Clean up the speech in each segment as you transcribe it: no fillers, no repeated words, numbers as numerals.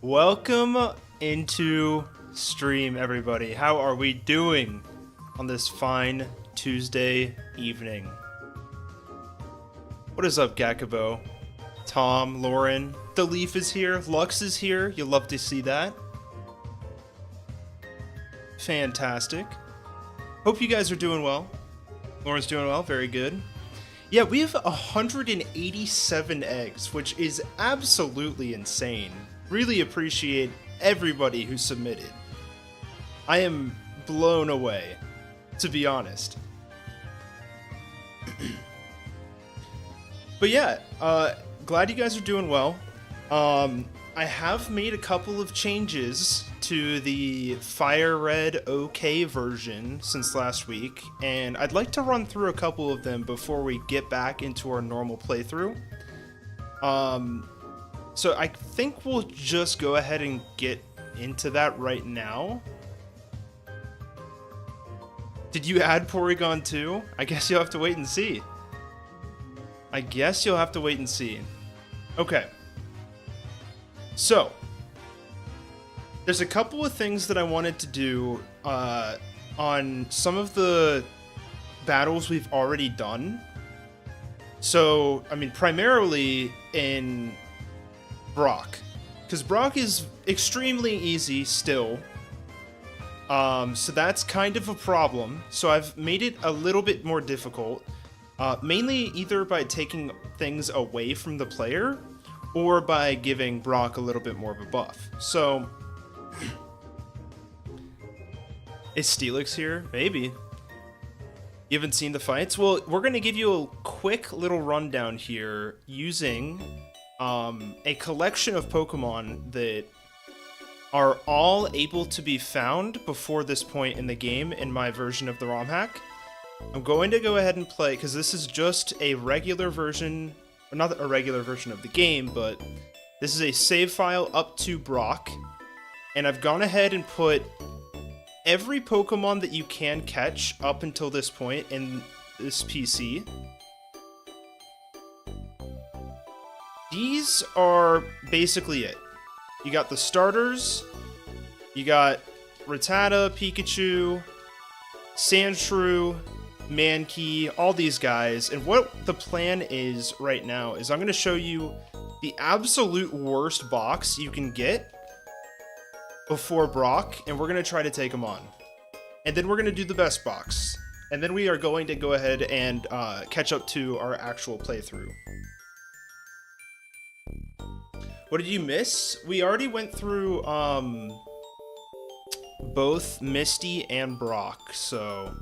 Welcome into stream, everybody. How are we doing on this fine Tuesday evening? What is up, Gakubo? Tom, Lauren, the Leaf is here, Lux is here. You'll love to see that. Fantastic. Hope you guys are doing well. Lauren's doing well, very good. Yeah, we have 187 eggs, which is absolutely insane. Really appreciate everybody who submitted. I am blown away, to be honest. But yeah, glad you guys are doing well. I have made a couple of changes to the Fire Red OK version since last week, and I'd like to run through a couple of them before we get back into our normal playthrough. So I think we'll just go ahead and get into that right now. Did you add Porygon too? I guess you'll have to wait and see. Okay. So, there's a couple of things that I wanted to do on some of the battles we've already done. So, I mean, primarily in Brock, because Brock is extremely easy still. So that's kind of a problem. So I've made it a little bit more difficult, mainly either by taking things away from the player or by giving Brock a little bit more of a buff. So, is Steelix here? Maybe. You haven't seen the fights? Well, we're going to give you a quick little rundown here using a collection of Pokemon that are all able to be found before this point in the game in my version of the ROM hack. I'm going to go ahead and play, because this is just a regular version, or not a regular version of the game, but this is a save file up to Brock, and I've gone ahead and put every Pokemon that you can catch up until this point in this PC. These are basically it. You got the starters, you got Rattata, Pikachu, Sandshrew, Mankey, all these guys, and what the plan is right now is I'm going to show you the absolute worst box you can get before Brock, and we're going to try to take him on. And then we're going to do the best box, and then we are going to go ahead and catch up to our actual playthrough. What did you miss? We already went through both Misty and Brock, so...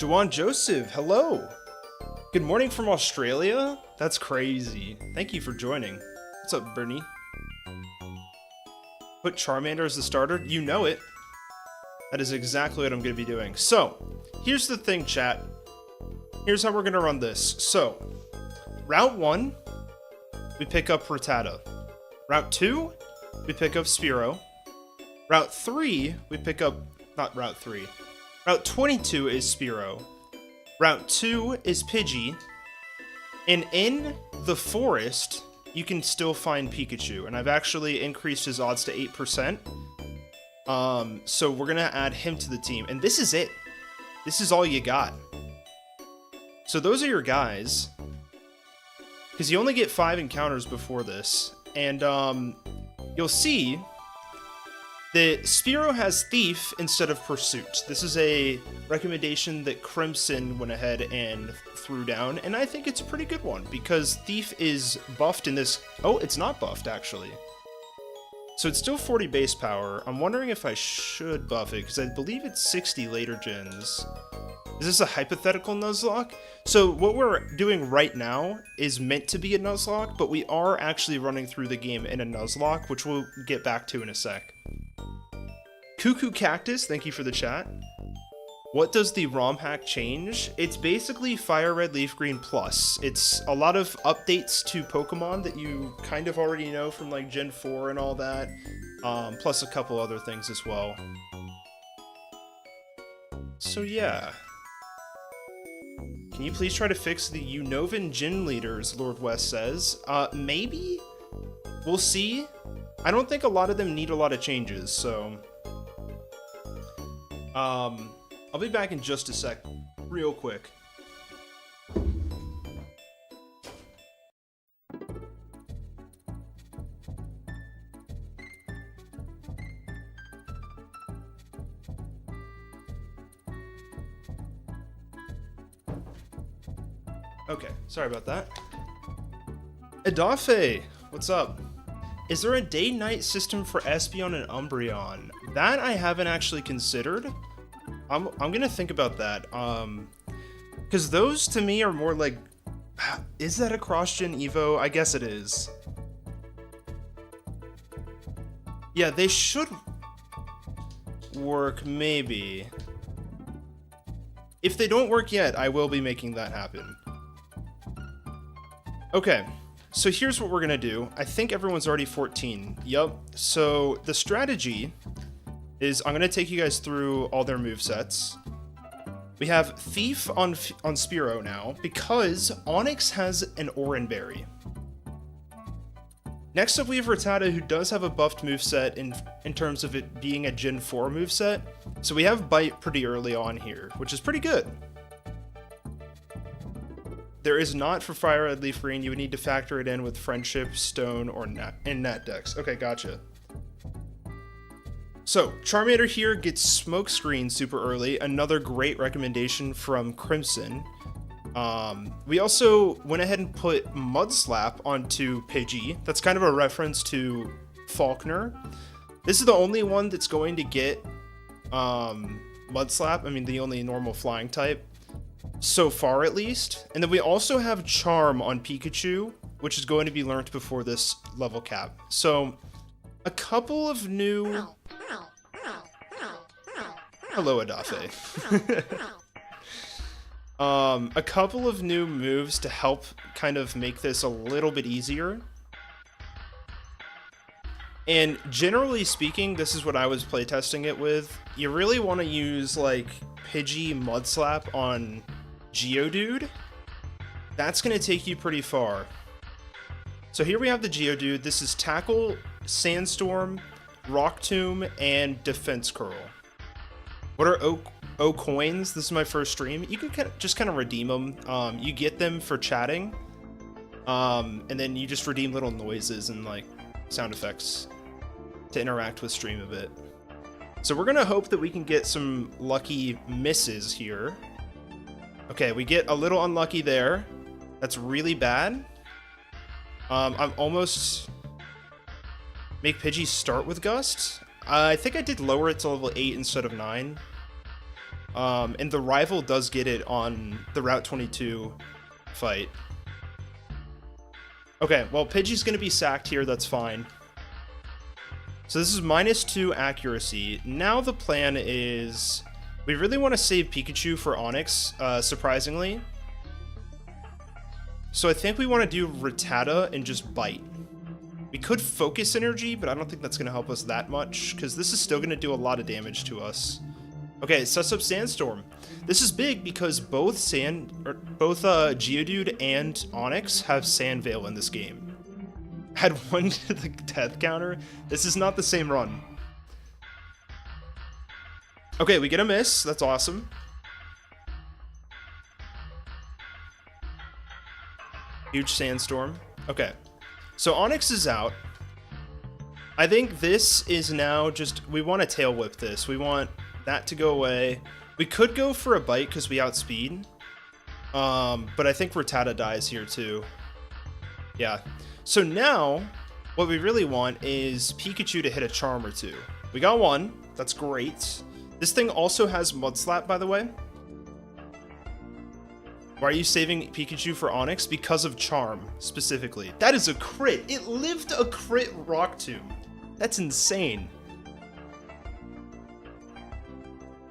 Jawan Joseph, hello! Good morning from Australia? That's crazy. Thank you for joining. What's up, Bernie? Put Charmander as the starter? You know it. That is exactly what I'm going to be doing. So, here's the thing, chat. Here's how we're going to run this. So, Route 1, we pick up Rattata. Route 2, we pick up Spearow. Route 3, we pick up... Not Route 3. Route 22 is Spearow. Route 2 is Pidgey. And in the forest, you can still find Pikachu. And I've actually increased his odds to 8%. So we're going to add him to the team. And this is it. This is all you got. So those are your guys. Because you only get 5 encounters before this. And you'll see that Spearow has Thief instead of Pursuit. This is a recommendation that Crimson went ahead and threw down, and I think it's a pretty good one, because Thief is buffed in this... Oh, it's not buffed, actually. So it's still 40 base power. I'm wondering if I should buff it, because I believe it's 60 later gens. Is this a hypothetical Nuzlocke? So what we're doing right now is meant to be a Nuzlocke, but we are actually running through the game in a Nuzlocke, which we'll get back to in a sec. Cuckoo Cactus, thank you for the chat. What does the ROM hack change? It's basically Fire Red Leaf Green Plus. It's a lot of updates to Pokemon that you kind of already know from like Gen 4 and all that, plus a couple other things as well. So yeah. Can you please try to fix the Unovan gym leaders, Lord West says? Maybe? We'll see. I don't think a lot of them need a lot of changes, so... I'll be back in just a sec, real quick. Okay, sorry about that. Edafe, what's up? Is there a day-night system for Espeon and Umbreon? That I haven't actually considered. I'm gonna think about that. Because those to me are more like, is that a cross-gen Evo? I guess it is. Yeah, they should work, maybe. If they don't work yet, I will be making that happen. Okay, so here's what we're gonna do. I think everyone's already 14. Yup. So the strategy is I'm gonna take you guys through all their movesets. We have Thief on Spearow now because Onix has an Oranberry. Next up we have Rattata, who does have a buffed moveset in terms of it being a Gen 4 moveset. So we have Bite pretty early on here, which is pretty good. There is not for Fire Red Leaf Green. You would need to factor it in with Friendship, Stone, or Nat Dex. Okay, gotcha. So, Charmander here gets Smoke Screen super early. Another great recommendation from Crimson. We also went ahead and put Mudslap onto Pidgey. That's kind of a reference to Faulkner. This is the only one that's going to get Mudslap. I mean, the only normal flying type. So far, at least. And then we also have Charm on Pikachu, which is going to be learned before this level cap. So, a couple of new... Hello, Edafe. A couple of new moves to help kind of make this a little bit easier. And generally speaking, this is what I was playtesting it with. You really want to use, like, Pidgey Mudslap on Geodude. That's going to take you pretty far. So here we have the Geodude. This is Tackle, Sandstorm, Rock Tomb, and Defense Curl. What are OKoins? This is my first stream. You can just kind of redeem them. You get them for chatting. And then you just redeem little noises and like sound effects to interact with stream a bit. So we're going to hope that we can get some lucky misses here. Okay, we get a little unlucky there. That's really bad. I'm almost... Make Pidgey start with Gust. I think I did lower it to level 8 instead of 9. And the rival does get it on the Route 22 fight. Okay, well, Pidgey's going to be sacked here. That's fine. So this is -2 accuracy. Now the plan is... We really want to save Pikachu for Onix, surprisingly. So I think we want to do Rattata and just Bite. We could Focus Energy, but I don't think that's going to help us that much, because this is still going to do a lot of damage to us. Okay, it sets up Sandstorm. This is big because both Geodude and Onix have Sand Veil in this game. Add 1 to the death counter. This is not the same run. Okay, we get a miss. That's awesome. Huge Sandstorm. Okay. So Onix is out. I think this is now just... We want to Tail Whip this. We want that to go away. We could go for a Bite because we outspeed. But I think Rattata dies here too. Yeah. So now, what we really want is Pikachu to hit a Charm or two. We got one. That's great. This thing also has Mudslap, by the way. Why are you saving Pikachu for Onix? Because of Charm, specifically. That is a crit. It lived a crit Rock Tomb. That's insane.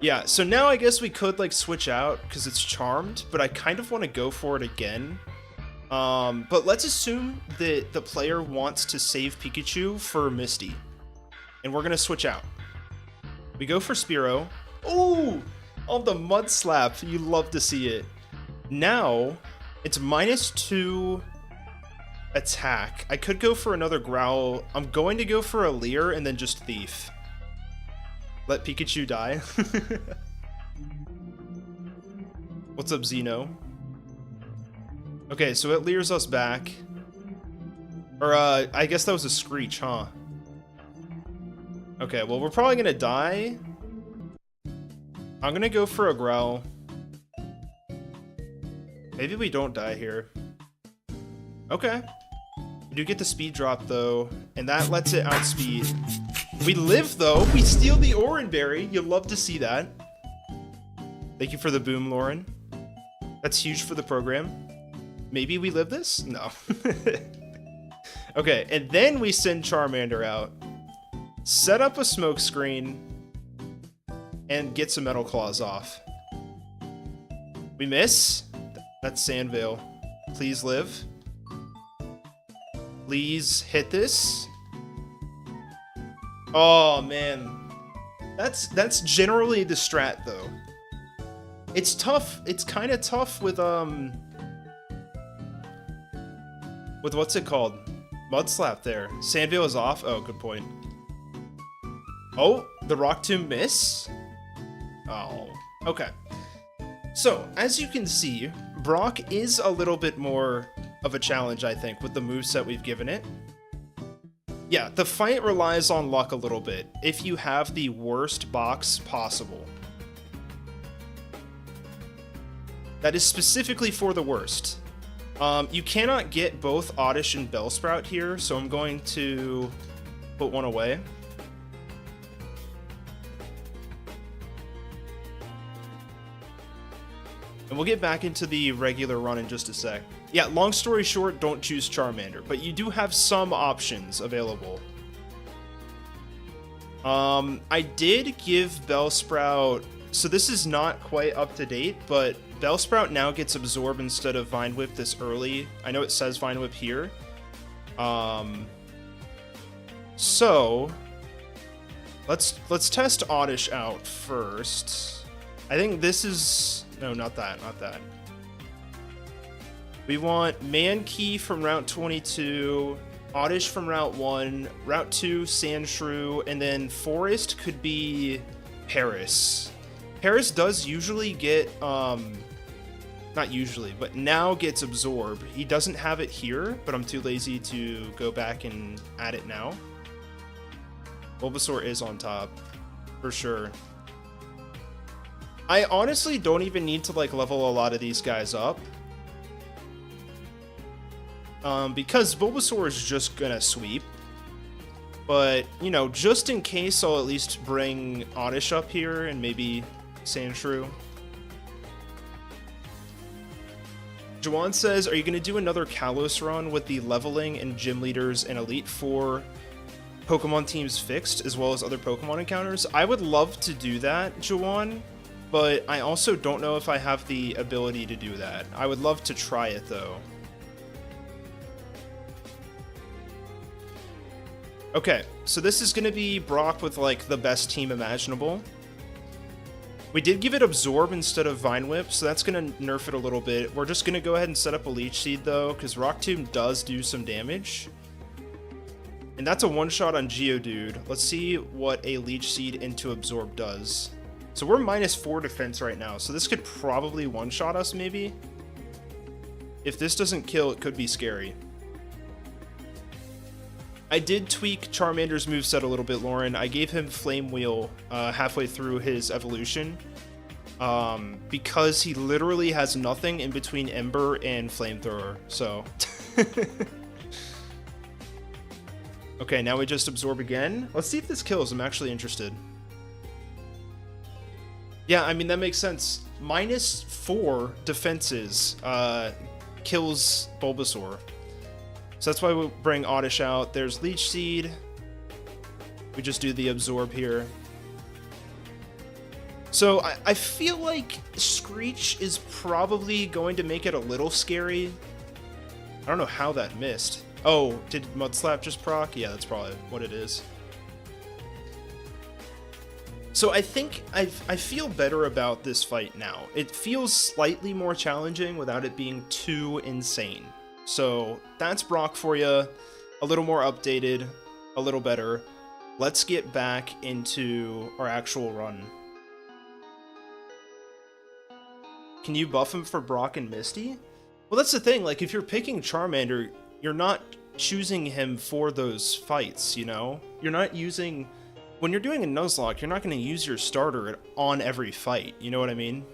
Yeah, so now I guess we could, like, switch out because it's Charmed, but I kind of want to go for it again. But let's assume that the player wants to save Pikachu for Misty. And we're going to switch out. We go for Spearow. Ooh! Oh, the Mudslap. You love to see it. Now, it's -2 attack. I could go for another growl. I'm going to go for a Leer and then just Thief. Let Pikachu die. What's up, Xeno? Okay, so it Leers us back. Or, I guess that was a Screech, huh? Okay, well, we're probably gonna die. I'm gonna go for a Growl. Maybe we don't die here. Okay. We do get the speed drop, though, and that lets it outspeed. We live, though. We steal the Oran Berry. You'll love to see that. Thank you for the boom, Lauren. That's huge for the program. Maybe we live this? No. Okay, and then we send Charmander out. Set up a smoke screen. And get some Metal Claws off. We miss. That's Sandvale. Please live. Please hit this. Oh, man. That's generally the strat, though. It's tough. It's kind of tough with what's it called? Mud Slap there. Sandvale is off. Oh, good point. Oh, the Rock Tomb miss? Oh, okay. So, as you can see, Brock is a little bit more of a challenge, I think, with the moveset we've given it. Yeah, the fight relies on luck a little bit, if you have the worst box possible. That is specifically for the worst. You cannot get both Oddish and Bellsprout here, so I'm going to put one away. And we'll get back into the regular run in just a sec. Yeah, long story short, don't choose Charmander, but you do have some options available. I did give Bellsprout... So this is not quite up to date, but Bellsprout now gets Absorb instead of Vine Whip this early. I know it says Vine Whip here. So let's test Oddish out first. I think this is... No, not that, not that. We want Mankey from Route 22, Oddish from Route 1, Route 2, Sandshrew, and then Forest could be Paris. Paris does usually get, not usually, but now gets Absorb. He doesn't have it here, but I'm too lazy to go back and add it now. Bulbasaur is on top, for sure. I honestly don't even need to like level a lot of these guys up. Because Bulbasaur is just gonna sweep. But, you know, just in case, I'll at least bring Oddish up here and maybe Sandshrew. Juwan says, are you gonna do another Kalos run with the leveling and gym leaders and Elite Four Pokemon teams fixed, as well as other Pokemon encounters? I would love to do that, Juwan. But I also don't know if I have the ability to do that. I would love to try it, though. Okay, so this is going to be Brock with, like, the best team imaginable. We did give it Absorb instead of Vine Whip, so that's going to nerf it a little bit. We're just going to go ahead and set up a Leech Seed, though, because Rock Tomb does do some damage. And that's a one-shot on Geodude. Let's see what a Leech Seed into Absorb does. So we're -4 defense right now, so this could probably one-shot us, maybe. If this doesn't kill, it could be scary. I did tweak Charmander's moveset a little bit, Lauren. I gave him Flame Wheel halfway through his evolution. Because he literally has nothing in between Ember and Flamethrower, so... Okay, now we just Absorb again. Let's see if this kills. I'm actually interested. Yeah, I mean, that makes sense. -4 defenses kills Bulbasaur. So that's why we bring Oddish out. There's Leech Seed. We just do the Absorb here. So I feel like Screech is probably going to make it a little scary. I don't know how that missed. Oh, did Mud Slap just proc? Yeah, that's probably what it is. So I think I feel better about this fight now. It feels slightly more challenging without it being too insane. So that's Brock for you. A little more updated, a little better. Let's get back into our actual run. Can you buff him for Brock and Misty? Well, that's the thing. Like, if you're picking Charmander, you're not choosing him for those fights, you know? You're not using... When you're doing a nuzlocke, you're not going to use your starter on every fight, you know what I mean?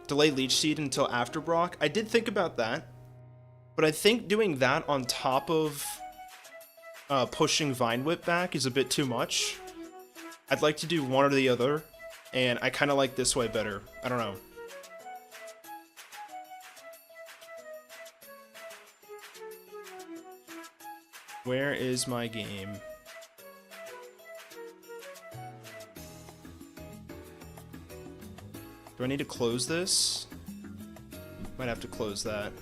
Delay Leech Seed until after Brock. I did think about that, but I think doing that on top of pushing Vine Whip back is a bit too much. I'd like to do one or the other, and I kind of like this way better. I don't know. Where is my game? Do I need to close this? Might have to close that.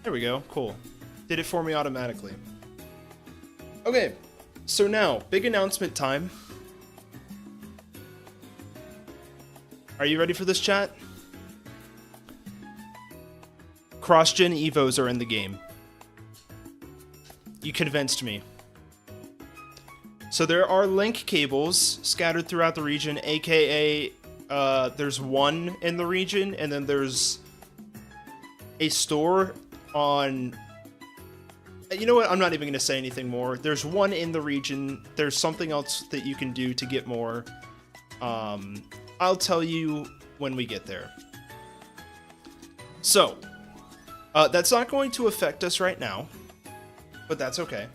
There we go. Cool. Did it for me automatically. Okay, so now, big announcement time. Are you ready for this, chat? Cross-gen Evos are in the game. You convinced me. So there are link cables scattered throughout the region, aka there's one in the region, and then there's a store on... You know what? I'm not even going to say anything more. There's one in the region. There's something else that you can do to get more. I'll tell you when we get there. So, that's not going to affect us right now, but that's okay.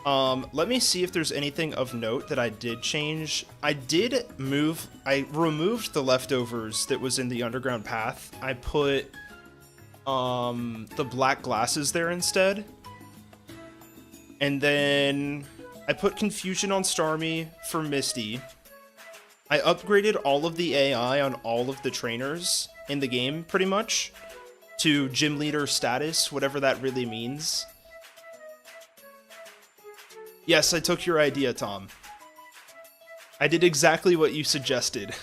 Let me see if there's anything of note that I did change. I removed the leftovers that was in the underground path. I put the black glasses there instead. And then I put Confusion on Starmie for Misty. I upgraded all of the AI on all of the trainers in the game, pretty much, to gym leader status, whatever that really means. Yes, I took your idea, Tom. I did exactly what you suggested.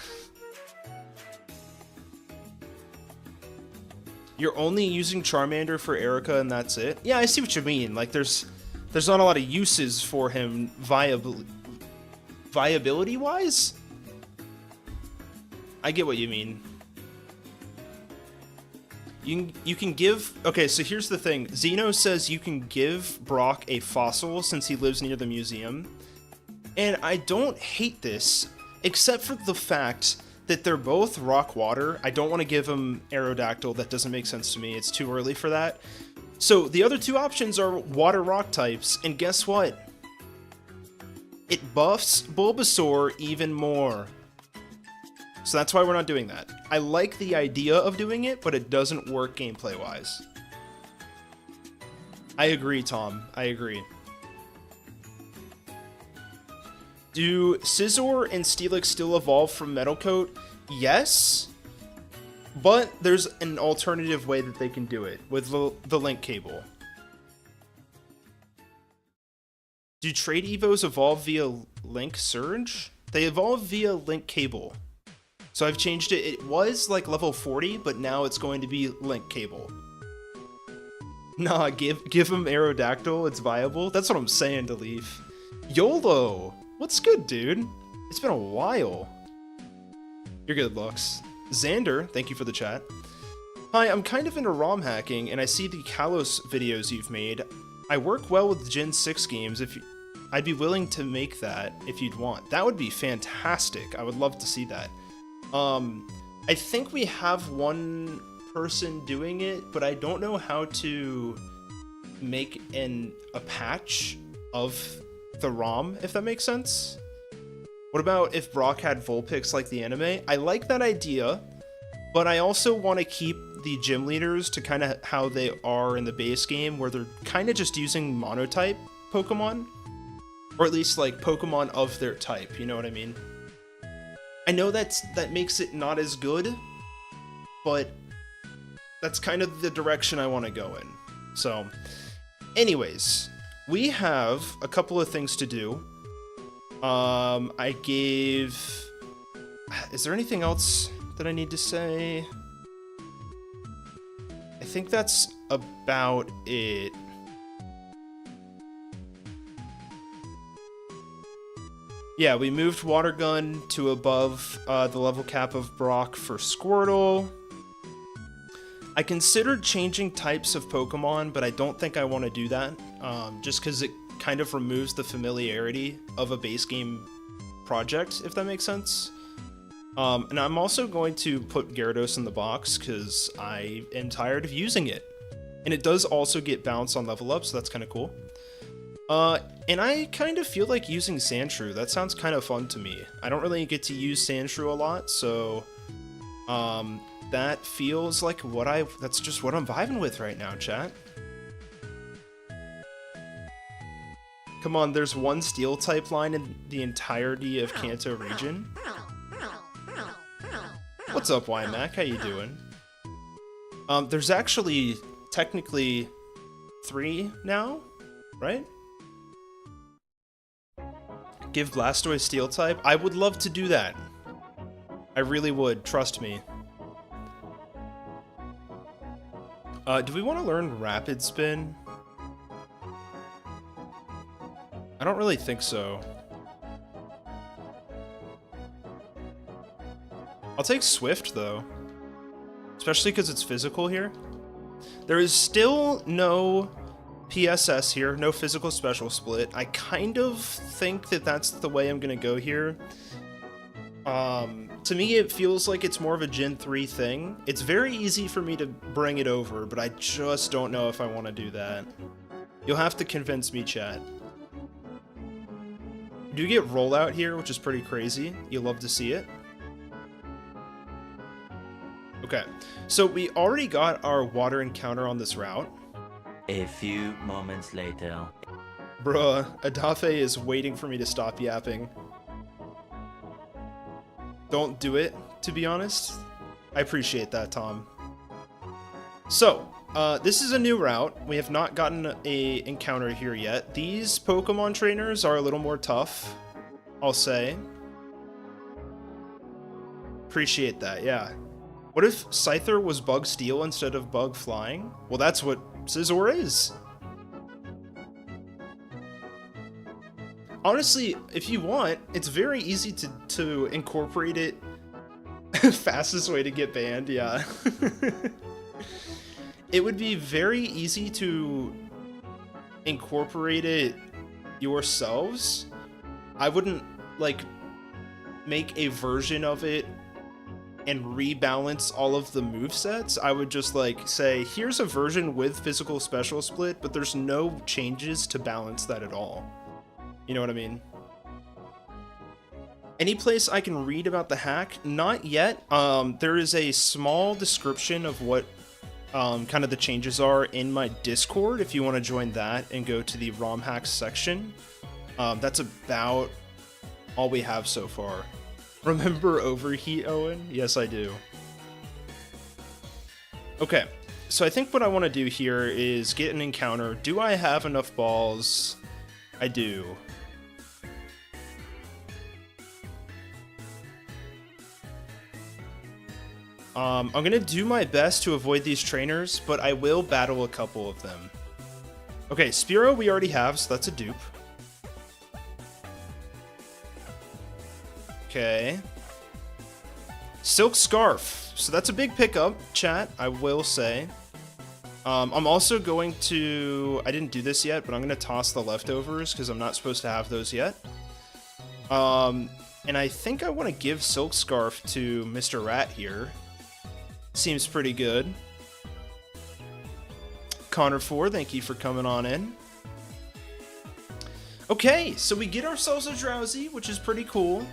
You're only using Charmander for Erica and that's it? Yeah, I see what you mean. Like, there's not a lot of uses for him viability-wise? I get what you mean. You can give... Okay, so here's the thing. Zeno says you can give Brock a fossil since he lives near the museum. And I don't hate this, except for the fact that they're both rock-water. I don't want to give him Aerodactyl. That doesn't make sense to me. It's too early for that. So the other two options are water-rock types, and guess what? It buffs Bulbasaur even more. So that's why we're not doing that. I like the idea of doing it, but it doesn't work gameplay-wise. I agree, Tom. I agree. Do Scizor and Steelix still evolve from Metal Coat? Yes. But there's an alternative way that they can do it with the link cable. Do trade Evos evolve via link surge? They evolve via link cable. So I've changed it. It was like level 40, but now it's going to be link cable. Nah, give him Aerodactyl. It's viable. That's what I'm saying to Leaf. YOLO! What's good, dude? It's been a while. You're good, Lux. Xander, thank you for the chat. Hi, I'm kind of into ROM hacking, and I see the Kalos videos you've made. I work well with Gen 6 games. I'd be willing to make that if you'd want. That would be fantastic. I would love to see that. I think we have one person doing it, but I don't know how to make a patch of the ROM, if that makes sense. What about if Brock had Vulpix like the anime? I like that idea, but I also want to keep the gym leaders to kind of how they are in the base game, where they're kind of just using monotype Pokemon, or at least like Pokemon of their type, you know what I mean? I know that makes it not as good, but that's kind of the direction I want to go in. So, anyways, we have a couple of things to do. Is there anything else that I need to say? I think that's about it. Yeah, we moved Water Gun to above the level cap of Brock for Squirtle. I considered changing types of Pokemon, but I don't think I want to do that, just because it kind of removes the familiarity of a base game project, if that makes sense. And I'm also going to put Gyarados in the box, because I am tired of using it. And it does also get bounce on level up, so that's kind of cool. And I kind of feel like using Sandshrew. That sounds kind of fun to me. I don't really get to use Sandshrew a lot, so that feels like that's just what I'm vibing with right now, chat. Come on, there's one steel type line in the entirety of Kanto region. What's up, YMac? How you doing? There's actually technically 3 now, right? Give Blastoise steel type? I would love to do that. I really would, trust me. Do we want to learn Rapid Spin? I don't really think so. I'll take Swift, though. Especially because it's physical here. There is still no PSS here, no physical special split. I kind of think that that's the way I'm going to go here. To me, it feels like it's more of a Gen 3 thing. It's very easy for me to bring it over, but I just don't know if I want to do that. You'll have to convince me, chat. You do get rollout here, which is pretty crazy. You love to see it. Okay, so we already got our water encounter on this route. A few moments later. Bruh, Adafe is waiting for me to stop yapping. Don't do it, to be honest. I appreciate that, Tom. So, this is a new route. We have not gotten a encounter here yet. These Pokemon trainers are a little more tough, I'll say. Appreciate that, yeah. What if Scyther was Bug Steel instead of Bug Flying? Well, that's what Scizor is. Honestly, if you want, it's very easy to incorporate it. Fastest way to get banned, yeah. It would be very easy to incorporate it yourselves. I wouldn't, like, make a version of it and rebalance all of the movesets. I would just, like, say, here's a version with physical special split, but there's no changes to balance that at all. You know what I mean? Any place I can read about the hack? Not yet. There is a small description of what kind of the changes are in my Discord, if you want to join that and go to the ROM hacks section. That's about all we have so far. Remember Overheat, Owen? Yes, I do. Okay, so I think what I want to do here is get an encounter. Do I have enough balls? I do. I'm gonna do my best to avoid these trainers, but I will battle a couple of them. Okay, Spearow we already have, so that's a dupe. Okay. Silk Scarf. So that's a big pickup, chat, I will say. I'm also going to... I didn't do this yet, but I'm going to toss the leftovers because I'm not supposed to have those yet. And I think I want to give Silk Scarf to Mr. Rat here. Seems pretty good. Connor4, thank you for coming on in. Okay, so we get ourselves a Drowsy, which is pretty cool.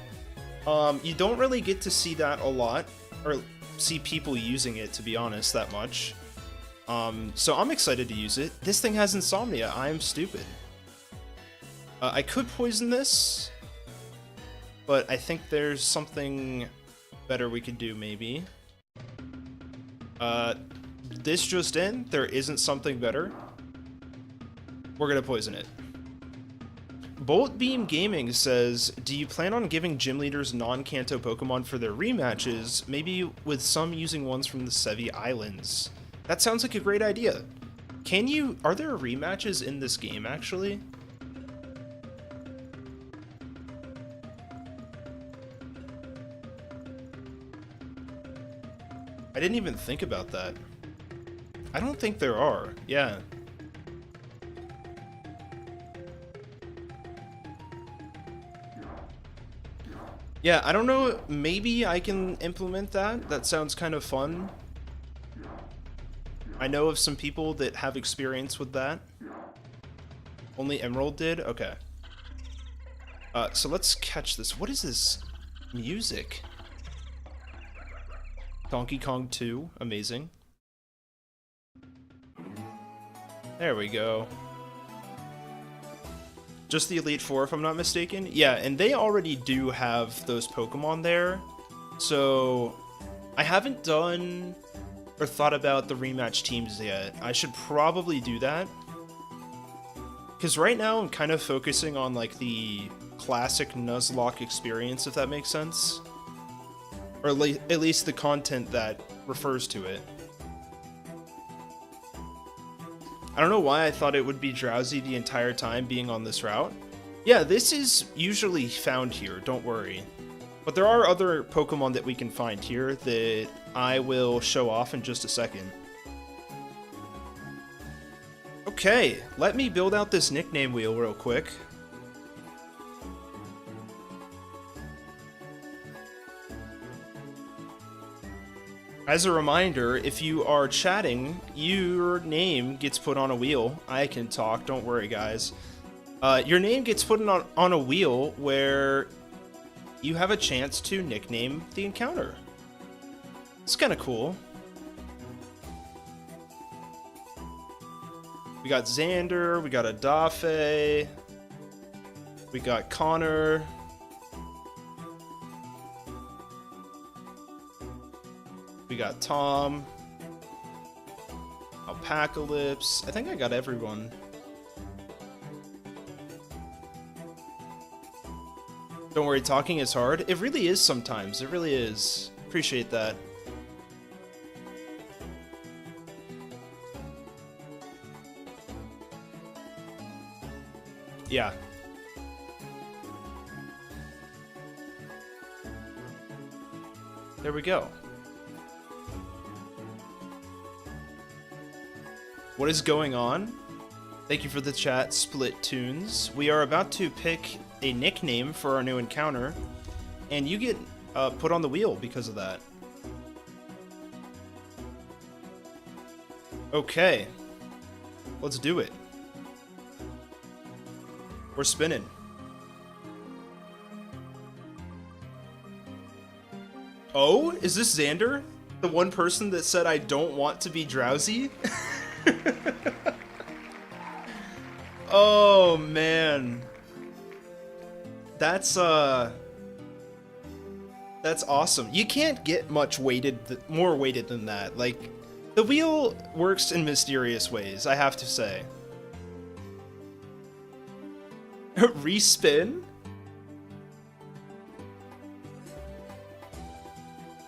You don't really get to see that a lot, or see people using it, to be honest, that much. So I'm excited to use it. This thing has Insomnia. I am stupid. I could poison this, but I think there's something better we could do, maybe. This just in, there isn't something better. We're gonna poison it. Bolt Beam Gaming says, do you plan on giving gym leaders non-Kanto Pokemon for their rematches, maybe with some using ones from the Sevi Islands? That sounds like a great idea. Can you... Are there rematches in this game, actually? I didn't even think about that. I don't think there are. Yeah. Yeah, I don't know. Maybe I can implement that. That sounds kind of fun. I know of some people that have experience with that. Only Emerald did? Okay. So let's catch this. What is this music? Donkey Kong 2. Amazing. There we go. Just the Elite Four, if I'm not mistaken. Yeah, and they already do have those Pokemon there. So I haven't done or thought about the rematch teams yet. I should probably do that. Because right now I'm kind of focusing on like the classic Nuzlocke experience, if that makes sense. Or at least the content that refers to it. I don't know why I thought it would be drowsy the entire time being on this route. Yeah, this is usually found here, don't worry. But there are other Pokemon that we can find here that I will show off in just a second. Okay, let me build out this nickname wheel real quick. As a reminder, if you are chatting, your name gets put on a wheel. I can talk, don't worry guys. Your name gets put on a wheel where you have a chance to nickname the encounter. It's kind of cool. We got Xander, we got Adafe, we got Connor. We got Tom, Alpacalypse. I think I got everyone. Don't worry, talking is hard. It really is sometimes. It really is. Appreciate that. Yeah. There we go. What is going on? Thank you for the chat, Split Tunes. We are about to pick a nickname for our new encounter, and you get put on the wheel because of that. Okay, let's do it. We're spinning. Oh, is this Xander? The one person that said I don't want to be drowsy? Oh man, that's awesome. You can't get much more weighted than that. Like, the wheel works in mysterious ways, I have to say. Respin?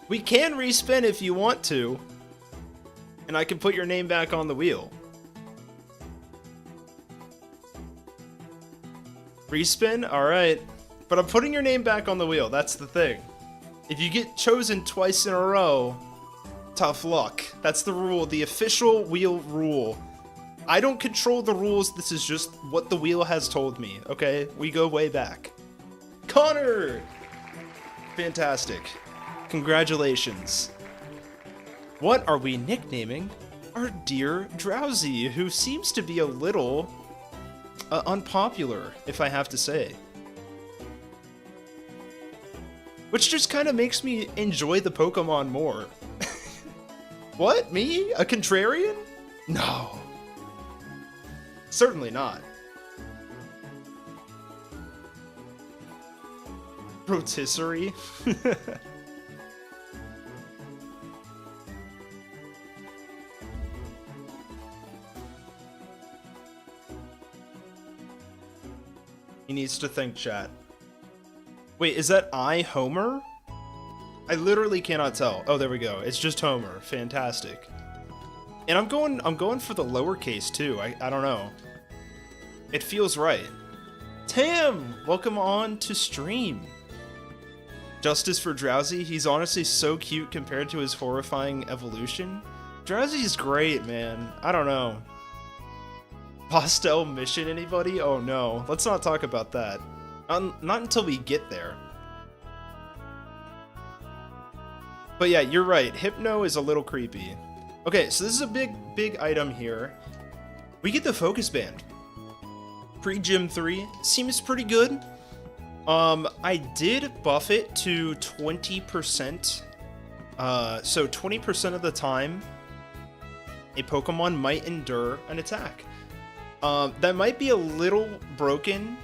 We can respin if you want to. And I can put your name back on the wheel. Respin? Alright. But I'm putting your name back on the wheel, that's the thing. If you get chosen twice in a row, tough luck. That's the rule, the official wheel rule. I don't control the rules, this is just what the wheel has told me, okay? We go way back. Connor! Fantastic. Congratulations. What are we nicknaming our dear Drowsy, who seems to be a little unpopular, if I have to say. Which just kind of makes me enjoy the Pokemon more. What? Me? A contrarian? No. Certainly not. Rotisserie? He needs to think, chat. Wait, is that Homer? I literally cannot tell. Oh, there we go. It's just Homer. Fantastic. And I'm going for the lowercase too. I don't know. It feels right. Tam, welcome on to stream. Justice for Drowsy. He's honestly so cute compared to his horrifying evolution. Drowsy's great, man. I don't know. Pastel mission, anybody? Oh no. Let's not talk about that. Not until we get there. But yeah, you're right. Hypno is a little creepy. Okay, so this is a big item here. We get the focus band. Pre-Gym 3. Seems pretty good. I did buff it to 20%. So 20% of the time, a Pokemon might endure an attack. That might be a little broken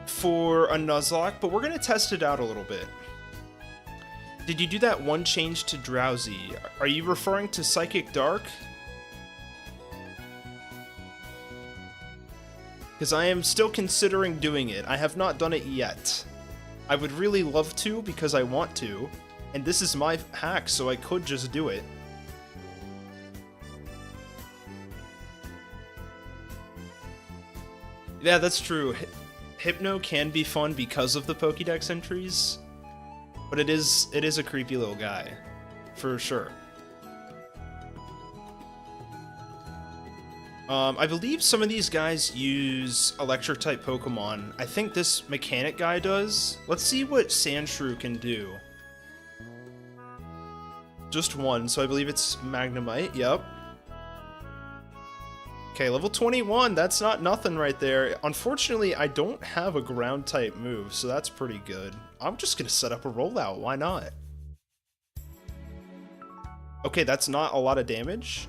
for a Nuzlocke, but we're gonna test it out a little bit. Did you do that one change to Drowsy? Are you referring to Psychic Dark? Because I am still considering doing it. I have not done it yet. I would really love to because I want to. And this is my hack, so I could just do it. Yeah, that's true. Hypno can be fun because of the Pokédex entries. But it is a creepy little guy. For sure. I believe some of these guys use electric-type Pokemon. I think this mechanic guy does. Let's see what Sandshrew can do. Just one, so I believe it's Magnemite, yep. Okay, level 21, that's not nothing right there. Unfortunately, I don't have a ground-type move, so that's pretty good. I'm just gonna set up a rollout, why not? Okay, that's not a lot of damage.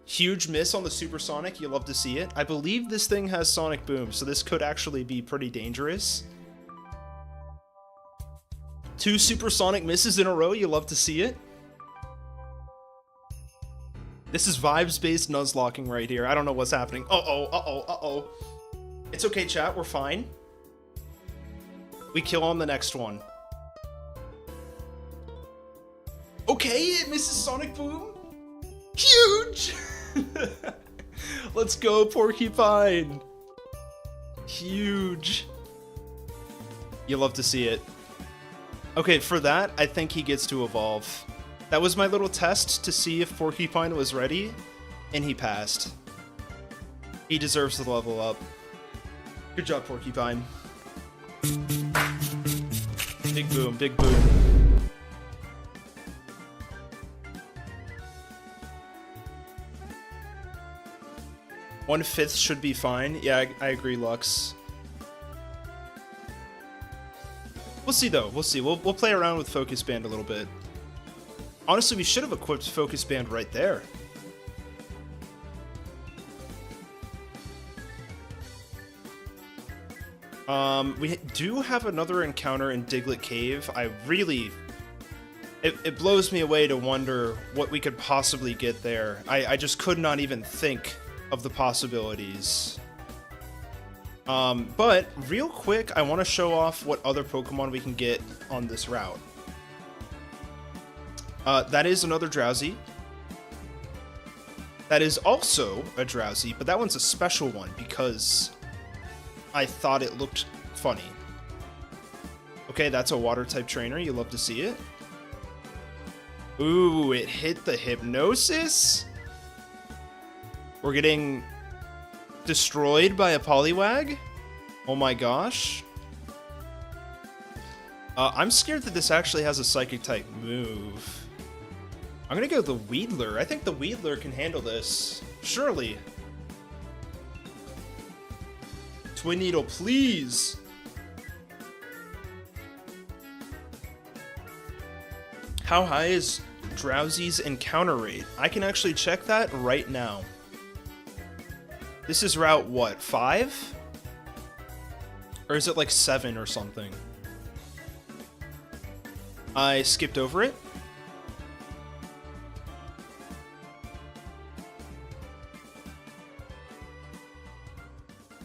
Huge miss on the Supersonic, you love to see it. I believe this thing has Sonic Boom, so this could actually be pretty dangerous. 2 Supersonic misses in a row, you love to see it. This is vibes-based nuzlocking right here. I don't know what's happening. Uh-oh. It's okay, chat, we're fine. We kill on the next one. Okay, it misses Sonic Boom. Huge! Let's go, Porcupine! Huge. You love to see it. Okay, for that, I think he gets to evolve. That was my little test to see if Porcupine was ready, and he passed. He deserves to level up. Good job, Porcupine. Big boom, big boom. One-fifth should be fine. Yeah, I agree, Lux. We'll see, though. We'll see. We'll play around with Focus Band a little bit. Honestly, we should have equipped Focus Band right there. We do have another encounter in Diglett Cave. It blows me away to wonder what we could possibly get there. I just could not even think of the possibilities. But real quick, I want to show off what other Pokemon we can get on this route. That is another Drowsy. That is also a Drowsy, but that one's a special one because I thought it looked funny. Okay, that's a Water-type trainer. You love to see it. Ooh, it hit the Hypnosis? We're getting destroyed by a Poliwag? Oh my gosh. I'm scared that this actually has a Psychic-type move. I'm gonna go with the Weedler. I think the Weedler can handle this. Surely. Twin Needle, please! How high is Drowsy's encounter rate? I can actually check that right now. This is route, what, 5? Or is it like 7 or something? I skipped over it.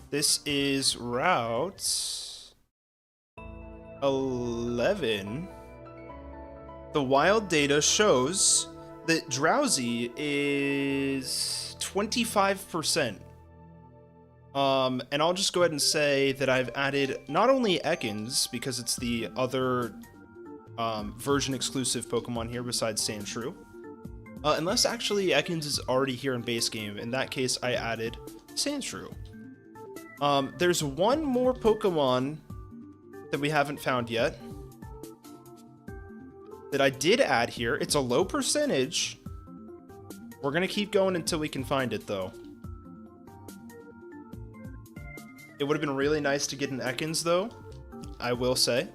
This is route 11. The wild data shows The Drowsy is 25%. And I'll just go ahead and say that I've added not only Ekans, because it's the other version exclusive Pokemon here besides Sandshrew. Unless actually Ekans is already here in base game. In that case, I added Sandshrew. There's one more Pokemon that we haven't found yet that I did add here. It's a low percentage. We're gonna keep going until we can find it, though. It would have been really nice to get an Ekans, though, I will say.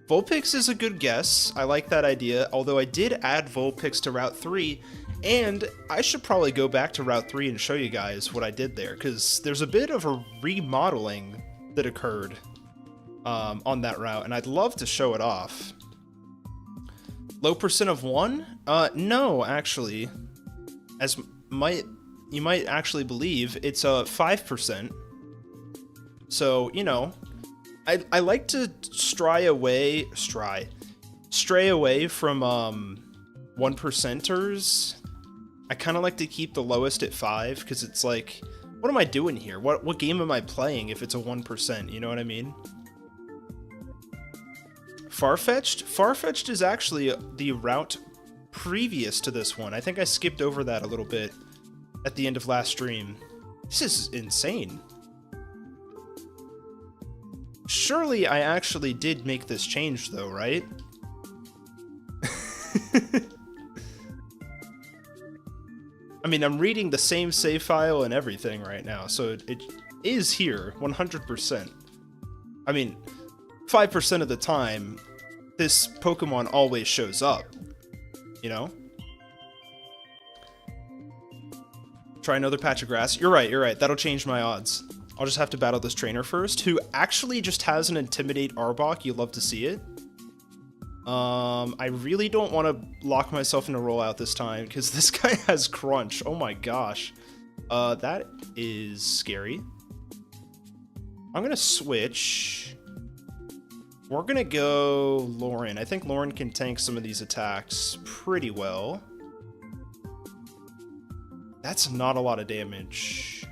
Vulpix is a good guess. I like that idea, although I did add Vulpix to Route 3, and I should probably go back to Route 3 and show you guys what I did there, because there's a bit of a remodeling that occurred on that route, and I'd love to show it off. Low percent of 1? No, actually. As you might actually believe, it's 5%. So, you know, I like to stray away from 1%ers. I kind of like to keep the lowest at 5, because it's like, what am I doing here? What game am I playing if it's a 1%? You know what I mean? Farfetch'd? Farfetch'd is actually the route previous to this one. I think I skipped over that a little bit at the end of last stream. This is insane. Surely I actually did make this change, though, right? I mean, I'm reading the same save file and everything right now, so it is here, 100%. I mean, 5% of the time, this Pokemon always shows up, you know? Try another patch of grass. You're right, that'll change my odds. I'll just have to battle this trainer first, who actually just has an Intimidate Arbok. You love to see it. I really don't want to lock myself in a rollout this time, because this guy has Crunch. Oh my gosh. That is scary. I'm going to switch. We're going to go Lauren. I think Lauren can tank some of these attacks pretty well. That's not a lot of damage.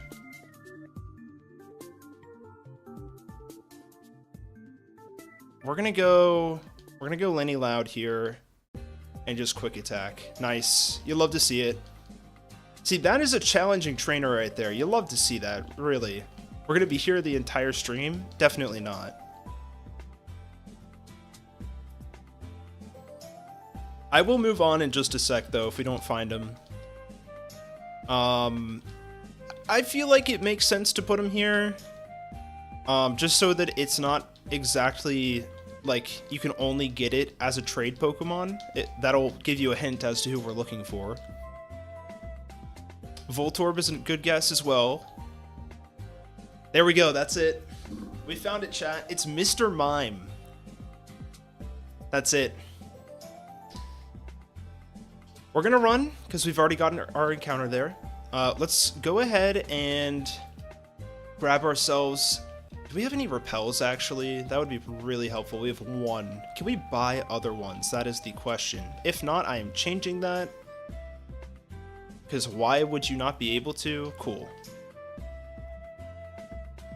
We're gonna go Lenny Loud here and just quick attack. Nice. You love to see it. See, that is a challenging trainer right there. You love to see that, really. We're gonna be here the entire stream? Definitely not. I will move on in just a sec, though, if we don't find him. I feel like it makes sense to put him here. Just so that it's not exactly like you can only get it as a trade Pokemon. That'll give you a hint as to who we're looking for. Voltorb is a good guess as well. There we go, that's it. We found it, chat. It's Mr. Mime. That's it. We're gonna run, because we've already gotten our encounter there. Let's go ahead and grab ourselves... Do we have any repels, actually? That would be really helpful. We have one. Can we buy other ones? That is the question. If not, I am changing that. Because why would you not be able to? Cool.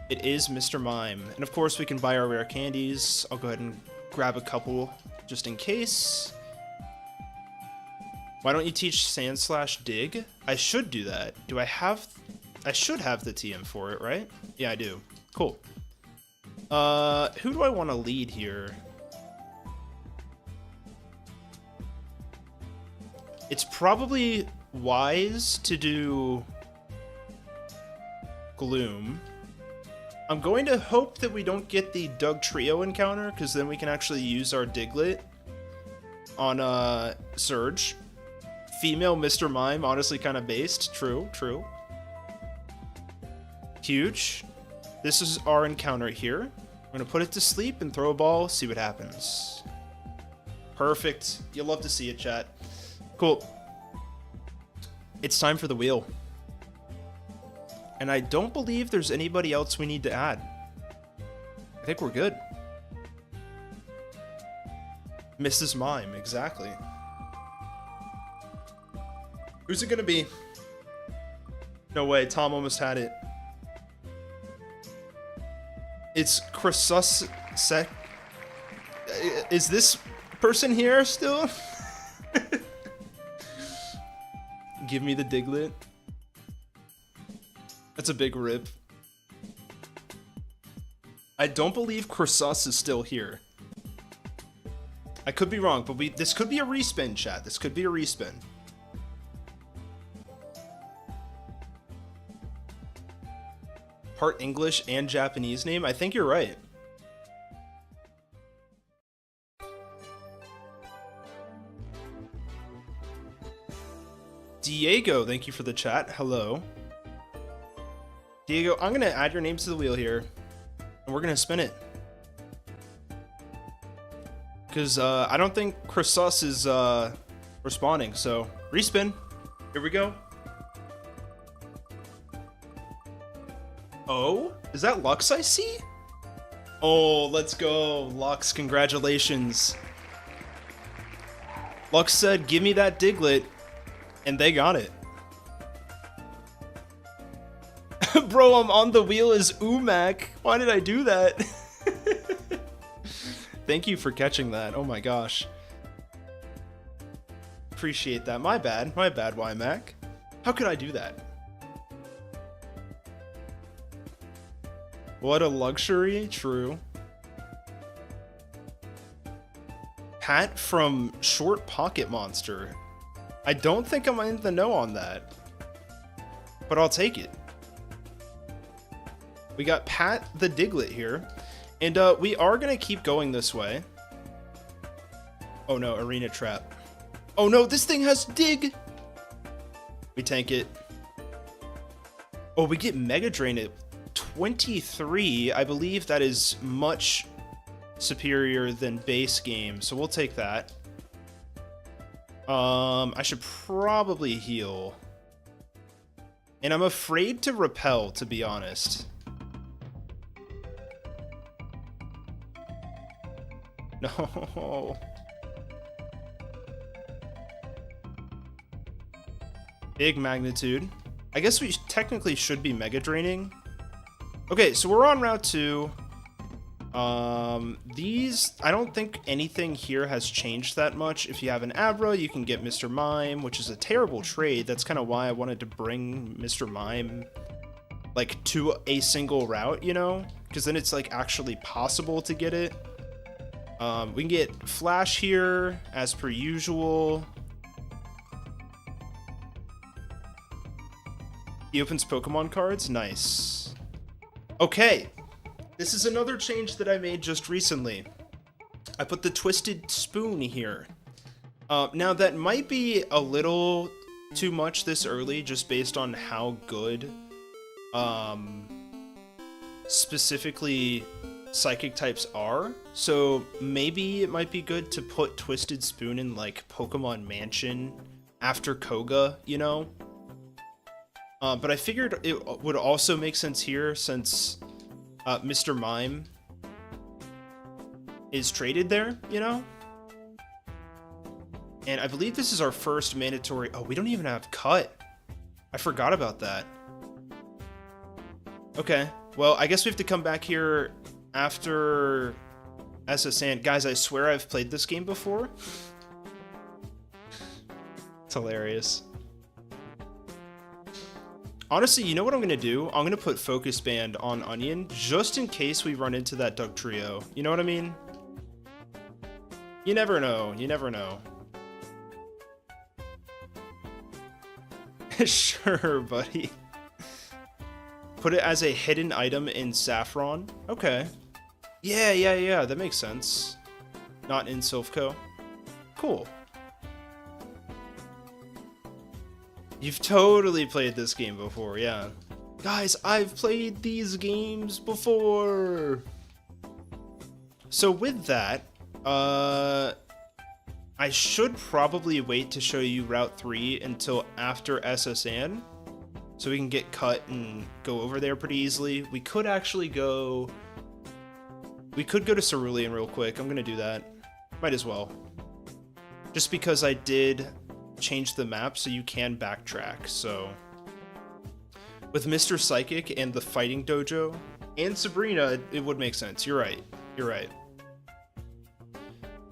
It is Mr. Mime. And of course, we can buy our rare candies. I'll go ahead and grab a couple just in case. Why don't you teach Sand/Dig? I should do that. Do I have... I should have the TM for it, right? Yeah, I do. Cool. Who do I want to lead here? It's probably wise to do Gloom. I'm going to hope that we don't get the Doug Trio encounter, because then we can actually use our Diglett on Surge. Female Mr. Mime, honestly kind of based. True, true. Huge. This is our encounter here. I'm going to put it to sleep and throw a ball, see what happens. Perfect. You'll love to see it, chat. Cool. It's time for the wheel. And I don't believe there's anybody else we need to add. I think we're good. Mrs. Mime, exactly. Who's it gonna be? No way, Tom almost had it. It's Crosus Sec. Is this person here still? Give me the Diglett. That's a big rip. I don't believe Crosus is still here. I could be wrong, but this could be a respin, chat. This could be a respin. Part English and Japanese name? I think you're right. Diego, thank you for the chat. Hello. Diego, I'm going to add your name to the wheel here, and we're going to spin it. Because I don't think Crosus is responding, so respin. Here we go. Oh, is that Lux I see? Oh, let's go, Lux, congratulations. Lux said, give me that Diglett, and they got it. Bro, I'm on the wheel as Umak. Why did I do that? Thank you for catching that. Oh my gosh. Appreciate that. My bad, Ymac. How could I do that? What a luxury. True. Pat from Short Pocket Monster. I don't think I'm in the know on that, but I'll take it. We got Pat the Diglett here, and we are gonna keep going this way. Oh no, Arena Trap. Oh no, this thing has Dig! We tank it. Oh, we get Mega Drain at 23. I believe that is much superior than base game, so we'll take that. I should probably heal. And I'm afraid to repel, to be honest. No. Big magnitude. I guess we technically should be Mega Draining. Okay, so we're on Route 2. These, I don't think anything here has changed that much. If you have an Abra, you can get Mr. Mime, which is a terrible trade. That's kind of why I wanted to bring Mr. Mime, like, to a single route, you know? Because then it's, like, actually possible to get it. We can get Flash here, as per usual. He opens Pokemon cards? Nice. Okay. This is another change that I made just recently. I put the Twisted Spoon here. Now that might be a little too much this early, just based on how good, specifically psychic types are. So maybe it might be good to put Twisted Spoon in like Pokemon Mansion after Koga, you know? But I figured it would also make sense here since Mr. Mime is traded there, you know? And I believe this is our first mandatory... Oh, we don't even have Cut. I forgot about that. Okay, well, I guess we have to come back here after SSN. Guys, I swear I've played this game before. It's hilarious. Honestly, you know what I'm going to do? I'm going to put Focus Band on Onion, just in case we run into that Duck Trio. You know what I mean? You never know. You never know. Sure, buddy. Put it as a hidden item in Saffron. Okay. Yeah. That makes sense. Not in Silphco. Cool. You've totally played this game before, yeah. Guys, I've played these games before! So with that, I should probably wait to show you Route 3 until after SSN, so we can get Cut and go over there pretty easily. We could actually go... We could go to Cerulean real quick. I'm gonna do that. Might as well. Just because I did changed the map so you can backtrack. So with Mr. Psychic and the Fighting Dojo and Sabrina, it would make sense. You're right. You're right.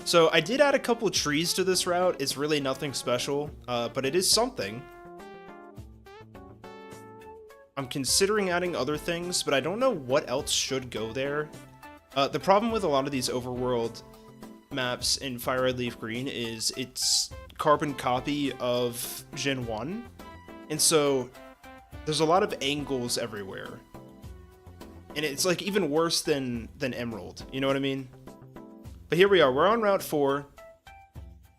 So I did add a couple trees to this route. It's really nothing special, but it is something. I'm considering adding other things, but I don't know what else should go there. The problem with a lot of these overworld maps in Fire Red Leaf Green is it's carbon copy of Gen 1. And so there's a lot of angles everywhere. And it's like even worse than Emerald, you know what I mean? But here we are, we're on Route 4.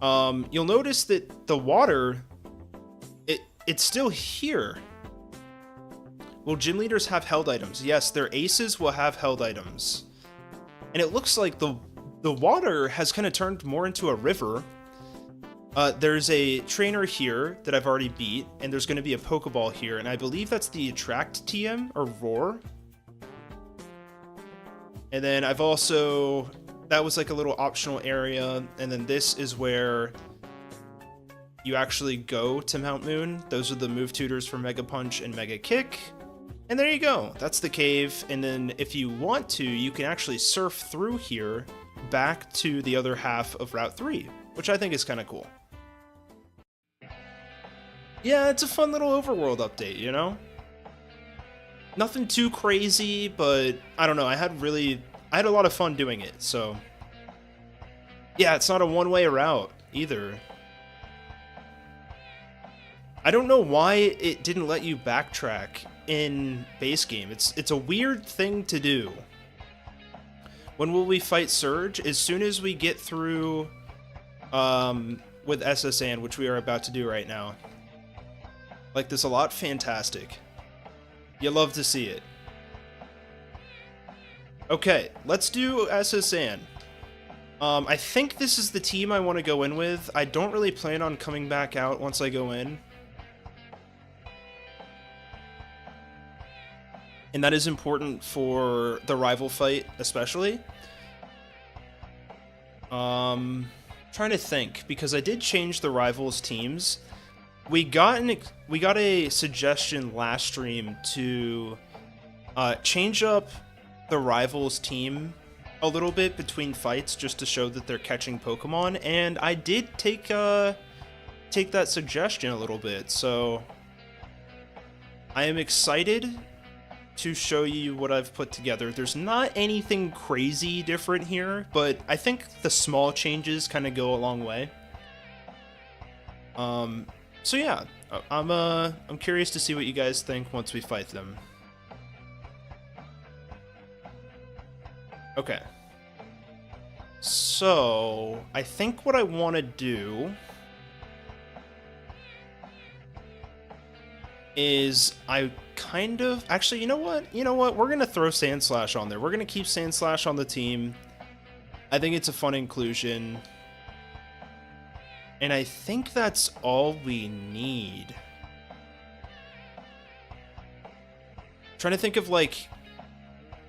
You'll notice that the water, it's still here. Will gym leaders have held items? Yes, their aces will have held items. And it looks like the water has kind of turned more into a river. There's a trainer here that I've already beat, and there's going to be a Pokeball here, and I believe that's the Attract TM, or Roar. And then I've also... that was like a little optional area, and then this is where you actually go to Mount Moon. Those are the move tutors for Mega Punch and Mega Kick. And there you go, that's the cave, and then if you want to, you can actually surf through here back to the other half of Route 3, which I think is kind of cool. Yeah, it's a fun little overworld update, you know? Nothing too crazy, but I don't know, I had a lot of fun doing it, so... yeah, it's not a one-way route, either. I don't know why it didn't let you backtrack in base game. It's a weird thing to do. When will we fight Surge? As soon as we get through with SSN, which we are about to do right now. Like this a lot, fantastic. You love to see it. Okay, let's do SSN. I think this is the team I want to go in with. I don't really plan on coming back out once I go in. And that is important for the rival fight, especially. Trying to think, because I did change the rivals' teams. We got a suggestion last stream to change up the rivals' team a little bit between fights, just to show that they're catching Pokemon, and I did take that suggestion a little bit, so I am excited to show you what I've put together. There's not anything crazy different here, but I think the small changes kind of go a long way. So yeah, I'm curious to see what you guys think once we fight them. Okay. So, I think what I want to do is actually, you know what? We're going to throw Sandslash on there. We're going to keep Sandslash on the team. I think it's a fun inclusion. And I think that's all we need. I'm trying to think of like...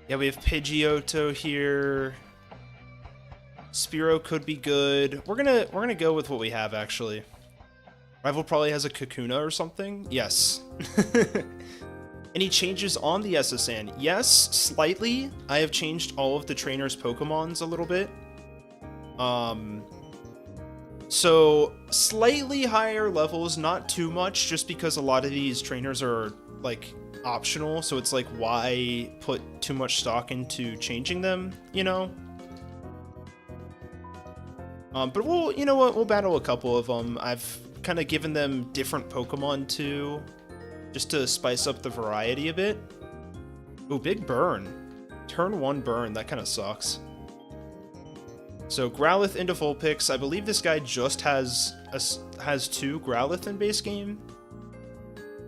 yeah, we have Pidgeotto here. Spearow could be good. We're gonna go with what we have, actually. Rival probably has a Kakuna or something. Yes. Any changes on the SSN? Yes, slightly. I have changed all of the trainers' Pokemons a little bit. So slightly higher levels, not too much, just because a lot of these trainers are like optional, so it's like, why put too much stock into changing them, you know? But we'll, you know what, we'll battle a couple of them. I've kind of given them different Pokemon too, just to spice up the variety a bit. Ooh, big burn. Turn 1 burn, that kind of sucks. So Growlithe into Vulpix. I believe this guy just has 2 Growlithe in base game.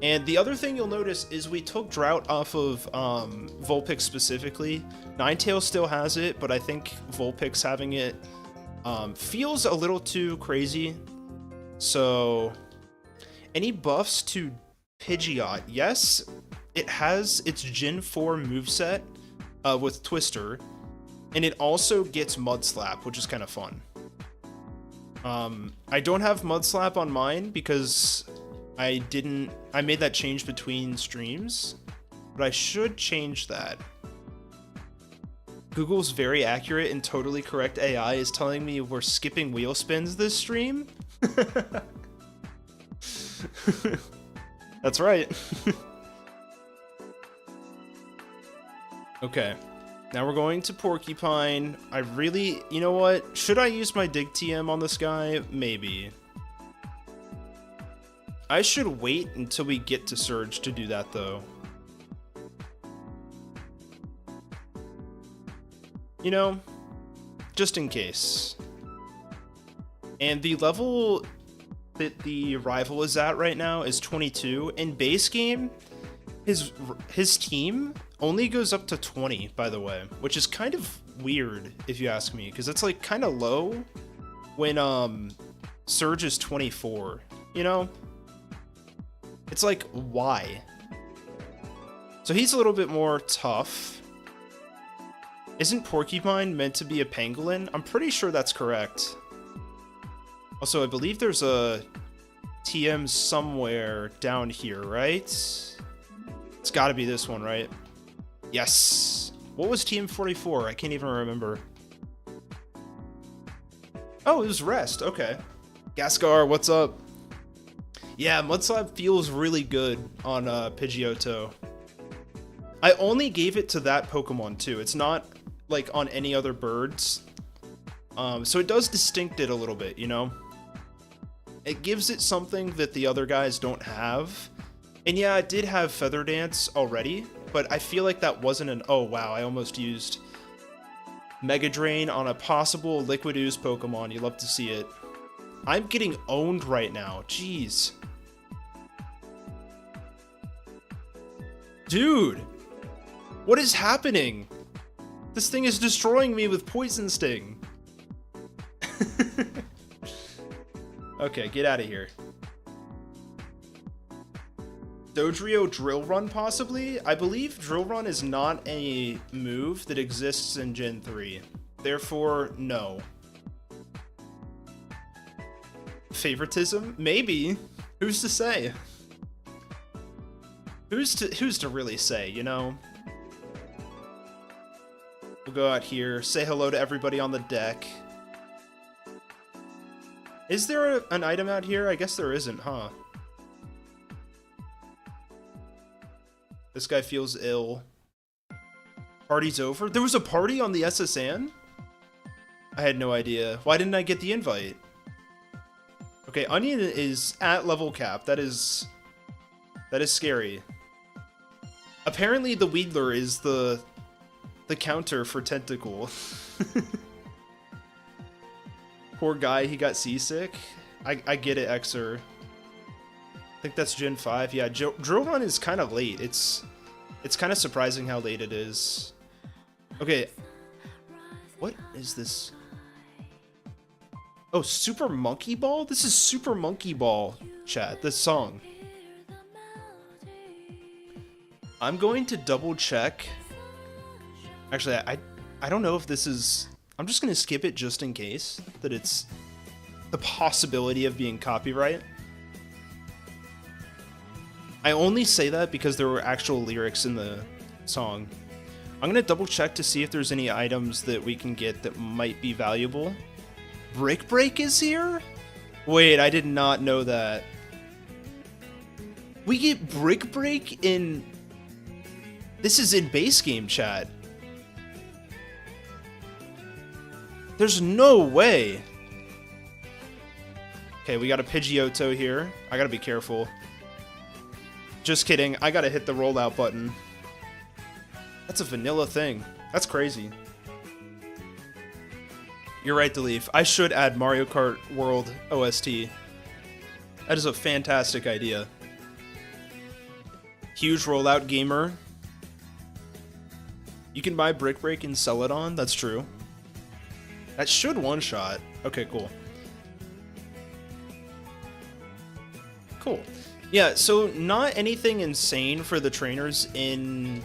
And the other thing you'll notice is we took Drought off of Vulpix specifically. Ninetales still has it, but I think Vulpix having it feels a little too crazy. So, any buffs to Pidgeot? Yes, it has its Gen 4 moveset with Twister, and it also gets Mud Slap, which is kind of fun. I don't have Mud Slap on mine because I made that change between streams, but I should change that. Google's very accurate and totally correct AI is telling me we're skipping wheel spins this stream. That's right. Okay. Now we're going to Porcupine. You know what? Should I use my Dig TM on this guy? Maybe. I should wait until we get to Surge to do that, though. You know, just in case. And the level that the rival is at right now is 22. In base game, his team only goes up to 20, by the way, which is kind of weird if you ask me, because it's like kind of low when Surge is 24, you know? It's like, why? So he's a little bit more tough. Isn't Porcupine meant to be a pangolin? I'm pretty sure that's correct. Also, I believe there's a TM somewhere down here, right? It's gotta be this one, right? Yes! What was TM44? I can't even remember. Oh, it was Rest, okay. Gascar, what's up? Yeah, Mudslap feels really good on Pidgeotto. I only gave it to that Pokemon too. It's not like on any other birds. So it does distinct it a little bit, you know? It gives it something that the other guys don't have. And yeah, it did have Feather Dance already, but I feel like that wasn't an... Oh wow, I almost used Mega Drain on a possible Liquid Ooze Pokemon. You love to see it. I'm getting owned right now. Jeez. Dude! What is happening? This thing is destroying me with Poison Sting. Okay, get out of here. Dodrio Drill Run, possibly? I believe Drill Run is not a move that exists in Gen 3. Therefore, no. Favoritism? Maybe. Who's to say? Who's to really say, you know? We'll go out here, say hello to everybody on the deck. Is there an item out here? I guess there isn't, huh? This guy feels ill. Party's over? There was a party on the SSN? I had no idea. Why didn't I get the invite? Okay, Onion is at level cap. That is scary. Apparently the Weedler is the counter for Tentacle. Poor guy, he got seasick. I get it, Xer. I think that's Gen 5. Yeah, Drill Run is kind of late. It's kind of surprising how late it is. Okay. What is this? Oh, Super Monkey Ball? This is Super Monkey Ball, chat. This song. I'm going to double check. Actually, I don't know if this is... I'm just going to skip it just in case that it's the possibility of being copyright. I only say that because there were actual lyrics in the song. I'm going to double check to see if there's any items that we can get that might be valuable. Brick Break is here? Wait, I did not know that. We get Brick Break in... This is in base game, chat. There's no way. Okay, we got a Pidgeotto here. I gotta be careful. Just kidding. I gotta hit the rollout button. That's a vanilla thing. That's crazy. You're right, Delif. I should add Mario Kart World OST. That is a fantastic idea. Huge rollout gamer. You can buy Brick Break and sell it on. That's true. That should one-shot. Okay, cool. Cool. Yeah, so not anything insane for the trainers in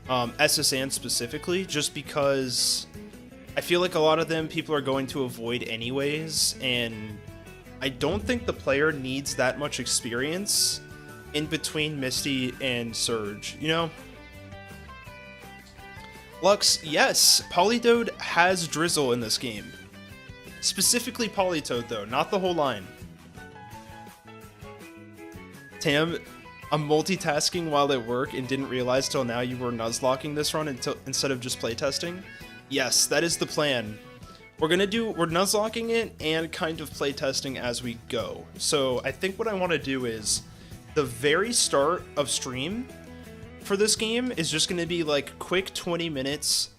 SSN specifically, just because I feel like a lot of them people are going to avoid anyways, and I don't think the player needs that much experience in between Misty and Surge, you know? Lux, yes, Polydode has Drizzle in this game. Specifically Politoed, though, not the whole line. Tam, I'm multitasking while at work and didn't realize till now you were nuzlocking this run instead of just playtesting. Yes, that is the plan. We're nuzlocking it and kind of playtesting as we go. So I think what I want to do is the very start of stream for this game is just going to be like quick 20 minutes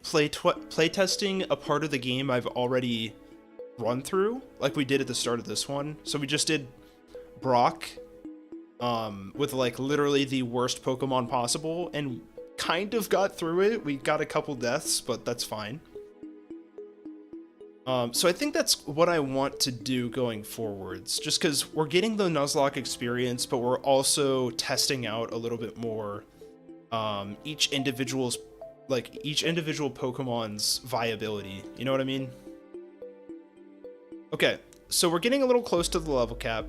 playtesting a part of the game I've already run through, like we did at the start of this one. So we just did Brock with like literally the worst Pokemon possible and kind of got through it. We got a couple deaths, but that's fine. So I think that's what I want to do going forwards, just because we're getting the Nuzlocke experience, but we're also testing out a little bit more each individual Pokemon's viability. You know what I mean? Okay, so we're getting a little close to the level cap,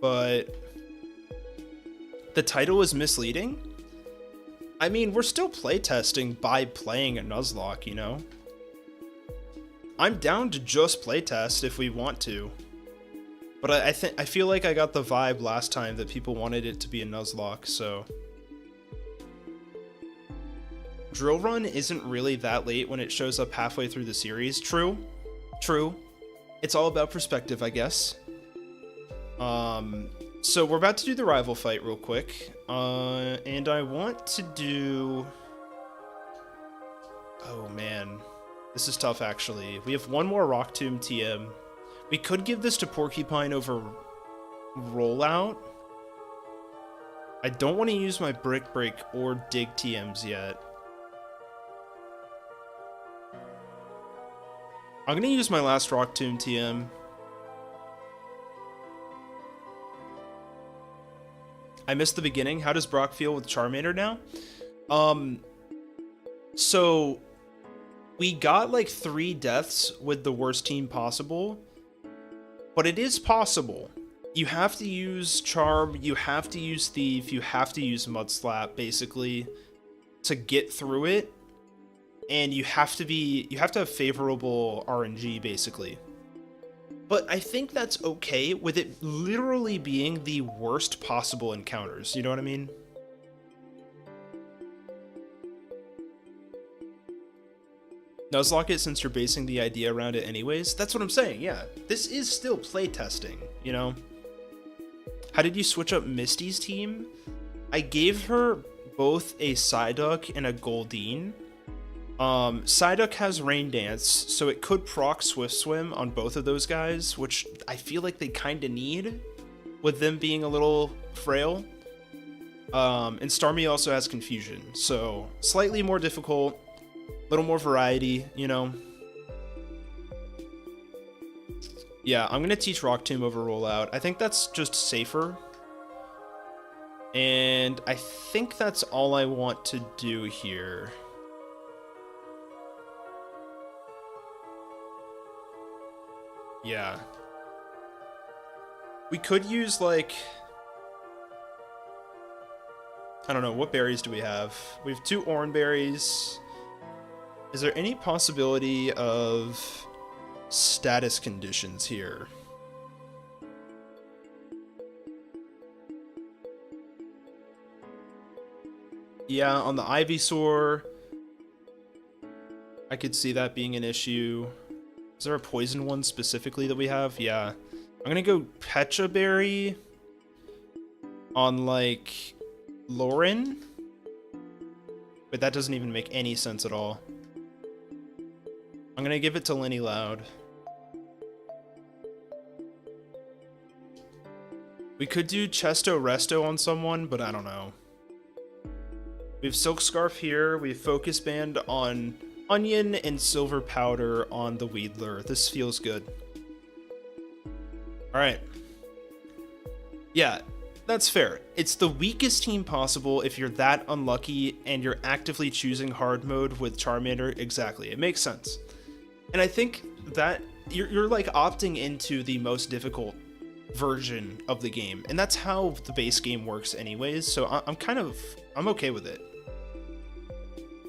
but the title is misleading. I mean, we're still playtesting by playing a Nuzlocke, you know? I'm down to just playtest if we want to. But I feel like I got the vibe last time that people wanted it to be a Nuzlocke, so. Drill Run isn't really that late when it shows up halfway through the series. True. True. It's all about perspective, I guess. So we're about to do the rival fight real quick. And I want to do... Oh, man. This is tough, actually. We have one more Rock Tomb TM. We could give this to Porcupine over Rollout. I don't want to use my Brick Break or Dig TMs yet. I'm going to use my last Rock Tomb TM. I missed the beginning. How does Brock feel with Charmander now? So we got like 3 deaths with the worst team possible, but it is possible. You have to use Charm, you have to use Thief, you have to use Mud Slap basically to get through it, and you have to have favorable RNG basically. But I think that's okay with it literally being the worst possible encounters, you know what I mean? Nuzlocke it since you're basing the idea around it anyways. That's what I'm saying, yeah. This is still playtesting, you know? How did you switch up Misty's team? I gave her both a Psyduck and a Goldeen. Psyduck has Rain Dance, so it could proc Swift Swim on both of those guys, which I feel like they kind of need, with them being a little frail. And Starmie also has Confusion, so slightly more difficult, a little more variety, you know. Yeah, I'm gonna teach Rock Tomb over Rollout. I think that's just safer. And I think that's all I want to do here. Yeah. We could use, like... I don't know, what berries do we have? We have 2 Oran berries. Is there any possibility of status conditions here? Yeah, on the Ivysaur, I could see that being an issue. Is there a poison one specifically that we have? Yeah. I'm gonna go Pecha Berry on, like, Lauren. But that doesn't even make any sense at all. I'm gonna give it to Lenny Loud. We could do Chesto Resto on someone, but I don't know. We have Silk Scarf here. We have Focus Band on Onion and Silver Powder on the Weedler. This feels good. Alright. Yeah, That's fair. It's the weakest team possible if you're that unlucky and you're actively choosing hard mode with Charmander. Exactly, it makes sense. And I think that you're like opting into the most difficult version of the game, and that's how the base game works anyways, so I'm okay with it.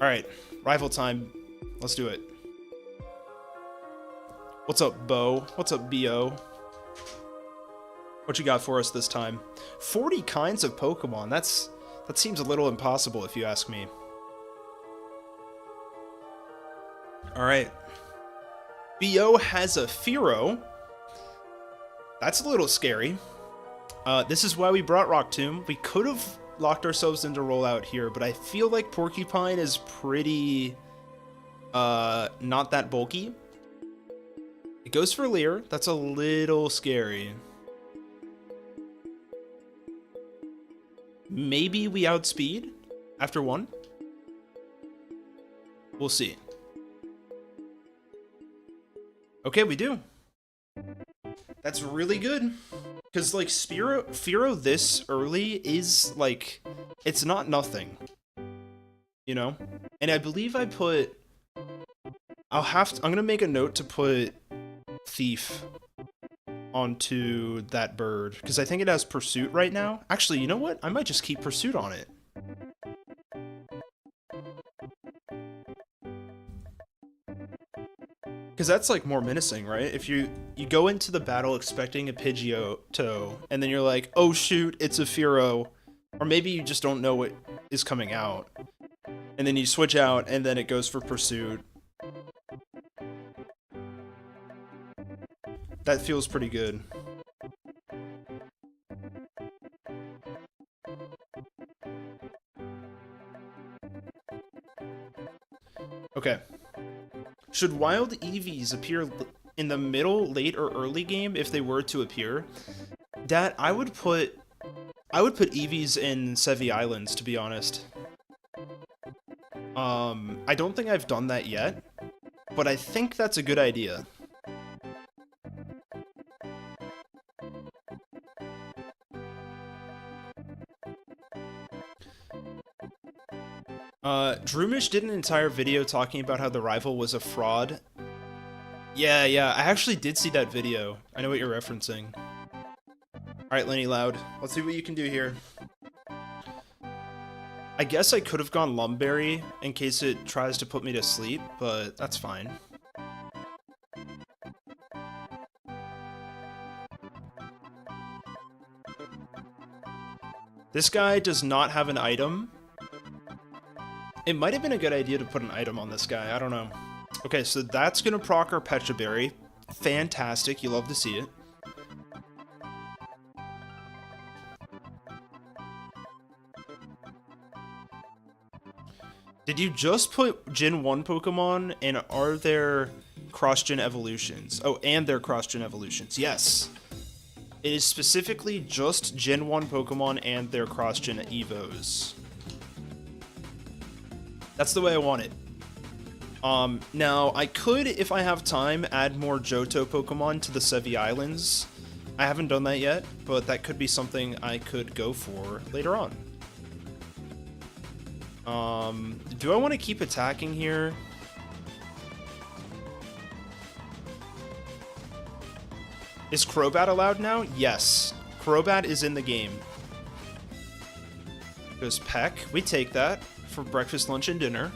All right, rival time. Let's do it. What's up, Bo? What's up, BO? What you got for us this time? 40 kinds of Pokemon. That seems a little impossible if you ask me. All right. BO has a Fearow. That's a little scary. This is why we brought Rock Tomb. We could have locked ourselves into rollout here, but I feel like Porcupine is pretty not that bulky. It goes for Leer. That's a little scary. Maybe we outspeed after one. We'll see. Okay, we do. That's really good. Because, like, Fearow this early is, like, it's not nothing. You know? And I believe I put... I'm gonna make a note to put Thief onto that bird, because I think it has Pursuit right now. Actually, you know what? I might just keep Pursuit on it. Because that's like more menacing, right? If you go into the battle expecting a Pidgeotto, and then you're like, oh shoot, it's a Fearow. Or maybe you just don't know what is coming out. And then you switch out, and then it goes for Pursuit. That feels pretty good. Okay. Should wild EVs appear in the middle, late, or early game if they were to appear? Dat, I would put EVs in Sevi Islands, to be honest. I don't think I've done that yet, but I think that's a good idea. Droomish did an entire video talking about how the rival was a fraud. Yeah, I actually did see that video. I know what you're referencing. Alright, Lenny Loud, let's see what you can do here. I guess I could have gone Lumberry in case it tries to put me to sleep, but that's fine. This guy does not have an item. It might have been a good idea to put an item on this guy, I don't know. Okay, so that's gonna proc our Petra Berry. Fantastic, you love to see it. Did you just put Gen 1 Pokemon, and are there cross-gen evolutions? Oh, and they're cross-gen evolutions, yes. It is specifically just Gen 1 Pokemon and their cross-gen Evos. That's the way I want it. Now, I could, if I have time, add more Johto Pokemon to the Sevi Islands. I haven't done that yet, but that could be something I could go for later on. Do I want to keep attacking here? Is Crobat allowed now? Yes. Crobat is in the game. Goes Peck. We take that for breakfast, lunch, and dinner.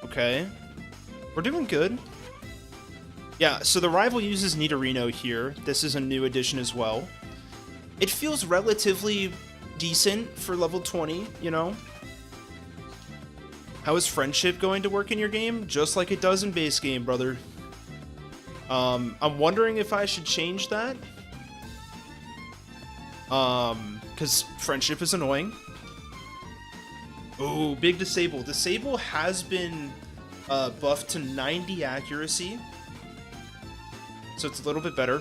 Okay. We're doing good. Yeah, so the rival uses Nidorino here. This is a new addition as well. It feels relatively decent for level 20, you know? How is friendship going to work in your game? Just like it does in base game, brother. I'm wondering if I should change that. Because friendship is annoying. Oh, big Disable. Disable has been buffed to 90 accuracy. So it's a little bit better.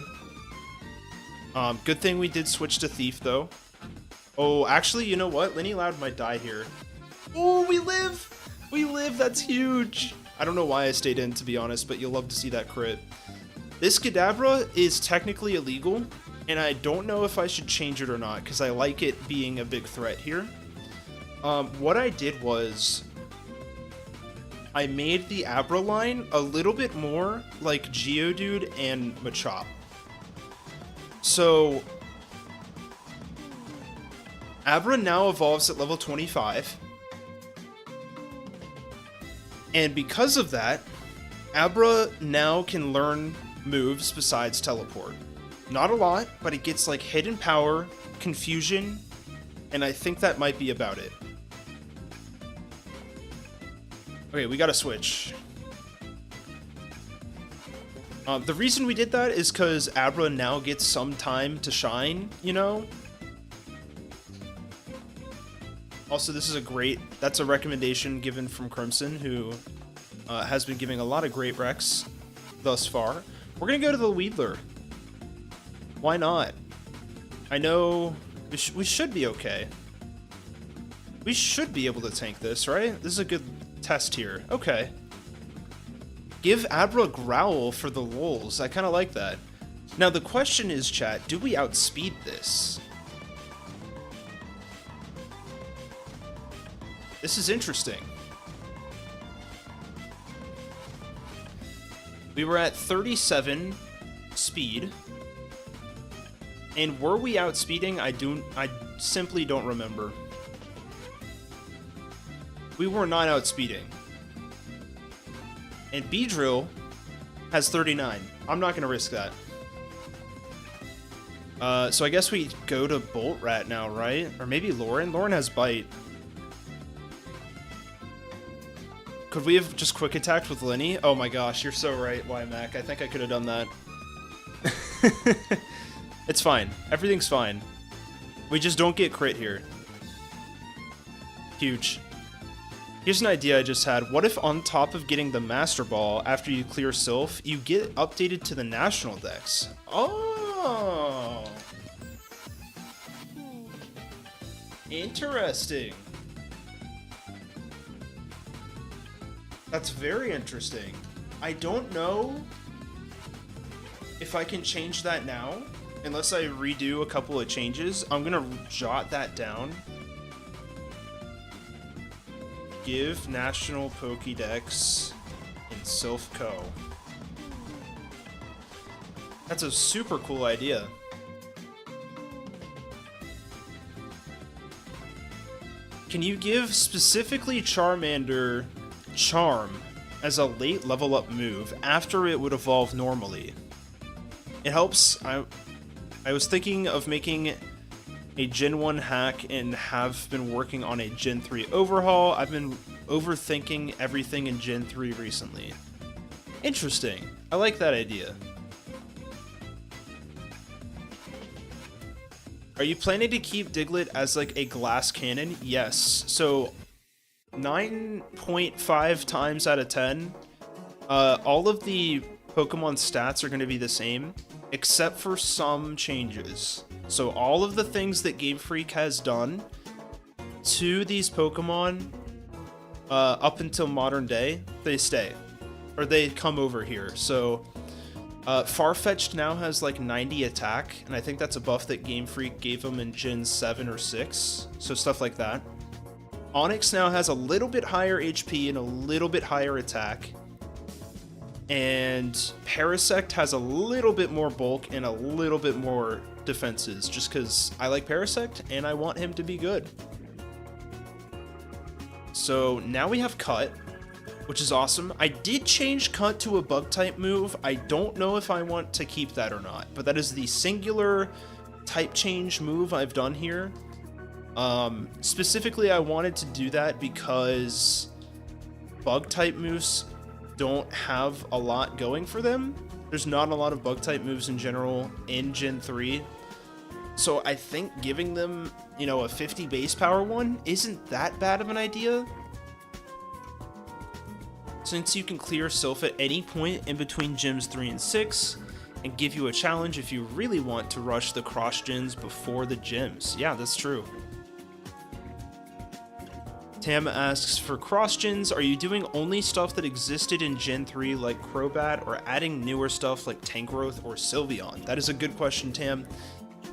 Good thing we did switch to Thief, though. Oh, actually, you know what? Lenny Loud might die here. Oh, we live! We live! That's huge! I don't know why I stayed in, to be honest, but you'll love to see that crit. This Kadabra is technically illegal, and I don't know if I should change it or not, because I like it being a big threat here. What I did was I made the Abra line a little bit more like Geodude and Machop. So Abra now evolves at level 25. And because of that, Abra now can learn moves besides Teleport. Not a lot, but it gets like Hidden Power, Confusion, and I think that might be about it. Okay, we gotta switch. The reason we did that is because Abra now gets some time to shine, you know? Also, this is that's a recommendation given from Crimson, who has been giving a lot of great recs thus far. We're gonna go to the Weedler. Why not? I know we should be okay. We should be able to tank this, right? This is a good test here. Okay. Give Abra Growl for the lulz. I kind of like that. Now the question is, chat, do we outspeed this? This is interesting. We were at 37 speed. And were we outspeeding? I simply don't remember. We were not outspeeding. And Beedrill has 39. I'm not gonna risk that. So I guess we go to Bolt Rat now, right? Or maybe Lauren? Lauren has Bite. Could we have just quick attacked with Lenny? Oh my gosh, you're so right, YMAC. I think I could have done that. It's fine. Everything's fine. We just don't get crit here. Huge. Here's an idea I just had. What if on top of getting the Master Ball after you clear Sylph, you get updated to the National Dex? Oh! Interesting. That's very interesting. I don't know if I can change that now, unless I redo a couple of changes. I'm gonna jot that down. Give National Pokédex in Sylph Co. That's a super cool idea. Can you give specifically Charmander Charm as a late level up move after it would evolve normally? It helps. I was thinking of making a Gen 1 hack and have been working on a Gen 3 overhaul. I've been overthinking everything in Gen 3 recently. Interesting. I like that idea. Are you planning to keep Diglett as like a glass cannon? Yes. So 9.5 times out of 10, all of the Pokemon stats are going to be the same, except for some changes. So all of the things that Game Freak has done to these Pokemon up until modern day, they stay. Or they come over here. So Farfetch'd now has like 90 attack, and I think that's a buff that Game Freak gave him in Gen 7 or 6. So stuff like that. Onix now has a little bit higher HP and a little bit higher attack. And Parasect has a little bit more bulk and a little bit more defenses, just because I like Parasect and I want him to be good. So now we have Cut, which is awesome. I did change Cut to a bug type move. I don't know if I want to keep that or not, but that is the singular type change move I've done here. Specifically, I wanted to do that because bug type moves don't have a lot going for them. There's not a lot of bug type moves in general in Gen 3. So I think giving them, you know, a 50 base power one isn't that bad of an idea. Since you can clear Sylph at any point in between Gyms 3 and 6, and give you a challenge if you really want to rush the cross gens before the gyms. Yeah, that's true. Tam asks, for cross-gens, are you doing only stuff that existed in Gen 3 like Crobat, or adding newer stuff like Tangrowth or Sylveon? That is a good question, Tam.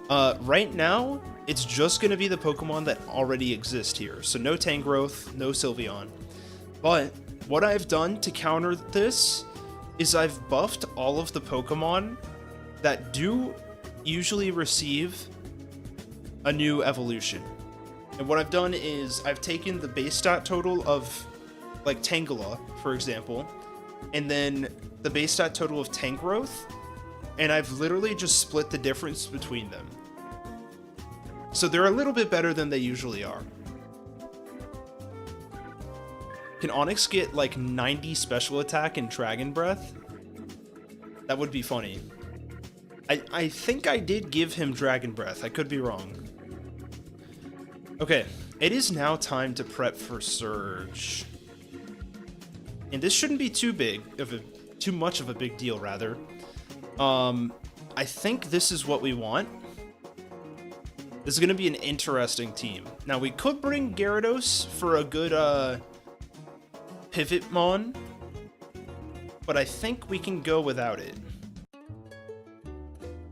Right now, it's just going to be the Pokemon that already exist here. So no Tangrowth, no Sylveon. But what I've done to counter this is I've buffed all of the Pokemon that do usually receive a new evolution. And what I've done is I've taken the base stat total of, like, Tangela, for example, and then the base stat total of Tangrowth, and I've literally just split the difference between them. So they're a little bit better than they usually are. Can Onyx get, like, 90 special attack and Dragon Breath? That would be funny. I think I did give him Dragon Breath. I could be wrong. Okay, it is now time to prep for Surge. And this shouldn't be too much of a big deal, rather. I think this is what we want. This is going to be an interesting team. Now, we could bring Gyarados for a good Pivotmon, but I think we can go without it.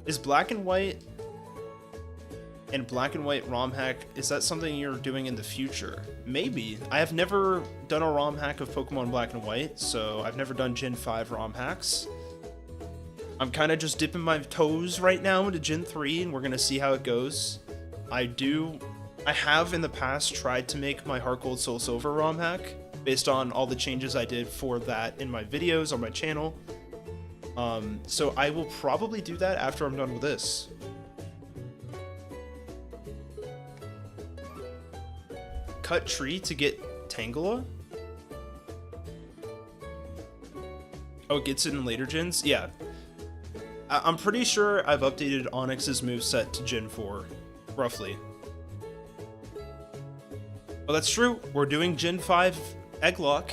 Is Black and White and Black and White ROM hack, is that something you're doing in the future? Maybe. I have never done a ROM hack of Pokemon Black and White, so I've never done Gen 5 ROM hacks. I'm kind of just dipping my toes right now into Gen 3, and we're going to see how it goes. I have in the past tried to make my Heart Gold Soul Silver ROM hack, based on all the changes I did for that in my videos on my channel. So I will probably do that after I'm done with this. Cut tree to get Tangela? Oh, it gets it in later gens? Yeah. I'm pretty sure I've updated Onyx's moveset to Gen 4, roughly. Oh, that's true. We're doing Gen 5 Egglock.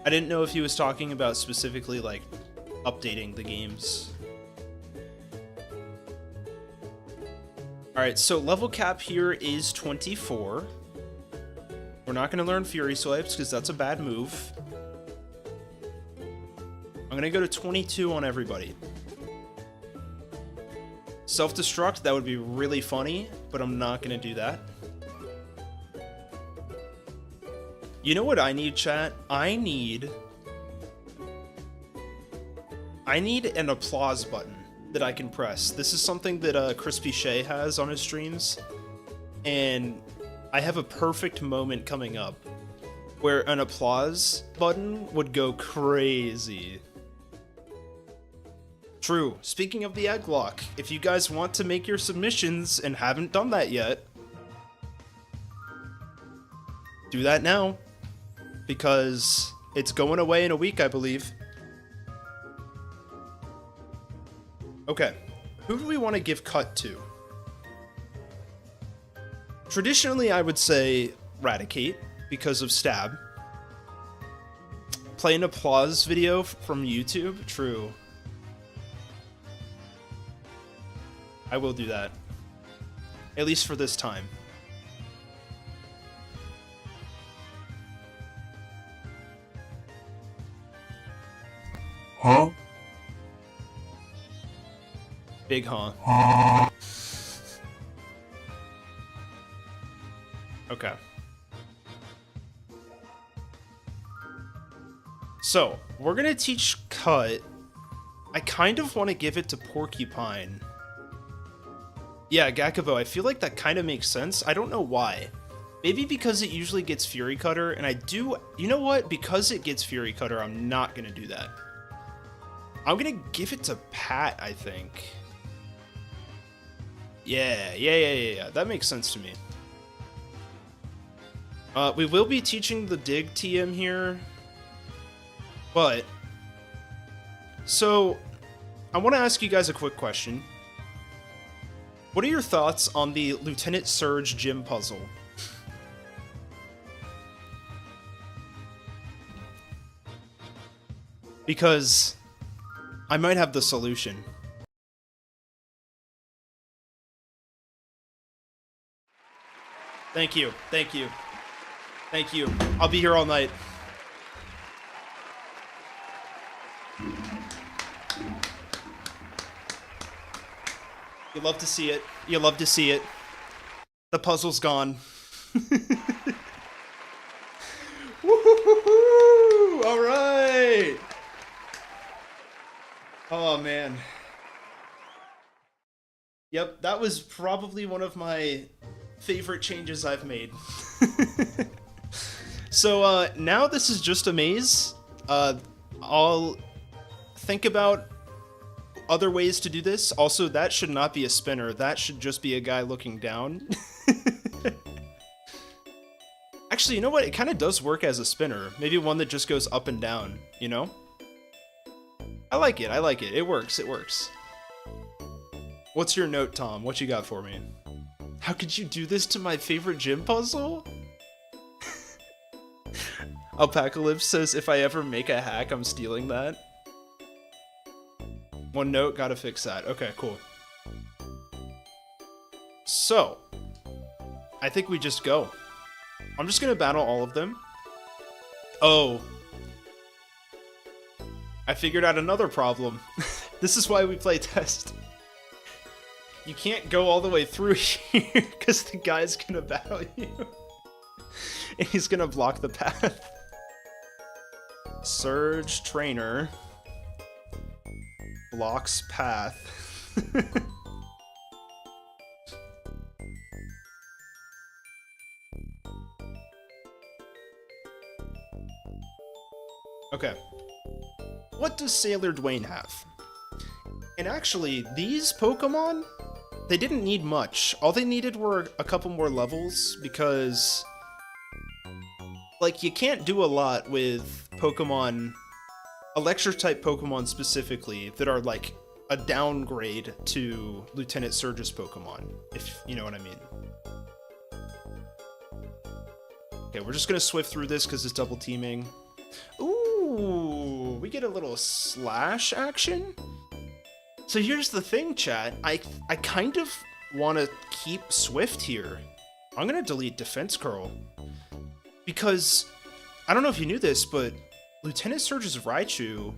I didn't know if he was talking about specifically, like, updating the games. Alright, so level cap here is 24. We're not going to learn Fury Swipes because that's a bad move. I'm going to go to 22 on everybody. Self-destruct, that would be really funny, but I'm not going to do that. You know what I need, chat? I need an applause button that I can press. This is something that Crispy Shay has on his streams, and I have a perfect moment coming up where an applause button would go crazy. True. Speaking of the Egglock, if you guys want to make your submissions and haven't done that yet, do that now, because it's going away in a week, I believe. Okay, who do we want to give cut to? Traditionally, I would say Raticate, because of Stab. Play an applause video from YouTube? True. I will do that. At least for this time. Huh? Big huh? Okay. So, we're gonna teach Cut. I kind of want to give it to Porcupine. Yeah, Gakubo, I feel like that kind of makes sense. I don't know why. Maybe because it usually gets Fury Cutter, and I do... You know what? Because it gets Fury Cutter, I'm not gonna do that. I'm gonna give it to Pat, I think. Yeah. That makes sense to me. We will be teaching the Dig TM here. But... So, I want to ask you guys a quick question. What are your thoughts on the Lieutenant Surge gym puzzle? Because I might have the solution. Thank you. Thank you. I'll be here all night. You love to see it. You love to see it. The puzzle's gone. Woo-hoo-hoo-hoo! All right. Oh, man. Yep, that was probably one of my favorite changes I've made. So, now this is just a maze. I'll think about other ways to do this. Also, that should not be a spinner. That should just be a guy looking down. Actually, you know what? It kind of does work as a spinner. Maybe one that just goes up and down, you know? I like it. I like it. It works. It works. What's your note, Tom? What you got for me? How could you do this to my favorite gym puzzle? Alpacalypse says, if I ever make a hack, I'm stealing that. One note, gotta fix that. Okay, cool. So, I think we just go. I'm just gonna battle all of them. Oh. I figured out another problem. This is why we play test. You can't go all the way through here, because the guy's gonna battle you. And he's gonna block the path. Surge Trainer blocks path. Okay. What does Sailor Dwayne have? And actually, these Pokemon, they didn't need much. All they needed were a couple more levels, because like, you can't do a lot with Pokemon, Electric-type Pokemon specifically, that are, like, a downgrade to Lieutenant Surge's Pokemon, if you know what I mean. Okay, we're just gonna swift through this because it's double teaming. Ooh, we get a little slash action? So here's the thing, chat. I kind of want to keep Swift here. I'm gonna delete Defense Curl. Because, I don't know if you knew this, but Lieutenant Surge's Raichu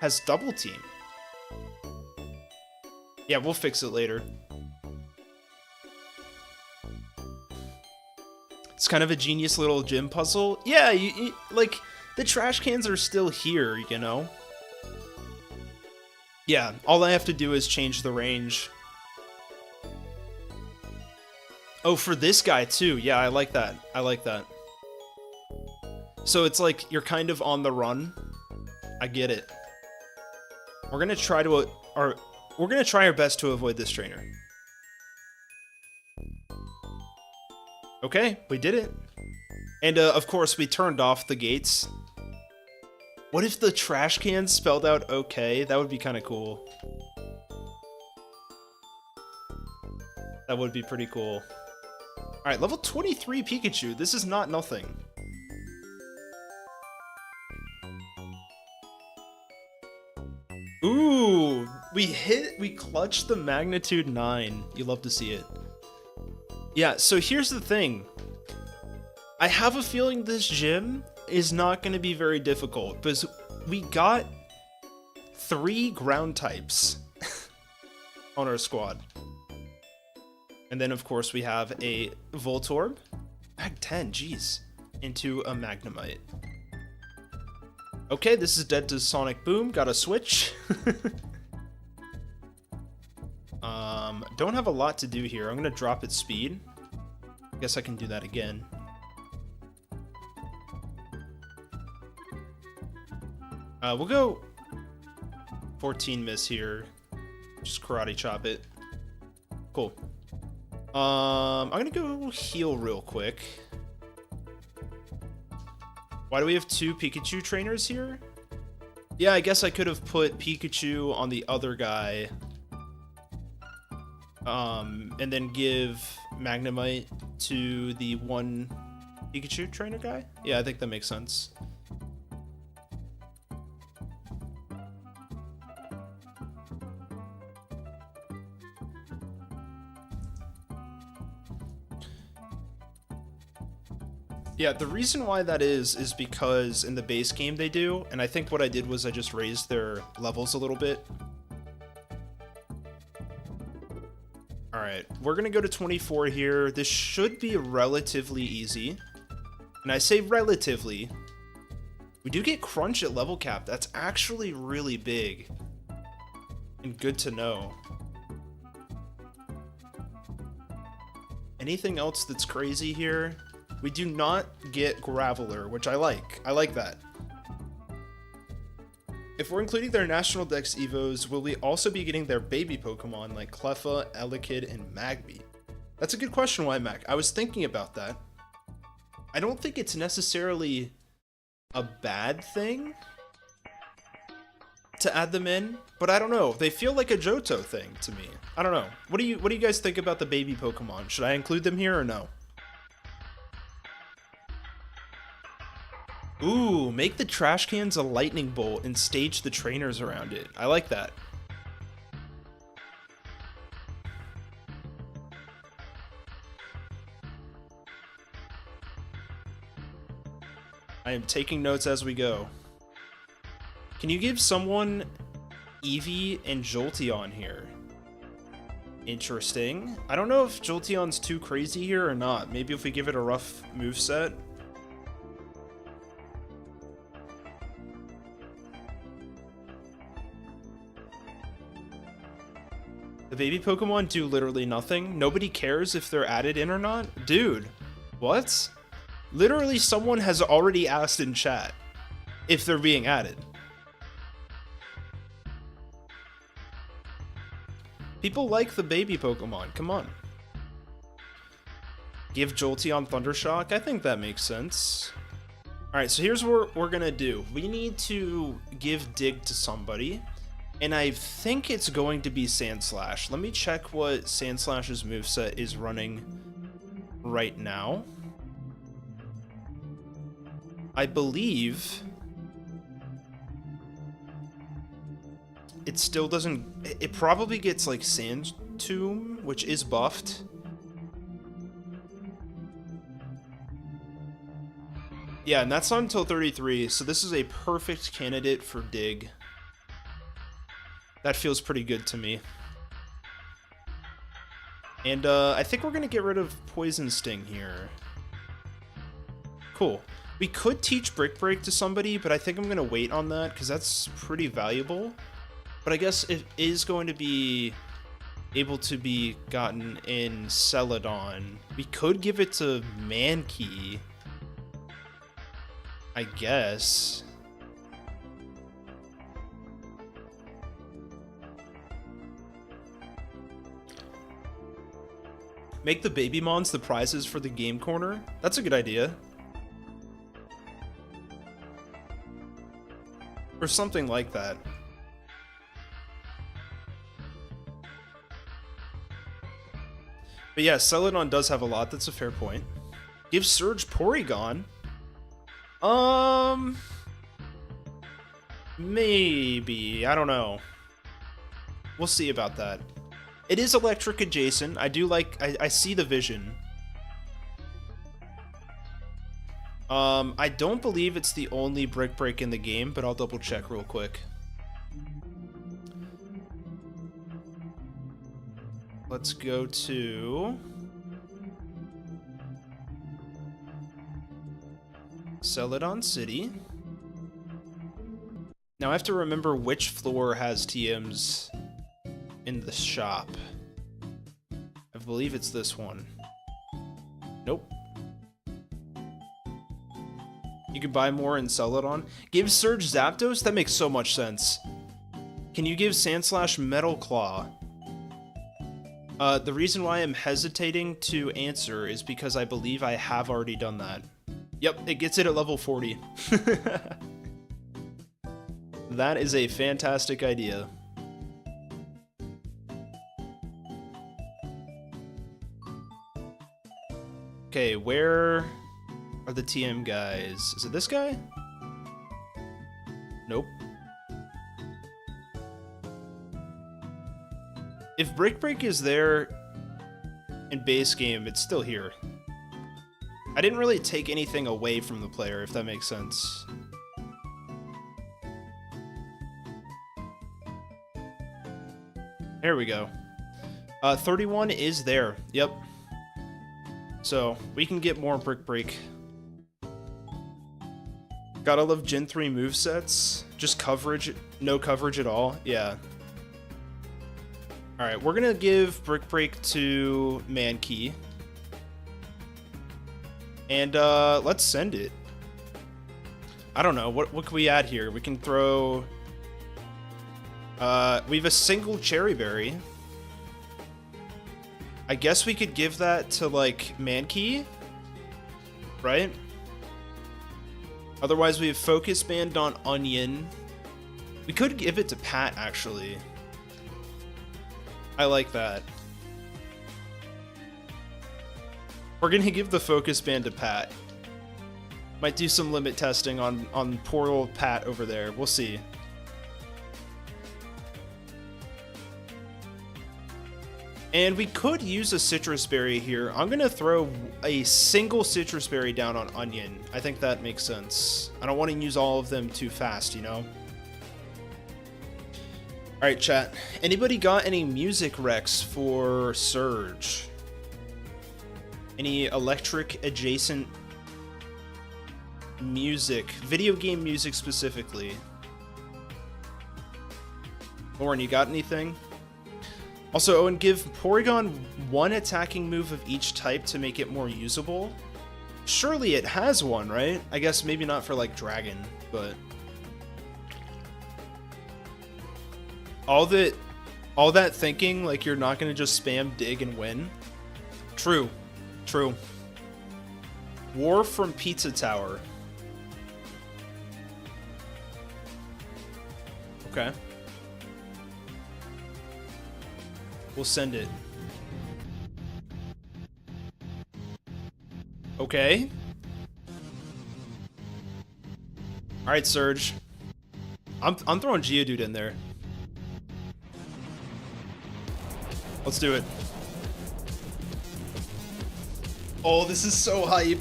has double team. Yeah, we'll fix it later. It's kind of a genius little gym puzzle. Yeah, like, the trash cans are still here, you know? Yeah, all I have to do is change the range. Oh, for this guy too. Yeah, I like that. I like that. So it's like you're kind of on the run. I get it. We're gonna try to, we're gonna try our best to avoid this trainer. Okay, we did it. And of course, we turned off the gates. What if the trash can spelled out okay? That would be kind of cool. That would be pretty cool. Alright, level 23 Pikachu. This is not nothing. Ooh, we clutched the magnitude 9. You love to see it. Yeah, so here's the thing. I have a feeling this gym is not going to be very difficult, because we got 3 ground types on our squad. And then, of course, we have a Voltorb, Mag 10, jeez, into a Magnemite. Okay, this is dead to Sonic Boom, got a switch. Don't have a lot to do here. I'm gonna drop its speed. I guess I can do that again. We'll go 14 miss here. Just karate chop it. Cool. I'm gonna go heal real quick. Why do we have 2 Pikachu trainers here? Yeah, I guess I could have put Pikachu on the other guy. And then give Magnemite to the one Pikachu trainer guy? Yeah, I think that makes sense. Yeah, the reason why that is because in the base game they do, and I think what I did was I just raised their levels a little bit. Alright, we're gonna go to 24 here. This should be relatively easy. And I say relatively. We do get crunch at level cap. That's actually really big. And good to know. Anything else that's crazy here? We do not get Graveler, which I like. I like that. If we're including their National Dex Evos, will we also be getting their baby Pokemon like Cleffa, Elekid, and Magby? That's a good question, Mac. I was thinking about that. I don't think it's necessarily a bad thing to add them in, but I don't know. They feel like a Johto thing to me. I don't know. What do you guys think about the baby Pokemon? Should I include them here or no? Ooh, make the trash cans a lightning bolt and stage the trainers around it. I like that. I am taking notes as we go. Can you give someone Eevee and Jolteon here? Interesting. I don't know if Jolteon's too crazy here or not. Maybe if we give it a rough moveset. The baby Pokemon do literally nothing. Nobody cares if they're added in or not? Dude, what? Literally someone has already asked in chat if they're being added. People like the baby Pokemon, come on. Give Jolteon Thundershock? I think that makes sense. Alright, so here's what we're gonna do. We need to give Dig to somebody. And I think it's going to be Sandslash. Let me check what Sandslash's moveset is running right now. I believe it still doesn't... It probably gets like Sand Tomb, which is buffed. Yeah, and that's not until 33, so this is a perfect candidate for Dig. That feels pretty good to me. And I think we're gonna get rid of Poison Sting here. Cool. We could teach Brick Break to somebody, but I think I'm gonna wait on that because that's pretty valuable. But I guess it is going to be able to be gotten in Celadon. We could give it to Mankey, I guess. Make the baby mons the prizes for the game corner? That's a good idea. Or something like that. But yeah, Celadon does have a lot. That's a fair point. Give Surge Porygon? Maybe. I don't know. We'll see about that. It is electric adjacent. I do like... I see the vision. I don't believe it's the only Brick Break in the game, but I'll double check real quick. Let's go to... Celadon City. Now I have to remember which floor has TMs in the shop. I believe it's this one. Nope. You can buy more in Celadon. Give Surge Zapdos? That makes so much sense. Can you give Sandslash Metal Claw? The reason why I'm hesitating to answer is because I believe I have already done that. Yep, it gets it at level 40. That is a fantastic idea. Okay, where are the TM guys? Is it this guy? Nope. If Brick Break is there in base game, it's still here. I didn't really take anything away from the player, if that makes sense. There we go. 31 is there. Yep. So, we can get more Brick Break. Gotta love Gen 3 movesets. Just coverage, no coverage at all. Yeah. Alright, we're gonna give Brick Break to Mankey. And, let's send it. I don't know, what can we add here? We can throw... we have a single Cherry Berry. I guess we could give that to, like, Mankey? Right? Otherwise, we have Focus Band on Onion. We could give it to Pat, actually. I like that. We're gonna give the Focus Band to Pat. Might do some limit testing on poor old Pat over there. We'll see. And we could use a Citrus Berry here. I'm gonna throw a single Citrus Berry down on Onion. I think that makes sense. I don't want to use all of them too fast, you know? Alright, chat. Anybody got any music recs for Surge? Any electric adjacent music? Video game music specifically. Lauren, you got anything? Also, Owen, give Porygon one attacking move of each type to make it more usable. Surely it has one, right? I guess maybe not for, like, Dragon, but... All that thinking, like, you're not gonna just spam dig and win? True. True. War from Pizza Tower. Okay. We'll send it. Okay. Alright, Surge. I'm throwing Geodude in there. Let's do it. Oh, this is so hype.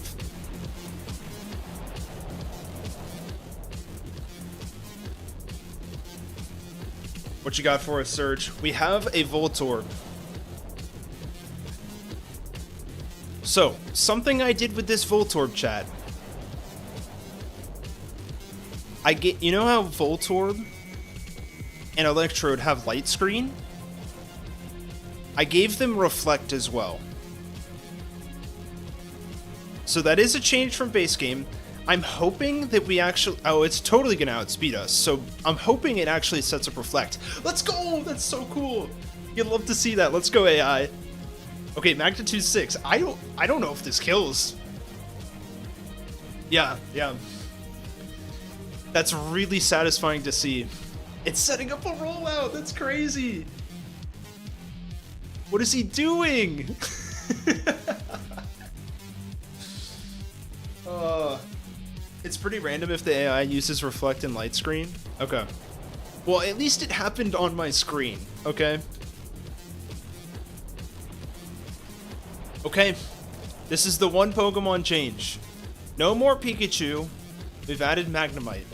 What you got for us, Surge? We have a Voltorb. So, something I did with this Voltorb, chat. You know how Voltorb and Electrode have Light Screen? I gave them Reflect as well. So that is a change from base game. I'm hoping that we actually... Oh, it's totally going to outspeed us. So I'm hoping it actually sets up Reflect. Let's go! That's so cool! You'd love to see that. Let's go, AI. Okay, Magnitude 6. I don't know if this kills. Yeah. That's really satisfying to see. It's setting up a rollout! That's crazy! What is he doing? It's pretty random if the AI uses Reflect and Light Screen. Okay. Well, at least it happened on my screen, okay? Okay. This is the one Pokemon change. No more Pikachu. We've added Magnemite.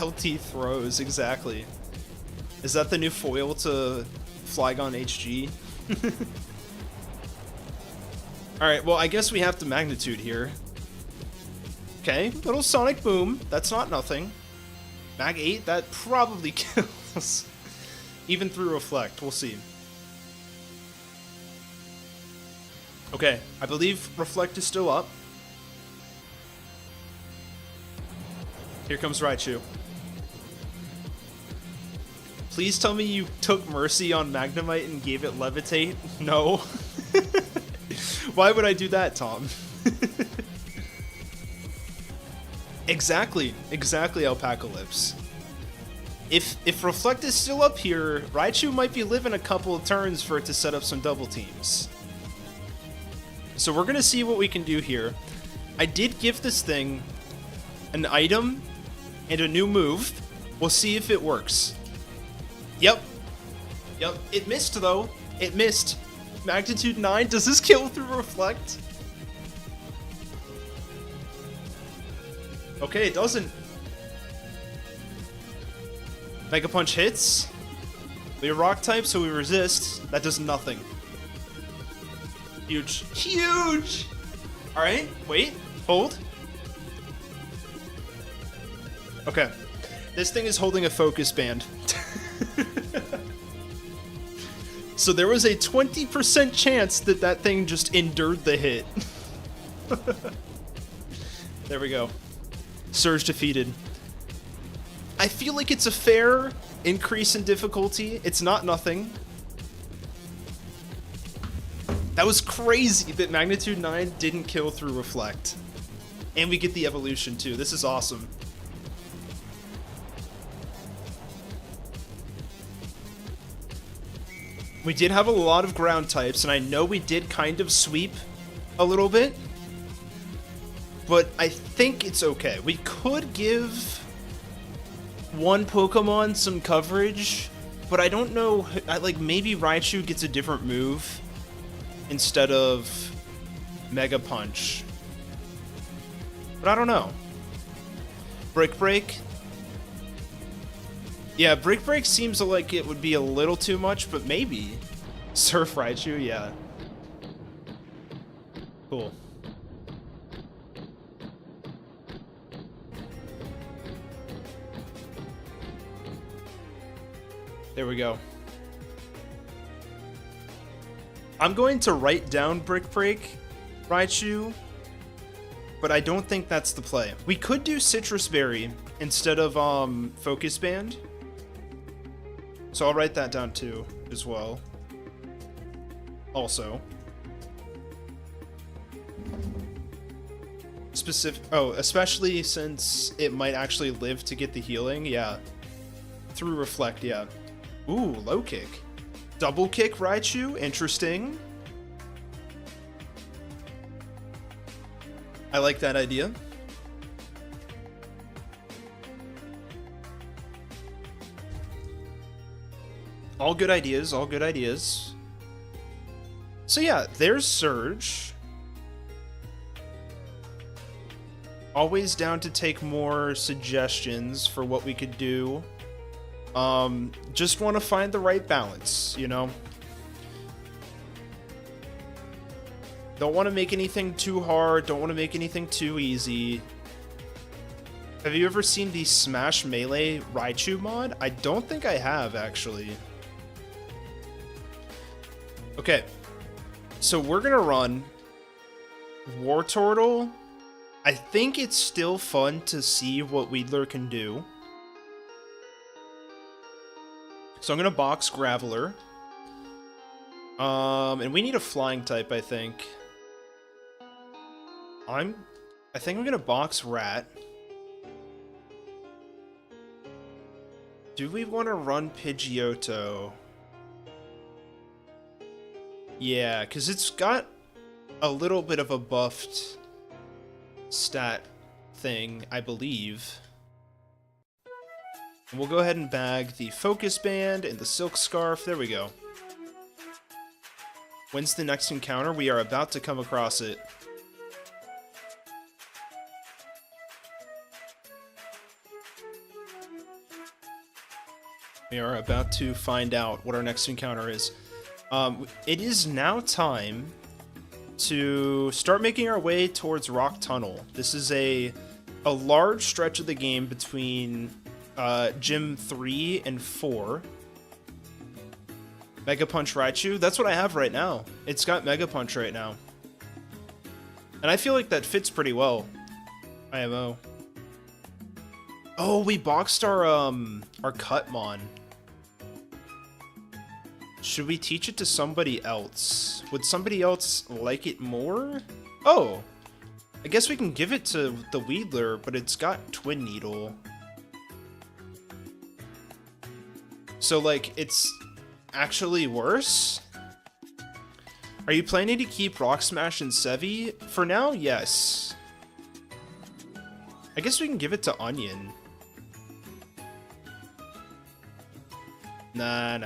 LT throws, exactly. Is that the new foil to Flygon HG? Alright, well, I guess we have to Magnitude here. Okay, little Sonic Boom. That's not nothing. Mag 8, that probably kills. Even through Reflect, we'll see. Okay, I believe Reflect is still up. Here comes Raichu. Please tell me you took Mercy on Magnemite and gave it Levitate. No. Why would I do that, Tom? Exactly, Alpaca Lips. If Reflect is still up here, Raichu might be living a couple of turns for it to set up some double teams. So we're gonna see what we can do here. I did give this thing an item and a new move. We'll see if it works. Yep, it missed though. It missed. Magnitude 9, does this kill through Reflect? Okay, it doesn't. Mega Punch hits. We are rock type, so we resist. That does nothing. Huge. Huge! Alright, wait. Hold. Okay. This thing is holding a focus band. So there was a 20% chance that that thing just endured the hit. There we go. Surge defeated. I feel like it's a fair increase in difficulty. It's not nothing. That was crazy that Magnitude 9 didn't kill through Reflect. And we get the evolution too. This is awesome. We did have a lot of ground types, and I know we did kind of sweep a little bit. But I think it's okay. We could give one Pokemon some coverage, but I don't know, like maybe Raichu gets a different move instead of Mega Punch. But I don't know. Brick Break. Yeah, Brick Break seems like it would be a little too much, but maybe. Surf Raichu, yeah. Cool. There we go. I'm going to write down Brick Break Raichu, but I don't think that's the play. We could do Citrus Berry instead of Focus Band. So I'll write that down too, as well. Also. Especially since it might actually live to get the healing, yeah. Through Reflect, yeah. Ooh, low kick. Double kick Raichu, interesting. I like that idea. All good ideas, all good ideas. So yeah, there's Surge. Always down to take more suggestions for what we could do. Just want to find the right balance, you know? Don't want to make anything too hard, don't want to make anything too easy. Have you ever seen the Smash Melee Raichu mod? I don't think I have, actually. Okay, so we're gonna run Wartortle. I think it's still fun to see what Weedler can do. So I'm gonna box Graveler. And we need a flying type, I think. I think I'm gonna box Rat. Do we want to run Pidgeotto? Yeah, because it's got a little bit of a buffed stat thing, I believe. And we'll go ahead and bag the Focus Band and the Silk Scarf. There we go. When's the next encounter? We are about to come across it. We are about to find out what our next encounter is. It is now time to start making our way towards Rock Tunnel. This is a large stretch of the game between Gym 3 and 4. Mega Punch Raichu, that's what I have right now. It's got Mega Punch right now. And I feel like that fits pretty well. IMO. Oh, we boxed our Cutmon. Should we teach it to somebody else? Would somebody else like it more? Oh, I guess we can give it to the Weedler, but it's got Twin Needle. So, like, it's actually worse? Are you planning to keep Rock Smash and Sevi? For now, yes. I guess we can give it to Onion. Nah,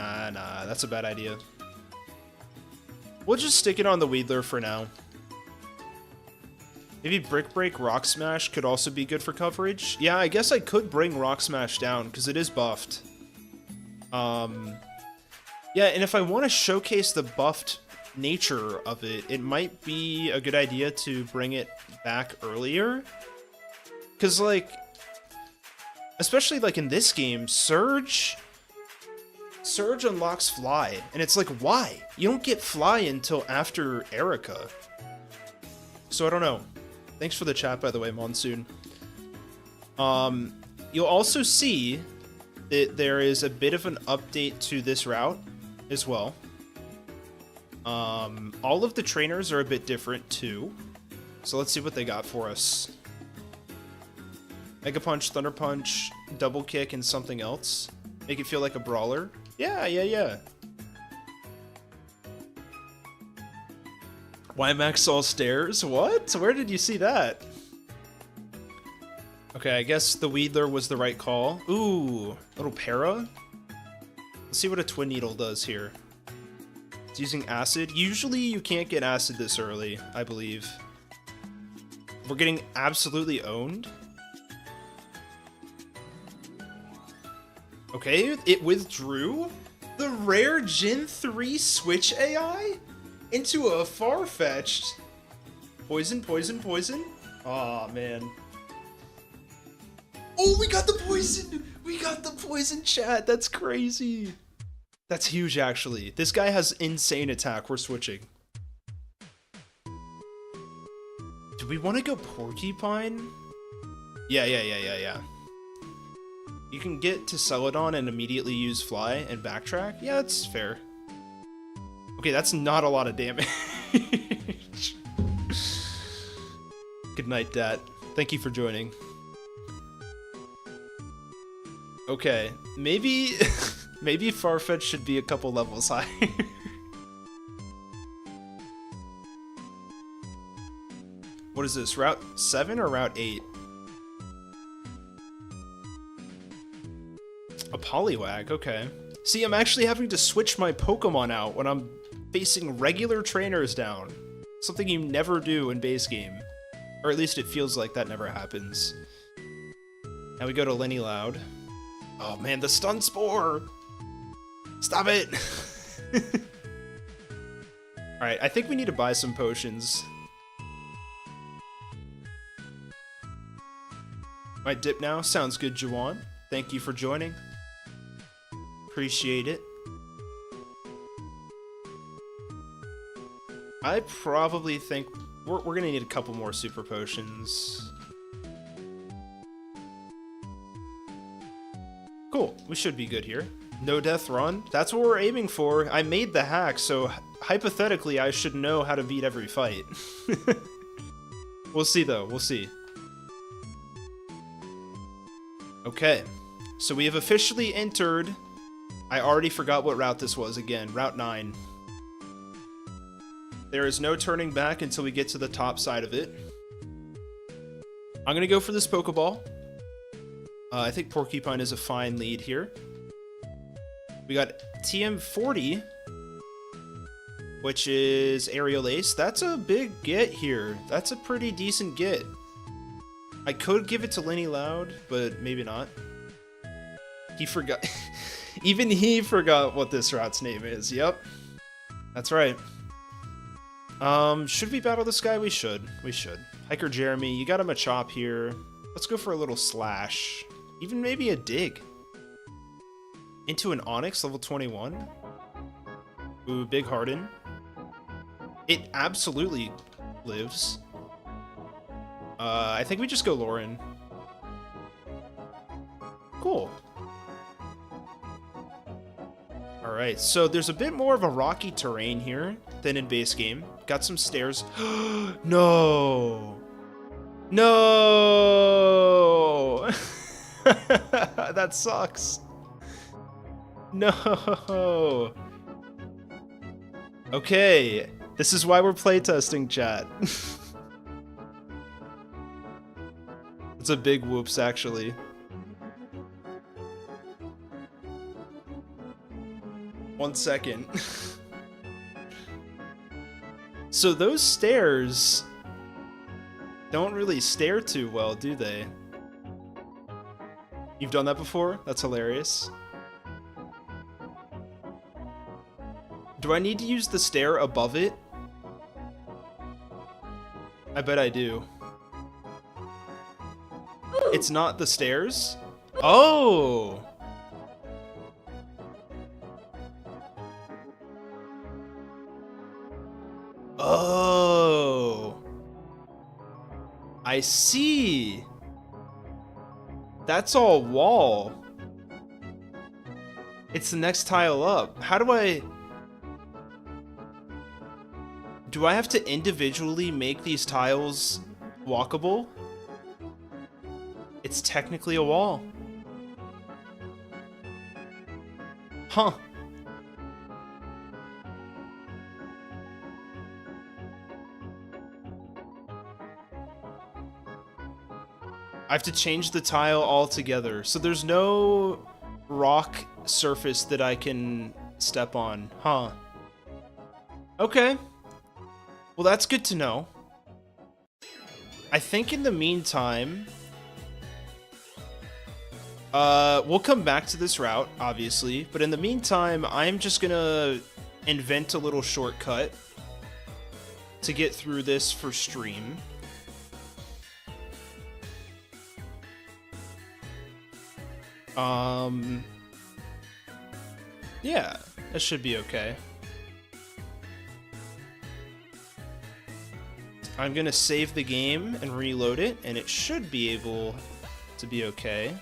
that's a bad idea. We'll just stick it on the Weedler for now. Maybe Brick Break Rock Smash could also be good for coverage. Yeah, I guess I could bring Rock Smash down because it is buffed. Yeah, and if I want to showcase the buffed nature of it, it might be a good idea to bring it back earlier. Because, like, especially like in this game, Surge unlocks Fly, and it's like, why? You don't get Fly until after Erica. So I don't know. Thanks for the chat, by the way, Monsoon. You'll also see that there is a bit of an update to this route as well. All of the trainers are a bit different too. So let's see what they got for us. Mega Punch, Thunder Punch, Double Kick, and something else. Make it feel like a brawler. Yeah. Max all stairs? What? Where did you see that? Okay, I guess the Weedler was the right call. Ooh, little para? Let's see what a Twin Needle does here. It's using acid. Usually you can't get acid this early, I believe. We're getting absolutely owned. Okay, it withdrew the rare Gen 3 Switch AI into a far-fetched poison. Aw, man. Oh, we got the poison! We got the poison, chat. That's crazy. That's huge, actually. This guy has insane attack. We're switching. Do we want to go Porcupine? Yeah. You can get to Celadon and immediately use Fly and backtrack? Yeah, that's fair. Okay, that's not a lot of damage. Good night, Dad. Thank you for joining. Okay, maybe Farfetch should be a couple levels higher. What is this, Route 7 or Route 8? A Poliwag, okay. See, I'm actually having to switch my Pokemon out when I'm facing regular trainers down. Something you never do in base game. Or at least it feels like that never happens. Now we go to Lenny Loud. Oh man, the Stun Spore! Stop it! Alright, I think we need to buy some potions. Might dip now? Sounds good, Juwan. Thank you for joining. Appreciate it. I probably think we're gonna need a couple more super potions. Cool, we should be good here. No death run, that's what we're aiming for. I made the hack, so hypothetically I should know how to beat every fight. We'll see though, we'll see. Okay, so we have officially entered. I already forgot what route this was again, Route 9. There is no turning back until we get to the top side of it. I'm gonna go for this Pokeball. I think Porcupine is a fine lead here. We got TM40, which is Aerial Ace. That's a big get here. That's a pretty decent get. I could give it to Lenny Loud, but maybe not. He forgot. Even he forgot what this route's name is. Yep. That's right. Should we battle this guy? We should. We should. Hiker Jeremy, you got him a chop here. Let's go for a little slash. Even maybe a dig. Into an Onyx, level 21. Ooh, Big Harden. It absolutely lives. I think we just go Lauren. Cool. Alright, so there's a bit more of a rocky terrain here than in base game. Got some stairs. No! No! That sucks. No! Okay, this is why we're playtesting, chat. It's a big whoops, actually. One second. So those stairs don't really stare too well, do they? You've done that before? That's hilarious. Do I need to use the stair above it? I bet I do. It's not the stairs? Oh! Oh! I see! That's all wall. It's the next tile up. How do I... Do I have to individually make these tiles walkable? It's technically a wall. Huh. I have to change the tile altogether. So there's no rock surface that I can step on. Huh. Okay. Well, that's good to know. I think in the meantime... we'll come back to this route, obviously. But in the meantime, I'm just gonna invent a little shortcut to get through this for stream. Yeah, that should be okay. I'm gonna save the game and reload it, and it should be able to be okay.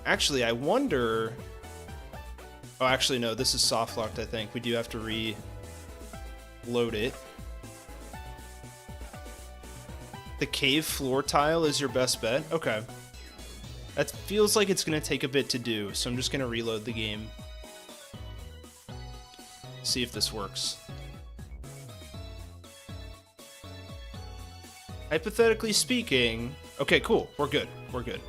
Actually, I wonder... Oh, actually, no, this is soft locked, I think. We do have to reload it. The cave floor tile is your best bet? Okay. That feels like it's gonna take a bit to do, so I'm just gonna reload the game. See if this works. Hypothetically speaking... Okay, cool. We're good. We're good.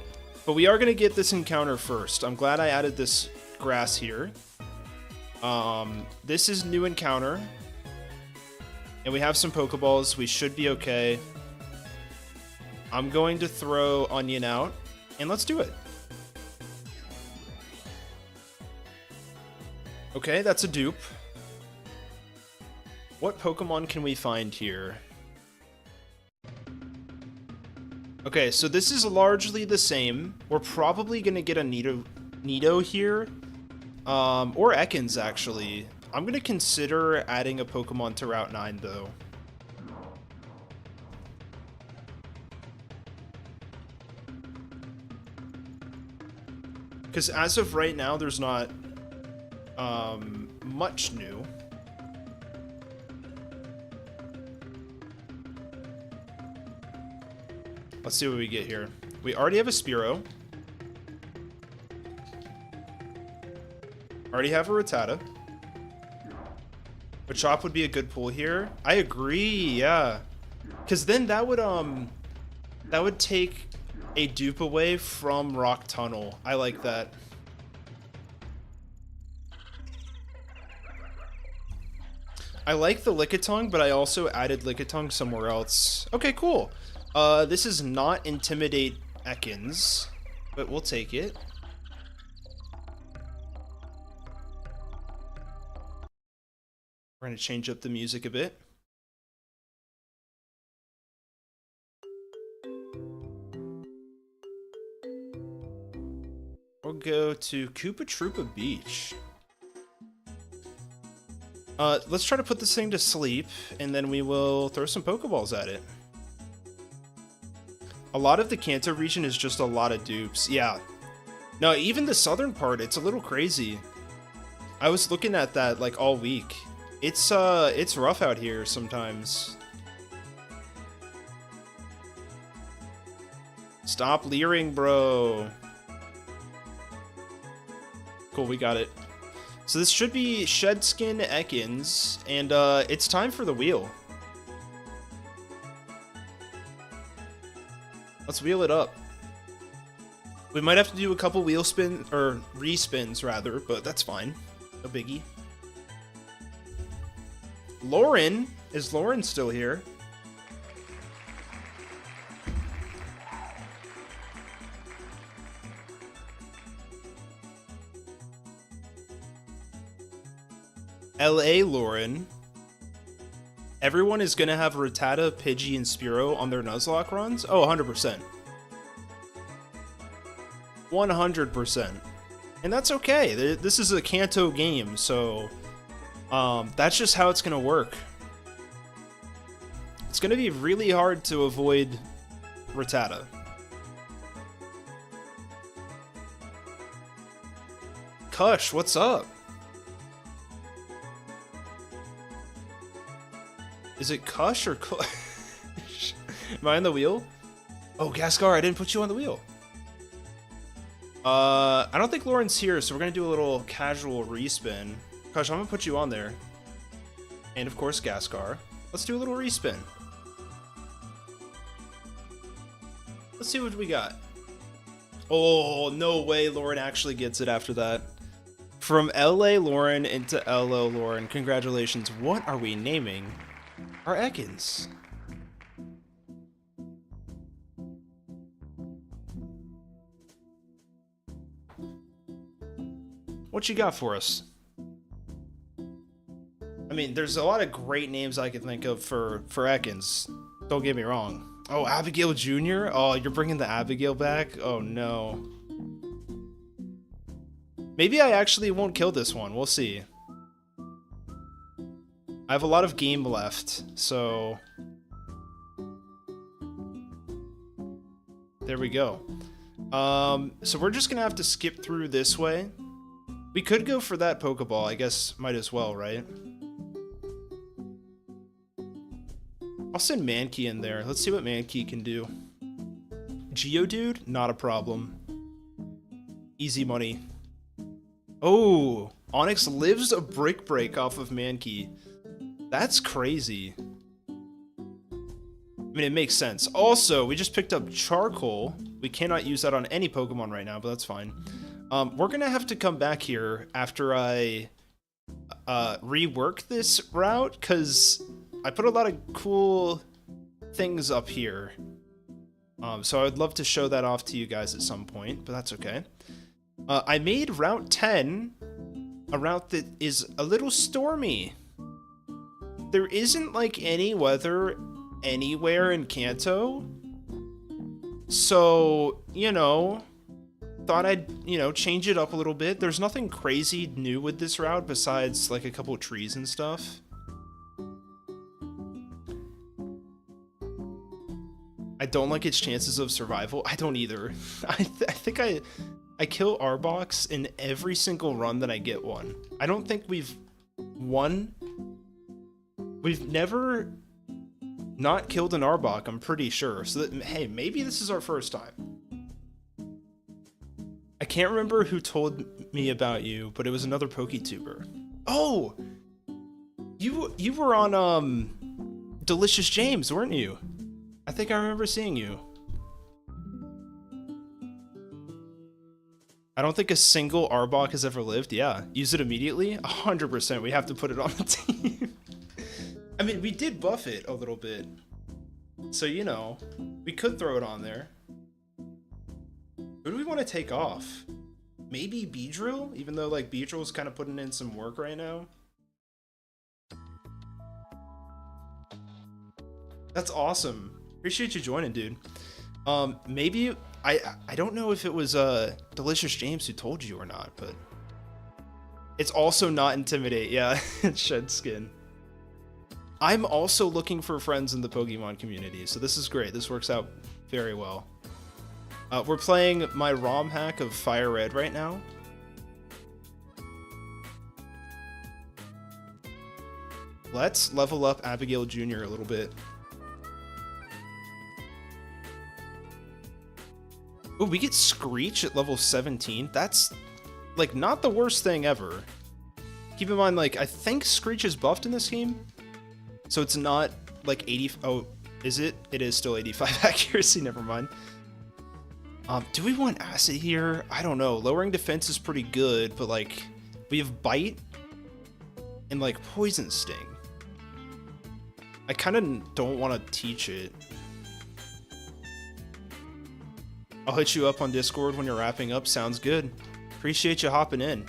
But we are gonna get this encounter first. I'm glad I added this grass here. This is new encounter. And we have some Pokeballs. We should be okay. I'm going to throw Onion out. And let's do it. Okay, that's a dupe. What Pokemon can we find here? Okay, so this is largely the same. We're probably going to get a Nido here. Or Ekans, actually. I'm going to consider adding a Pokemon to Route 9, though. Because as of right now, there's not much new. Let's see what we get here. We already have a Spearow. Already have a Rattata. Machop would be a good pull here. I agree, yeah. Because then that would take a dupe away from Rock Tunnel. I like that. I like the Lickitung, but I also added Lickitung somewhere else. Okay, cool. This is not Intimidate Ekans, but we'll take it. We're going to change up the music a bit. We'll go to Koopa Troopa Beach. Let's try to put this thing to sleep, and then we will throw some Pokeballs at it. A lot of the Kanto region is just a lot of dupes. Yeah. No, even the southern part, it's a little crazy. I was looking at that like all week. It's rough out here sometimes. Stop leering, bro. Cool, we got it. So this should be Shedskin Ekans, and it's time for the wheel. Let's wheel it up. We might have to do a couple wheel spin or respins rather, but that's fine. No biggie. Lauren, is Lauren still here? LA Lauren. Everyone is going to have Rattata, Pidgey, and Spearow on their Nuzlocke runs? Oh, 100%. 100%. And that's okay. This is a Kanto game, so that's just how it's going to work. It's going to be really hard to avoid Rattata. Kush, what's up? Is it Kush or Kush? Am I on the wheel? Oh, Gascar, I didn't put you on the wheel. I don't think Lauren's here, so we're gonna do a little casual respin. Kush, I'm gonna put you on there. And of course, Gascar. Let's do a little respin. Let's see what we got. Oh, no way Lauren actually gets it after that. From LA Lauren into LO Lauren. Congratulations. What are we naming our Ekans? What you got for us? I mean, there's a lot of great names I could think of for Ekans. Don't get me wrong. Oh, Abigail Jr.? Oh, you're bringing the Abigail back? Oh, no. Maybe I actually won't kill this one. We'll see. I have a lot of game left, so... There we go. So we're just gonna have to skip through this way. We could go for that Pokeball, I guess might as well, right? I'll send Mankey in there. Let's see what Mankey can do. Geodude? Not a problem. Easy money. Oh, Onyx lives a Brick Break off of Mankey. That's crazy. I mean, it makes sense. Also, we just picked up Charcoal. We cannot use that on any Pokemon right now, but that's fine. We're gonna have to come back here after I rework this route, because I put a lot of cool things up here. So I would love to show that off to you guys at some point, but that's okay. I made Route 10 a route that is a little stormy. There isn't like any weather anywhere in Kanto. So, you know, thought I'd, you know, change it up a little bit. There's nothing crazy new with this route besides like a couple of trees and stuff. I don't like its chances of survival. I don't either. I think I kill Arbok in every single run that I get one. I don't think we've won. We've never not killed an Arbok, I'm pretty sure. So that, hey, maybe this is our first time. I can't remember who told me about you, but it was another PokeTuber. Oh! You were on Delicious James, weren't you? I think I remember seeing you. I don't think a single Arbok has ever lived. Yeah, use it immediately. 100%. We have to put it on the team. I mean, we did buff it a little bit, so you know, we could throw it on there. Who do we want to take off? Maybe Beedrill, even though like Beedrill's kind of putting in some work right now. That's awesome. Appreciate you joining, dude. Maybe I don't know if it was Delicious James who told you or not, but it's also not Intimidate. Yeah, it's Shed Skin. I'm also looking for friends in the Pokemon community, so this is great. This works out very well. We're playing my ROM hack of Fire Red right now. Let's level up Abigail Jr. a little bit. Oh, we get Screech at level 17. That's, like, not the worst thing ever. Keep in mind, like, I think Screech is buffed in this game. So it's not, like, 80... Oh, is it? It is still 85 accuracy. Never mind. Do we want Acid here? I don't know. Lowering defense is pretty good, but, like, we have Bite and, like, Poison Sting. I kind of don't want to teach it. I'll hit you up on Discord when you're wrapping up. Sounds good. Appreciate you hopping in.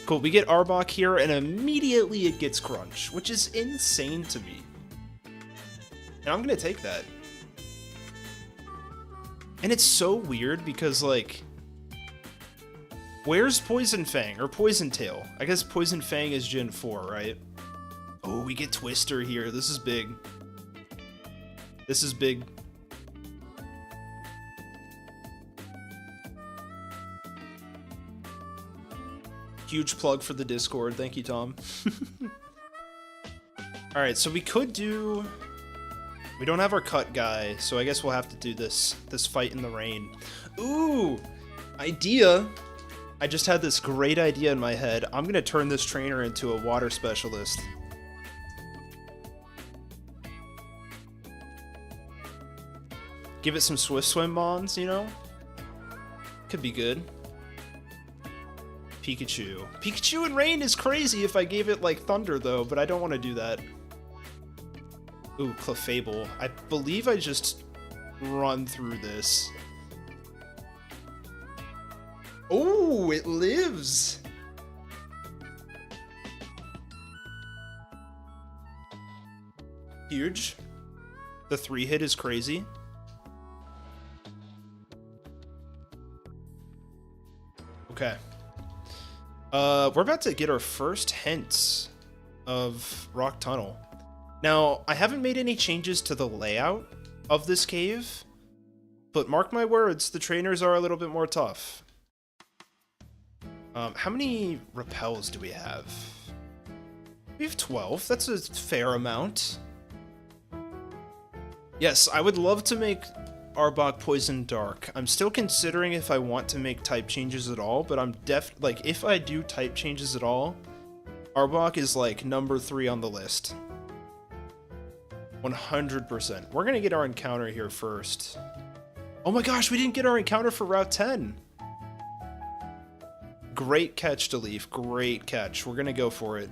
Cool, we get Arbok here, and immediately it gets Crunch, which is insane to me. And I'm gonna take that. And it's so weird because, like, where's Poison Fang or Poison Tail? I guess Poison Fang is Gen 4, right? Oh, we get Twister here. This is big. This is big. Huge plug for the Discord. Thank you, Tom. Alright, so we could do... We don't have our cut guy, so I guess we'll have to do this fight in the rain. Ooh! Idea! I just had this great idea in my head. I'm gonna turn this trainer into a water specialist. Give it some Swift Swim Mons, you know? Could be good. Pikachu. Pikachu and Rain is crazy if I gave it, like, Thunder, though, but I don't want to do that. Ooh, Clefable. I believe I just run through this. Oh, it lives! Huge. The 3-hit is crazy. Okay. We're about to get our first hints of Rock Tunnel. Now, I haven't made any changes to the layout of this cave, but mark my words, the trainers are a little bit more tough. How many repels do we have? We have 12. That's a fair amount. Yes, I would love to make Arbok Poison Dark. I'm still considering if I want to make type changes at all, but I'm like, if I do type changes at all, Arbok is like number 3 on the list. 100%. We're gonna get our encounter here first. Oh my gosh, we didn't get our encounter for Route 10. Great catch, Deleaf. Great catch. We're gonna go for it.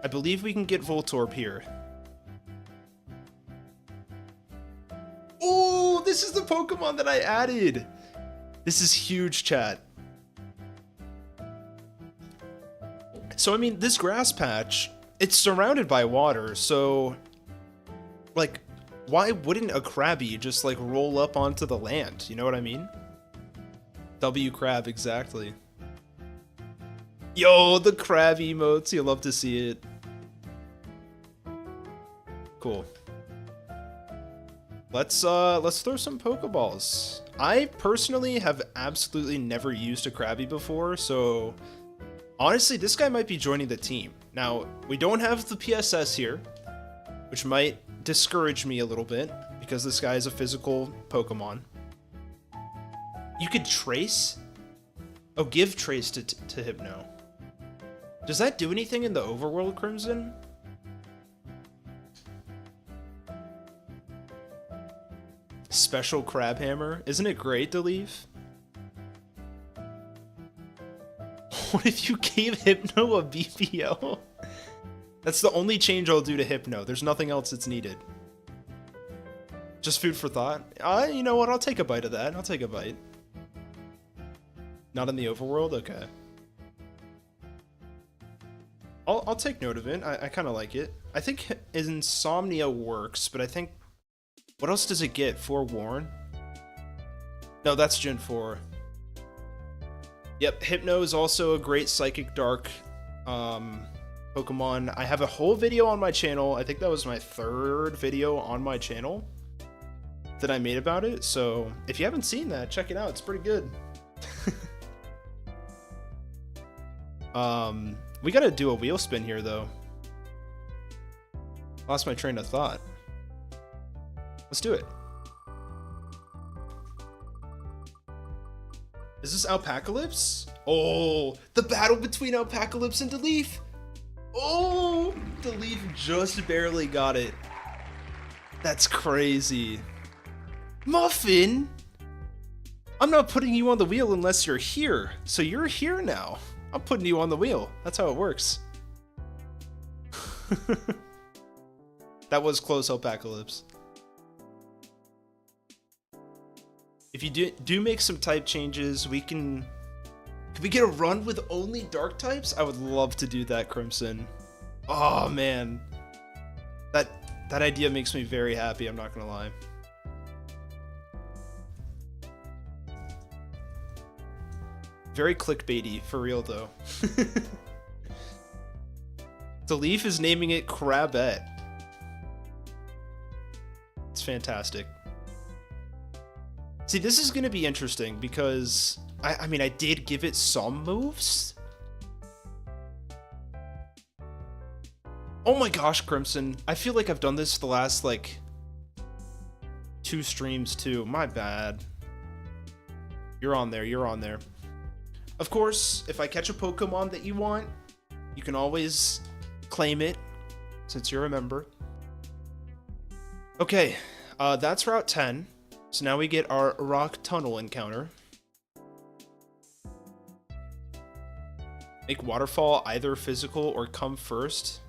I believe we can get Voltorb here. Oh, this is the Pokemon that I added. This is huge, chat. So, I mean, this grass patch, it's surrounded by water, so, like, why wouldn't a Krabby just, like, roll up onto the land? You know what I mean? W Crab, exactly. Yo, the crab emotes, you love to see it. Cool. Let's throw some Pokeballs. I personally have absolutely never used a Krabby before, so honestly, this guy might be joining the team. Now, we don't have the PSS here, which might discourage me a little bit, because this guy is a physical Pokemon. You could Trace? Oh, give Trace to Hypno. Does that do anything in the Overworld, Crimson? Special Crab Hammer. Isn't it great, Deleaf? What if you gave Hypno a BPL? That's the only change I'll do to Hypno. There's nothing else that's needed. Just food for thought. You know what? I'll take a bite of that. I'll take a bite. Not in the Overworld? Okay. I'll take note of it. I kind of like it. I think Insomnia works, but I think... What else does it get? Forewarn? No, that's Gen 4. Yep, Hypno is also a great Psychic Dark Pokemon. I have a whole video on my channel. I think that was my 3rd video on my channel that I made about it. So if you haven't seen that, check it out. It's pretty good. We gotta do a wheel spin here, though. Lost my train of thought. Let's do it. Is this Alpacalypse? Oh, the battle between Alpacalypse and Deleaf. Oh, Deleaf just barely got it. That's crazy. Muffin? I'm not putting you on the wheel unless you're here. So you're here now. I'm putting you on the wheel. That's how it works. That was close, Alpacalypse. If you do make some type changes, we can Could we get a run with only dark types? I would love to do that, Crimson. Oh man. That idea makes me very happy, I'm not gonna lie. Very clickbaity, for real though. The Leaf is naming it Crabette. It's fantastic. See, this is gonna be interesting because I mean I did give it some moves. Oh my gosh, Crimson. I feel like I've done this the last like 2 streams too. My bad. You're on there, you're on there. Of course, if I catch a Pokemon that you want, you can always claim it, since you're a member. Okay, that's Route 10. So now we get our rock tunnel encounter. Make waterfall either physical or come first.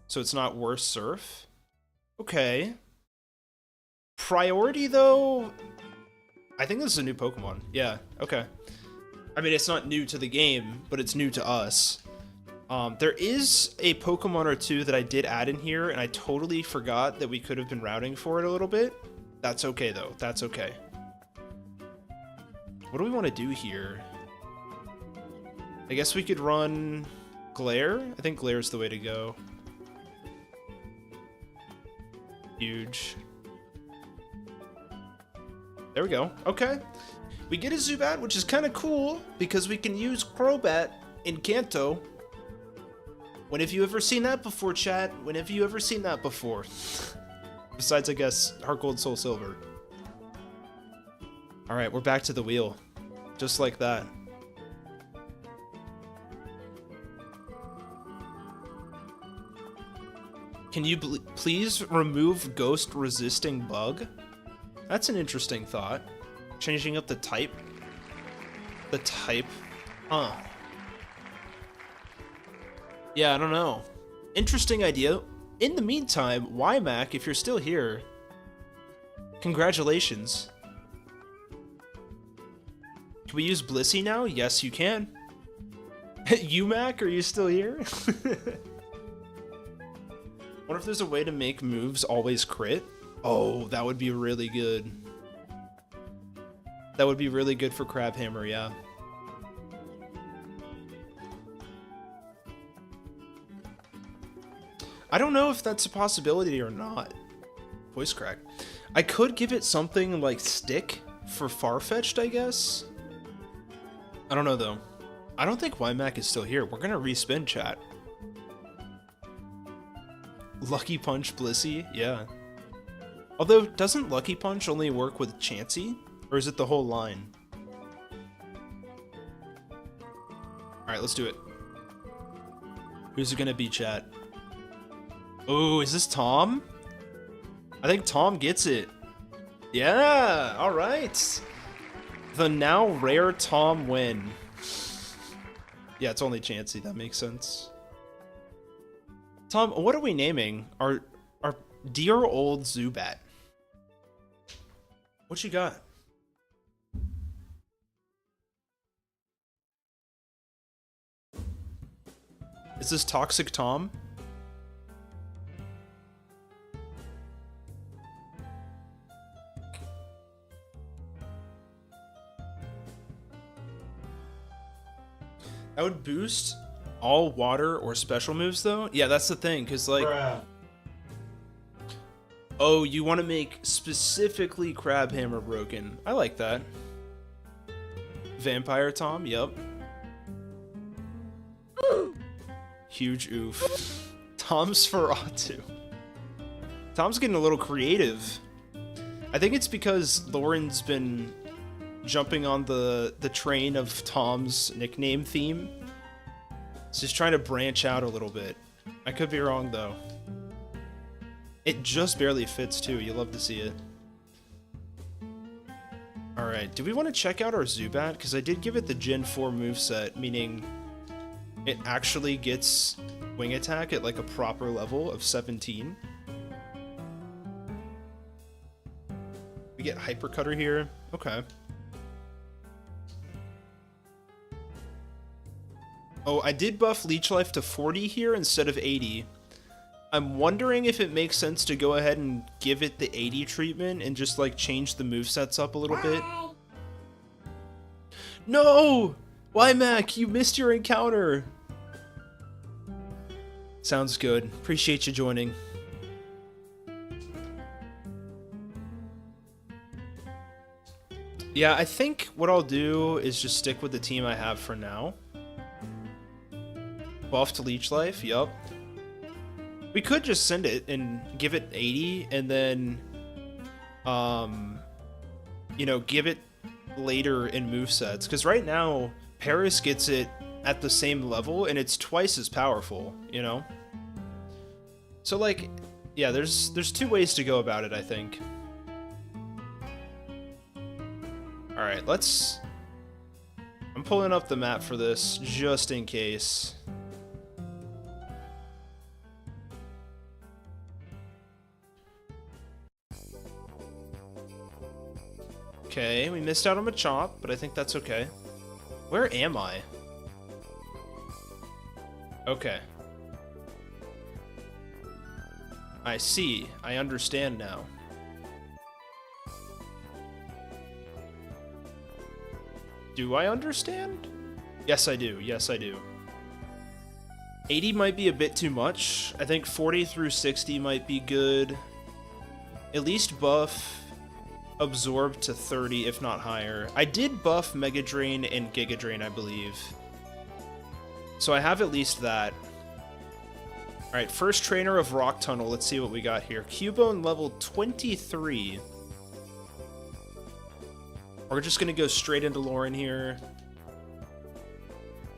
So it's not worse surf. Okay. Priority though, I think this is a new Pokemon. Yeah, okay. I mean, it's not new to the game, but it's new to us. There is a Pokemon or two that I did add in here, and I totally forgot that we could have been routing for it a little bit. That's okay, though. That's okay. What do we want to do here? I guess we could run Glare. I think Glare's the way to go. Huge. There we go. Okay. We get a Zubat, which is kind of cool, because we can use Crobat in Kanto. When have you ever seen that before, chat? When have you ever seen that before? Besides, I guess, Heart Gold, Soul Silver. Alright, we're back to the wheel. Just like that. Can you please remove Ghost Resisting Bug? That's an interesting thought. Changing up the type? The type? Huh. Yeah, I don't know. Interesting idea. In the meantime, YMAC, if you're still here, congratulations. Can we use Blissey now? Yes, you can. UMAC, are you still here? Wonder if there's a way to make moves always crit? Oh, that would be really good. That would be really good for Crabhammer, yeah. I don't know if that's a possibility or not. Voice crack. I could give it something like Stick for Farfetch'd, I guess. I don't know, though. I don't think YMAC is still here. We're gonna respin, chat. Lucky Punch Blissey? Yeah. Although, doesn't Lucky Punch only work with Chansey? Or is it the whole line? Alright, let's do it. Who's it gonna be, chat? Oh, is this Tom? I think Tom gets it. Yeah, alright. The now rare Tom win. Yeah, it's only Chansey, that makes sense. Tom, what are we naming? Our dear old Zubat. What you got? Is this Toxic Tom? That would boost all water or special moves, though? Yeah, that's the thing, because, like... Bruh. Oh, you want to make specifically Crabhammer broken. I like that. Vampire Tom, yep. Huge oof. Tom's Feratu. Tom's getting a little creative. I think it's because Lauren's been jumping on the train of Tom's nickname theme. So he's trying to branch out a little bit. I could be wrong, though. It just barely fits, too. You love to see it. Alright, do we want to check out our Zubat? Because I did give it the Gen 4 moveset, meaning it actually gets wing attack at like a proper level of 17. We get Hyper Cutter here. Okay. Oh, I did buff Leech Life to 40 here instead of 80. I'm wondering if it makes sense to go ahead and give it the 80 treatment and just like change the movesets up a little bit. No! Why, Mac? You missed your encounter. Sounds good. Appreciate you joining. Yeah, I think what I'll do is just stick with the team I have for now. Buff to Leech Life, yup. We could just send it and give it 80 and then, you know, give it later in movesets. Because right now, Paris gets it at the same level and it's twice as powerful, you know? So, like, yeah, there's two ways to go about it, I think. Alright, I'm pulling up the map for this, just in case. Okay, we missed out on Machop, but I think that's okay. Where am I? Okay. I see. I understand now. Do I understand? Yes, I do. Yes, I do. 80 might be a bit too much. I think 40 through 60 might be good. At least buff Absorb to 30, if not higher. I did buff Mega Drain and Giga Drain, I believe. So I have at least that. Alright, first trainer of Rock Tunnel. Let's see what we got here. Cubone level 23. We're just going to go straight into Lauren here.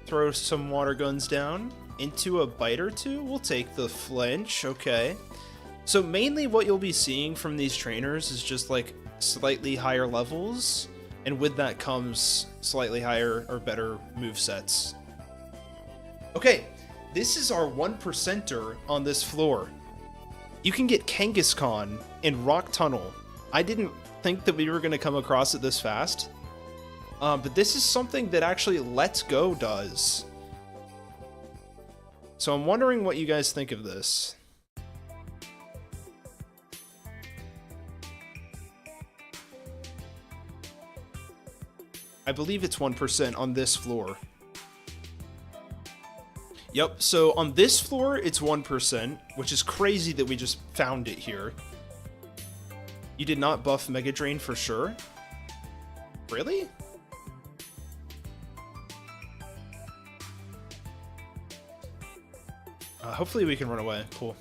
Throw some water guns down. Into a bite or two. We'll take the flinch. Okay. So mainly what you'll be seeing from these trainers is just like slightly higher levels. And with that comes slightly higher or better movesets. Okay. This is our 1%er on this floor. You can get Kangaskhan in Rock Tunnel. I didn't think that we were going to come across it this fast. But this is something that actually Let's Go does. So I'm wondering what you guys think of this. I believe it's 1% on this floor. Yep, so on this floor, it's 1%, which is crazy that we just found it here. You did not buff Mega Drain for sure? Really? Hopefully we can run away. Cool.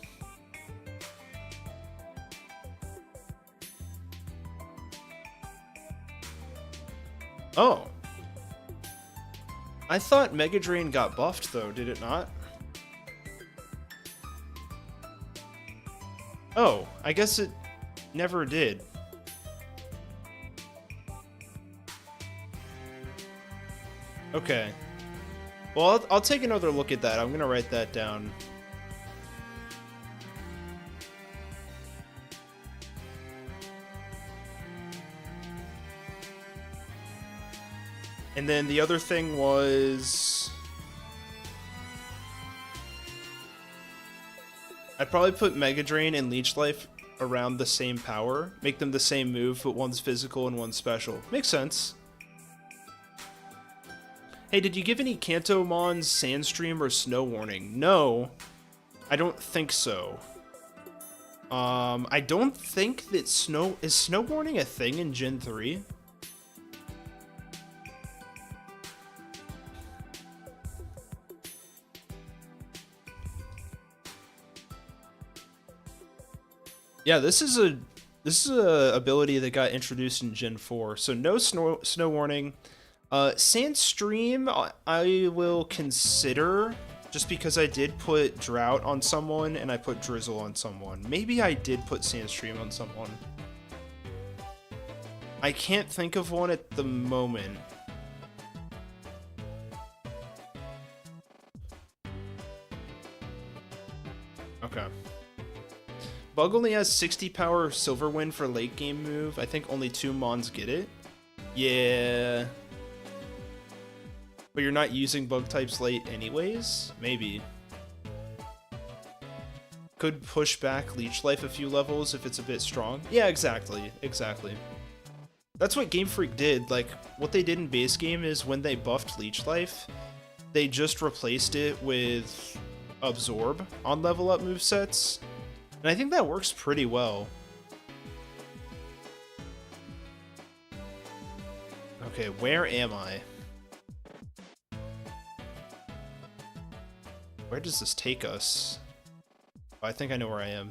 Oh. I thought Mega Drain got buffed, though, did it not? Oh, I guess it never did. Okay. Well, I'll take another look at that. I'm gonna write that down. And then the other thing was... I'd probably put Mega Drain and Leech Life around the same power. Make them the same move, but one's physical and one's special. Makes sense. Hey, did you give any Kantomons Sandstream or Snow Warning? No, I don't think so. I don't think that Is Snow Warning a thing in Gen 3? Yeah, this is a ability that got introduced in Gen 4. So no snow warning. Sandstream I will consider, just because I did put Drought on someone and I put Drizzle on someone. Maybe I did put Sandstream on someone. I can't think of one at the moment. Okay. Bug only has 60 power Silver Wind for late game move. I think only 2 Mons get it. Yeah. But you're not using bug types late anyways? Maybe. Could push back leech life a few levels if it's a bit strong. Yeah, exactly. Exactly. That's what Game Freak did. Like, what they did in base game is when they buffed leech life, they just replaced it with absorb on level up movesets. And I think that works pretty well. Okay, where am I? Where does this take us? Oh, I think I know where I am.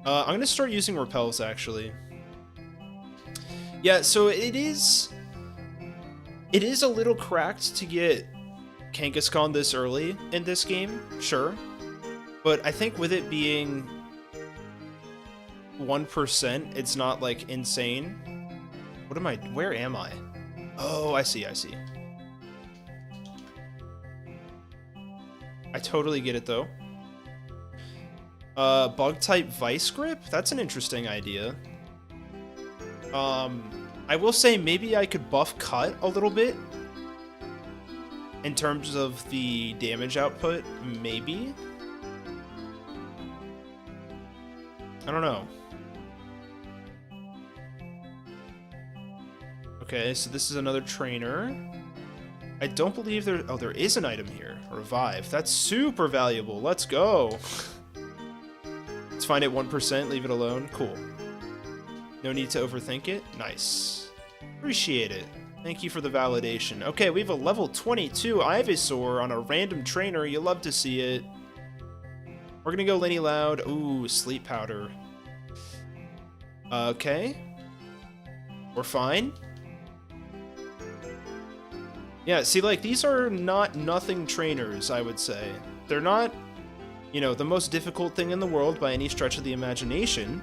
I'm gonna start using repels, actually. Yeah, so it is a little cracked to get Kangaskhan this early in this game, sure. But I think with it being 1%, it's not, like, insane. Where am I? Oh, I see. I totally get it, though. Bug type Vice Grip? That's an interesting idea. I will say maybe I could buff Cut a little bit. In terms of the damage output, maybe? I don't know. Okay, so this is another trainer. I don't believe there... Oh, there is an item here. Revive. That's super valuable. Let's go. Let's find it 1%, leave it alone. Cool. No need to overthink it. Nice. Appreciate it. Thank you for the validation. Okay, we have a level 22 Ivysaur on a random trainer. You love to see it. We're gonna go Lenny Loud. Ooh, Sleep Powder. Okay. We're fine. Yeah, see, like, these are not nothing trainers, I would say. They're not, you know, the most difficult thing in the world by any stretch of the imagination.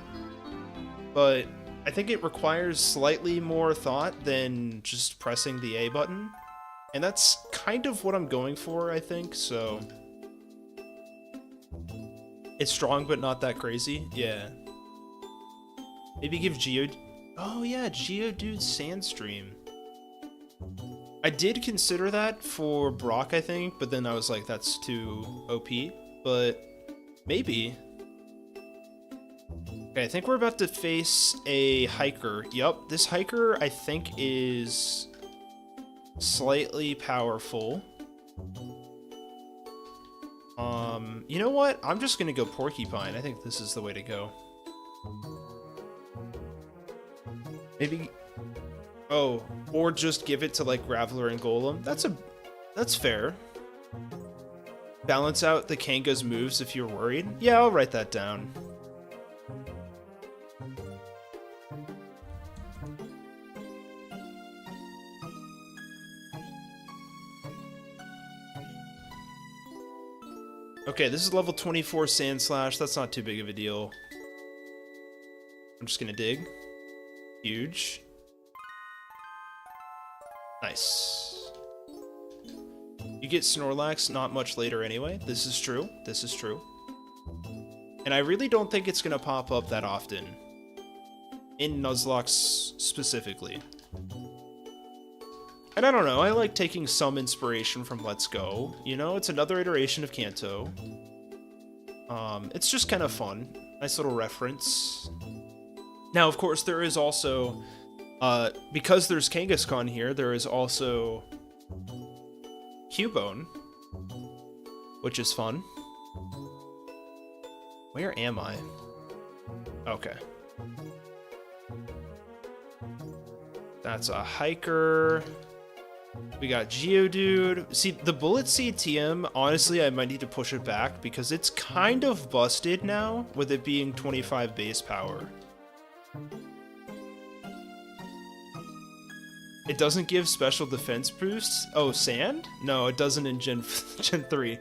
But I think it requires slightly more thought than just pressing the A button. And that's kind of what I'm going for, I think, so... It's strong, but not that crazy? Yeah. Maybe give Oh yeah, Geodude Sandstream. I did consider that for Brock, I think, but then I was like, that's too OP. But maybe. Okay, I think we're about to face a hiker. Yup, this hiker, I think, is slightly powerful. You know what? I'm just gonna go Porcupine. I think this is the way to go. Maybe... Oh, or just give it to, like, Graveler and Golem. That's fair. Balance out the Kanga's moves if you're worried. Yeah, I'll write that down. Okay, this is level 24 Sand Slash. That's not too big of a deal. I'm just gonna dig. Huge. Nice. You get Snorlax not much later anyway. This is true. This is true. And I really don't think it's gonna pop up that often. In Nuzlocke specifically. And I don't know, I like taking some inspiration from Let's Go. You know, it's another iteration of Kanto. It's just kind of fun. Nice little reference. Now, of course, there is also... because there's Kangaskhan here, there is also... Cubone. Which is fun. Where am I? Okay. That's a hiker. We got Geodude. See, the Bullet Seed TM, honestly, I might need to push it back because it's kind of busted now with it being 25 base power. It doesn't give special defense boosts? Oh, Sand? No, it doesn't in Gen 3.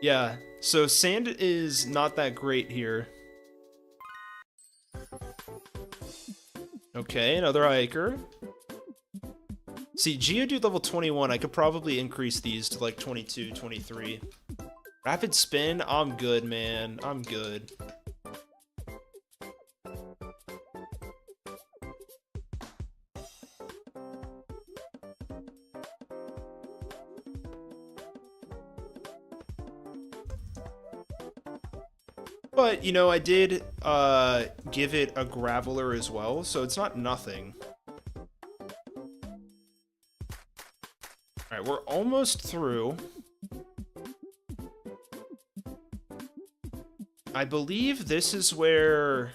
Yeah, so Sand is not that great here. Okay, another hiker. See, Geodude level 21, I could probably increase these to like 22, 23. Rapid Spin, I'm good, man. I'm good. But, you know, I did give it a Graveler as well, so it's not nothing. Alright, we're almost through. I believe this is where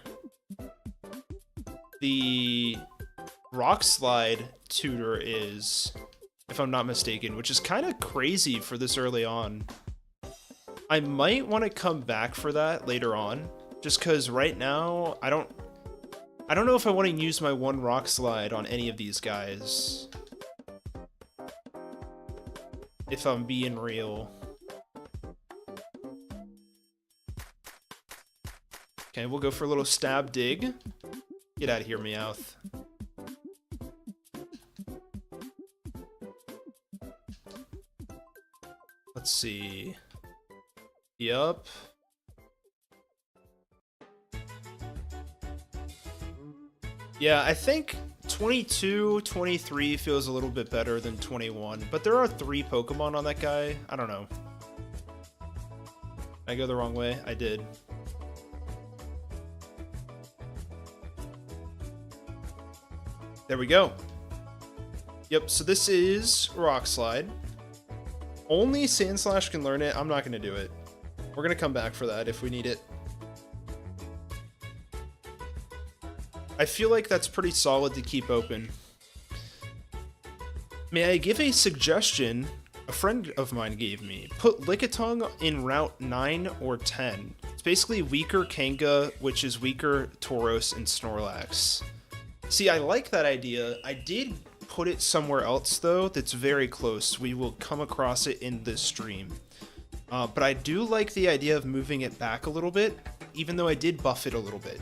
the Rock Slide tutor is, if I'm not mistaken, which is kind of crazy for this early on. I might want to come back for that later on, just because right now I don't know if I want to use my one Rock Slide on any of these guys. If I'm being real. Okay, we'll go for a little stab dig. Get out of here, Meowth. Let's see. Yup. Yeah, I think 22, 23 feels a little bit better than 21, but there are 3 Pokemon on that guy. I don't know. Did I go the wrong way? I did. There we go. Yep, so this is Rock Slide. Only Sandslash can learn it. I'm not going to do it. We're going to come back for that if we need it. I feel like that's pretty solid to keep open. May I give a suggestion a friend of mine gave me? Put Lickitung in Route 9 or 10. It's basically weaker Kanga, which is weaker Tauros and Snorlax. See, I like that idea. I did put it somewhere else, though, that's very close. We will come across it in this stream. But I do like the idea of moving it back a little bit, even though I did buff it a little bit.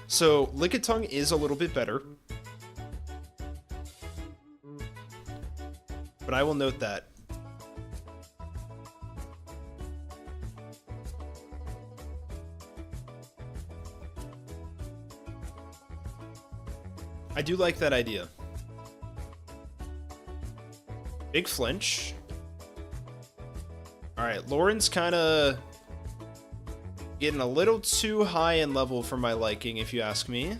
So, Lickitung is a little bit better. But I will note that. I do like that idea. Big flinch. Alright, Lauren's kind of getting a little too high in level for my liking, if you ask me.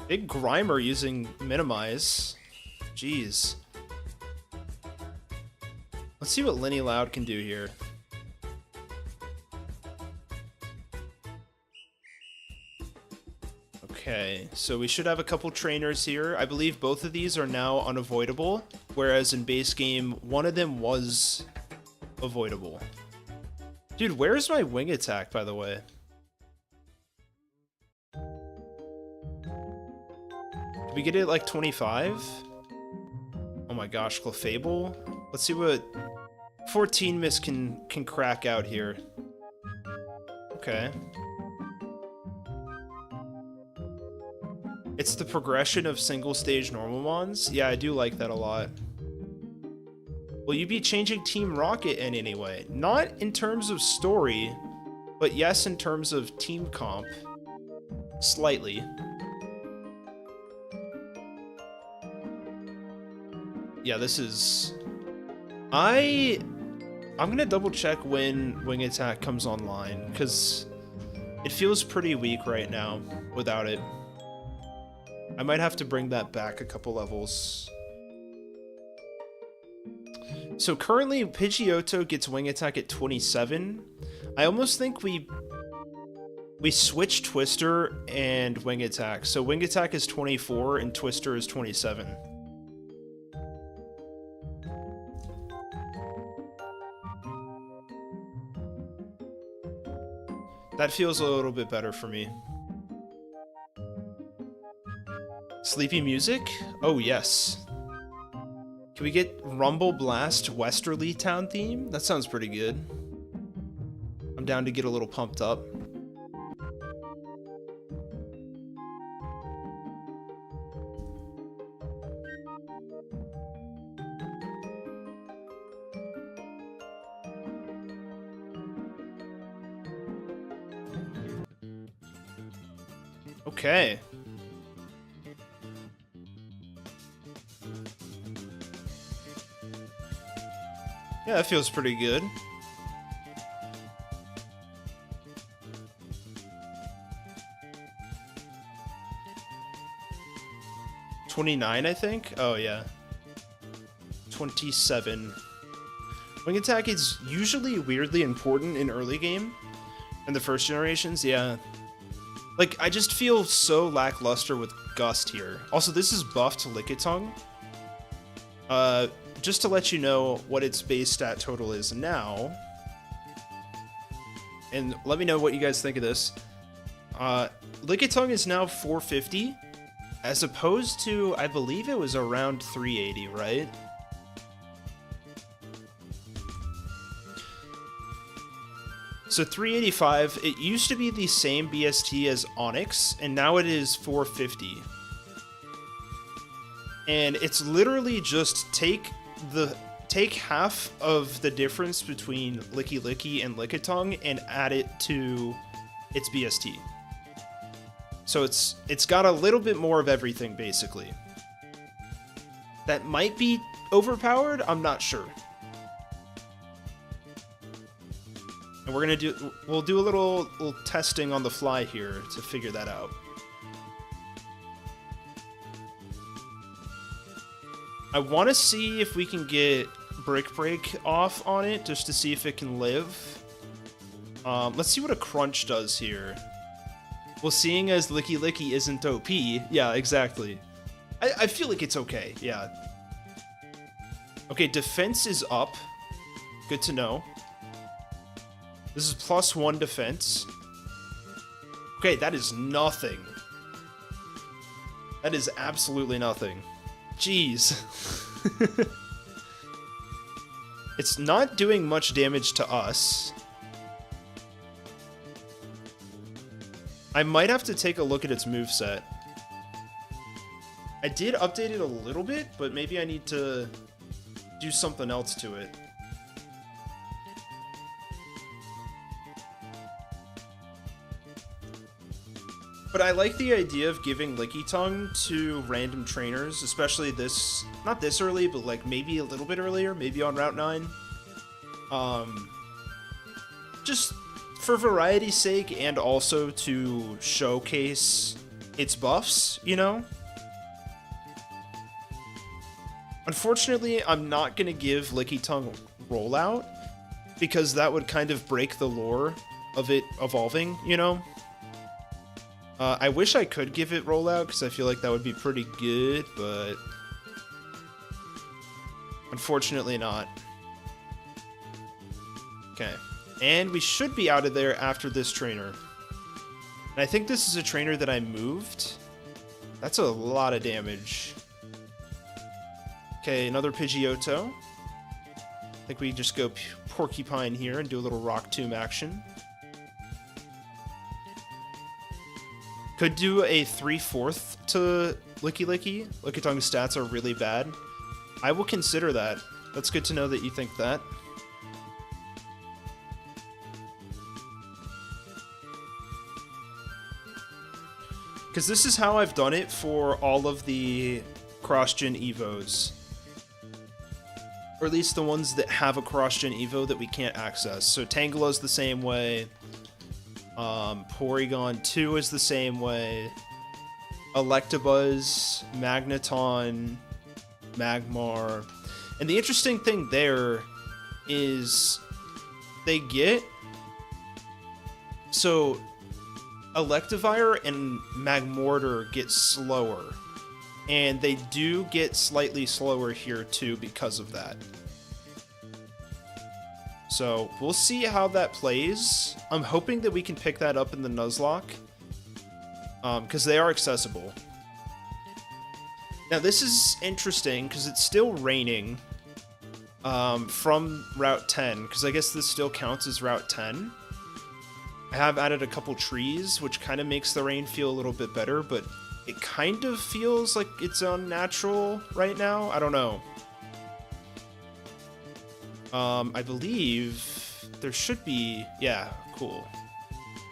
Big Grimer using Minimize. Jeez. Let's see what Linny Loud can do here. Okay, so we should have a couple trainers here. I believe both of these are now unavoidable, whereas in base game, one of them was avoidable. Dude, where's my wing attack, by the way? Did we get it at like 25? Oh my gosh, Clefable? Let's see what 14 Miss can crack out here. Okay. It's the progression of single stage normal mons? Yeah, I do like that a lot. Will you be changing Team Rocket in any way? Not in terms of story, but yes in terms of team comp. Slightly. Yeah, this is... I'm gonna double check when Wing Attack comes online, because it feels pretty weak right now without it. I might have to bring that back a couple levels. So currently, Pidgeotto gets Wing Attack at 27. I almost think we switch Twister and Wing Attack. So Wing Attack is 24 and Twister is 27. That feels a little bit better for me. Sleepy music? Oh, yes. Can we get Rumble Blast Westerly Town theme? That sounds pretty good. I'm down to get a little pumped up. Okay. Yeah, that feels pretty good. $29, I think? Oh, yeah. 27. Wing attack is usually weirdly important in early game. In the first generations, yeah. Like, I just feel so lackluster with Gust here. Also, this is buffed to Lickitung. Just to let you know what its base stat total is now. And let me know what you guys think of this. Lickitung is now 450, as opposed to, I believe it was around 380, right? So 385, it used to be the same BST as Onyx, and now it is 450. And it's literally just take half of the difference between Licky Licky and Lickitung and add it to its BST. So it's got a little bit more of everything, basically. That might be overpowered, I'm not sure. And we'll do a little testing on the fly here to figure that out. I want to see if we can get Brick Break off on it, just to see if it can live. Let's see what a Crunch does here. Well, seeing as Licky Licky isn't OP, yeah, exactly. I feel like it's okay, yeah. Okay, defense is up. Good to know. This is +1 defense. Okay, that is nothing. That is absolutely nothing. Jeez. It's not doing much damage to us. I might have to take a look at its moveset. I did update it a little bit, but maybe I need to do something else to it. But I like the idea of giving Lickitung to random trainers, especially this, not this early, but like maybe a little bit earlier, maybe on Route 9. Just for variety's sake and also to showcase its buffs, you know? Unfortunately, I'm not going to give Lickitung rollout because that would kind of break the lore of it evolving, you know? I wish I could give it rollout because I feel like that would be pretty good, but unfortunately not. Okay, and we should be out of there after this trainer. And I think this is a trainer that I moved. That's a lot of damage. Okay, another Pidgeotto. I think we just go Porcupine here and do a little Rock Tomb action. Could do a 3/4 to Licky Licky. Lickitung's stats are really bad. I will consider that. That's good to know that you think that. Because this is how I've done it for all of the cross-gen Evos. Or at least the ones that have a cross-gen Evo that we can't access. So Tangela's the same way. Porygon 2 is the same way. Electabuzz, Magneton, Magmar. And the interesting thing there is they get... So, Electivire and Magmortar get slower. And they do get slightly slower here too because of that. So, we'll see how that plays. I'm hoping that we can pick that up in the Nuzlocke. Because they are accessible. Now, this is interesting because it's still raining from Route 10. Because I guess this still counts as Route 10. I have added a couple trees, which kind of makes the rain feel a little bit better. But it kind of feels like it's unnatural right now. I don't know. I believe there should be, yeah, cool.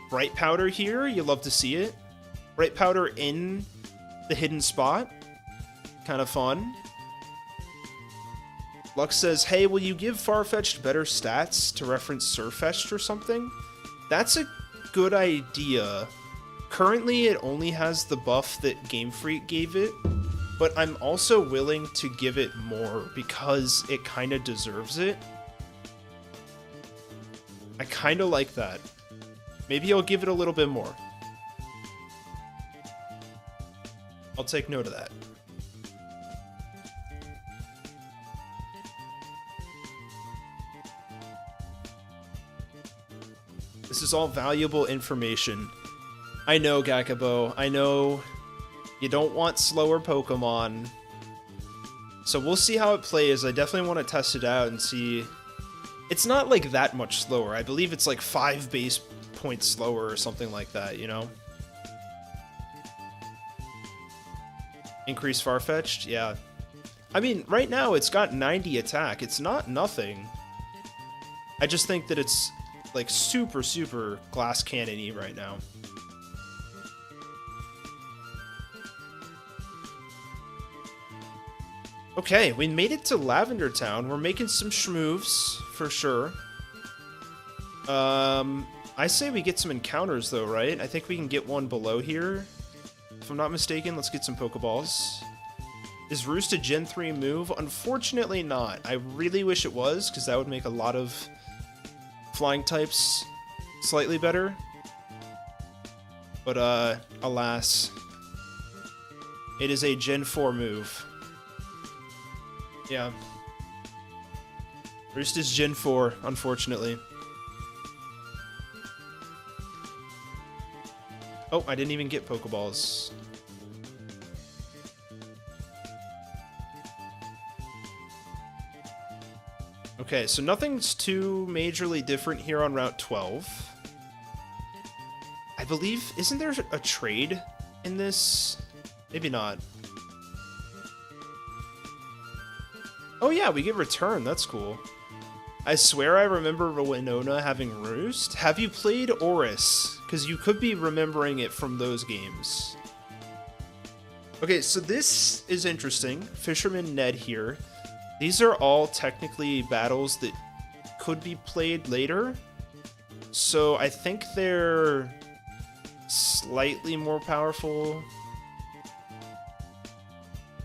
Bright Powder here, you love to see it. Bright Powder in the hidden spot, kind of fun. Lux says, hey, will you give Farfetch'd better stats to reference Surfetch'd or something? That's a good idea. Currently, it only has the buff that Game Freak gave it, but I'm also willing to give it more because it kind of deserves it. I kind of like that. Maybe I'll give it a little bit more. I'll take note of that. This is all valuable information. I know, Gakabo. I know you don't want slower Pokemon. So we'll see how it plays. I definitely want to test it out and see. It's not like that much slower. I believe it's like 5 base points slower or something like that, you know? Increase Farfetch'd? Yeah. I mean, right now it's got 90 attack. It's not nothing. I just think that it's like super, super glass cannon-y right now. Okay, we made it to Lavender Town. We're making some schmoves, for sure. I say we get some encounters, though, right? I think we can get one below here. If I'm not mistaken, let's get some Pokeballs. Is Roost a Gen 3 move? Unfortunately not. I really wish it was, because that would make a lot of flying types slightly better. But, alas. It is a Gen 4 move. Yeah. Roost is Gen 4, unfortunately. Oh, I didn't even get Pokeballs. Okay, so nothing's too majorly different here on Route 12. I believe, isn't there a trade in this? Maybe not. Oh yeah, we get return, that's cool. I swear I remember Winona having Roost. Have you played Oris? Because you could be remembering it from those games. Okay, so this is interesting. Fisherman Ned here. These are all technically battles that could be played later. So I think they're slightly more powerful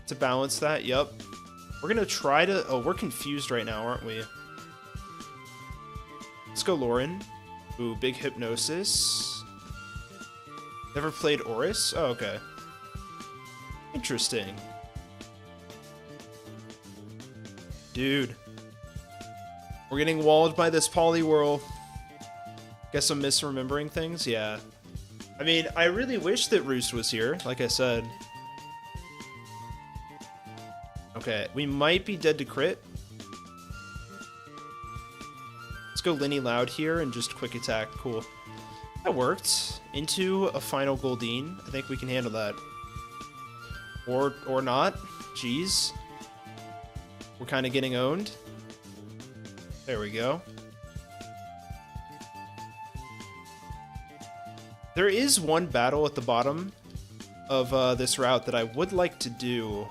to balance that. Yep. We're gonna try to... Oh, we're confused right now, aren't we? Let's go Lauren. Ooh, big Hypnosis. Never played Oris? Oh, okay. Interesting. Dude. We're getting walled by this Poliwhirl. Guess I'm misremembering things? Yeah. I mean, I really wish that Roost was here, like I said. Okay, we might be dead to crit. Let's go Linny Loud here and just quick attack. Cool. That worked. Into a final Goldeen. I think we can handle that. Or not. Jeez. We're kind of getting owned. There we go. There is one battle at the bottom of this route that I would like to do.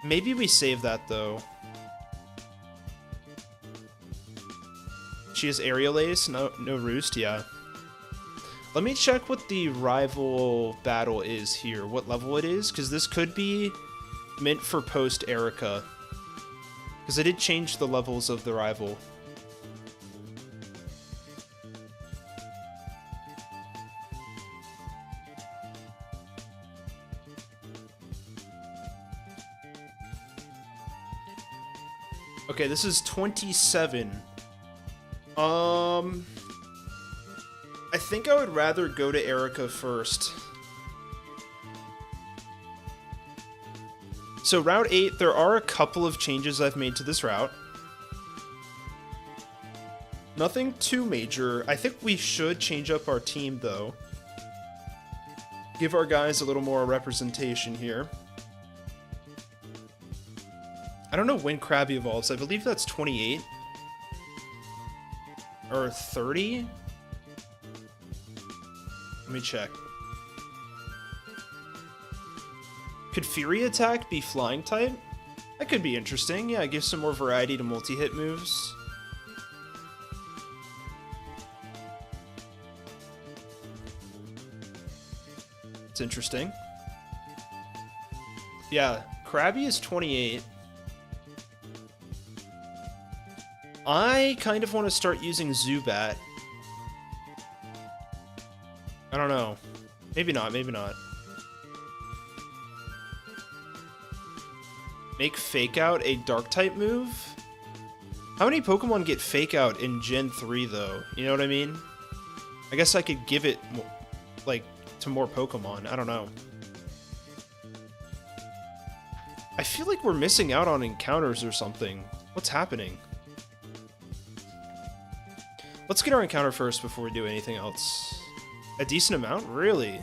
Maybe we save that, though. She has Aerial Ace? No Roost? Yeah. Let me check what the rival battle is here. What level it is? Because this could be meant for post-Erica. Because I did change the levels of the rival. Okay, this is 27. I think I would rather go to Erica first. So Route 8, there are a couple of changes I've made to this route. Nothing too major. I think we should change up our team, though. Give our guys a little more representation here. I don't know when Krabby evolves. I believe that's 28. Or 30? Let me check. Could Fury Attack be flying type? That could be interesting. Yeah, give some more variety to multi-hit moves. It's interesting. Yeah, Krabby is 28. I kind of want to start using Zubat. I don't know. Maybe not, maybe not. Make Fake Out a Dark-type move? How many Pokemon get Fake Out in Gen 3, though? You know what I mean? I guess I could give it, like, to more Pokemon. I don't know. I feel like we're missing out on encounters or something. What's happening? Let's get our encounter first before we do anything else. A decent amount? Really?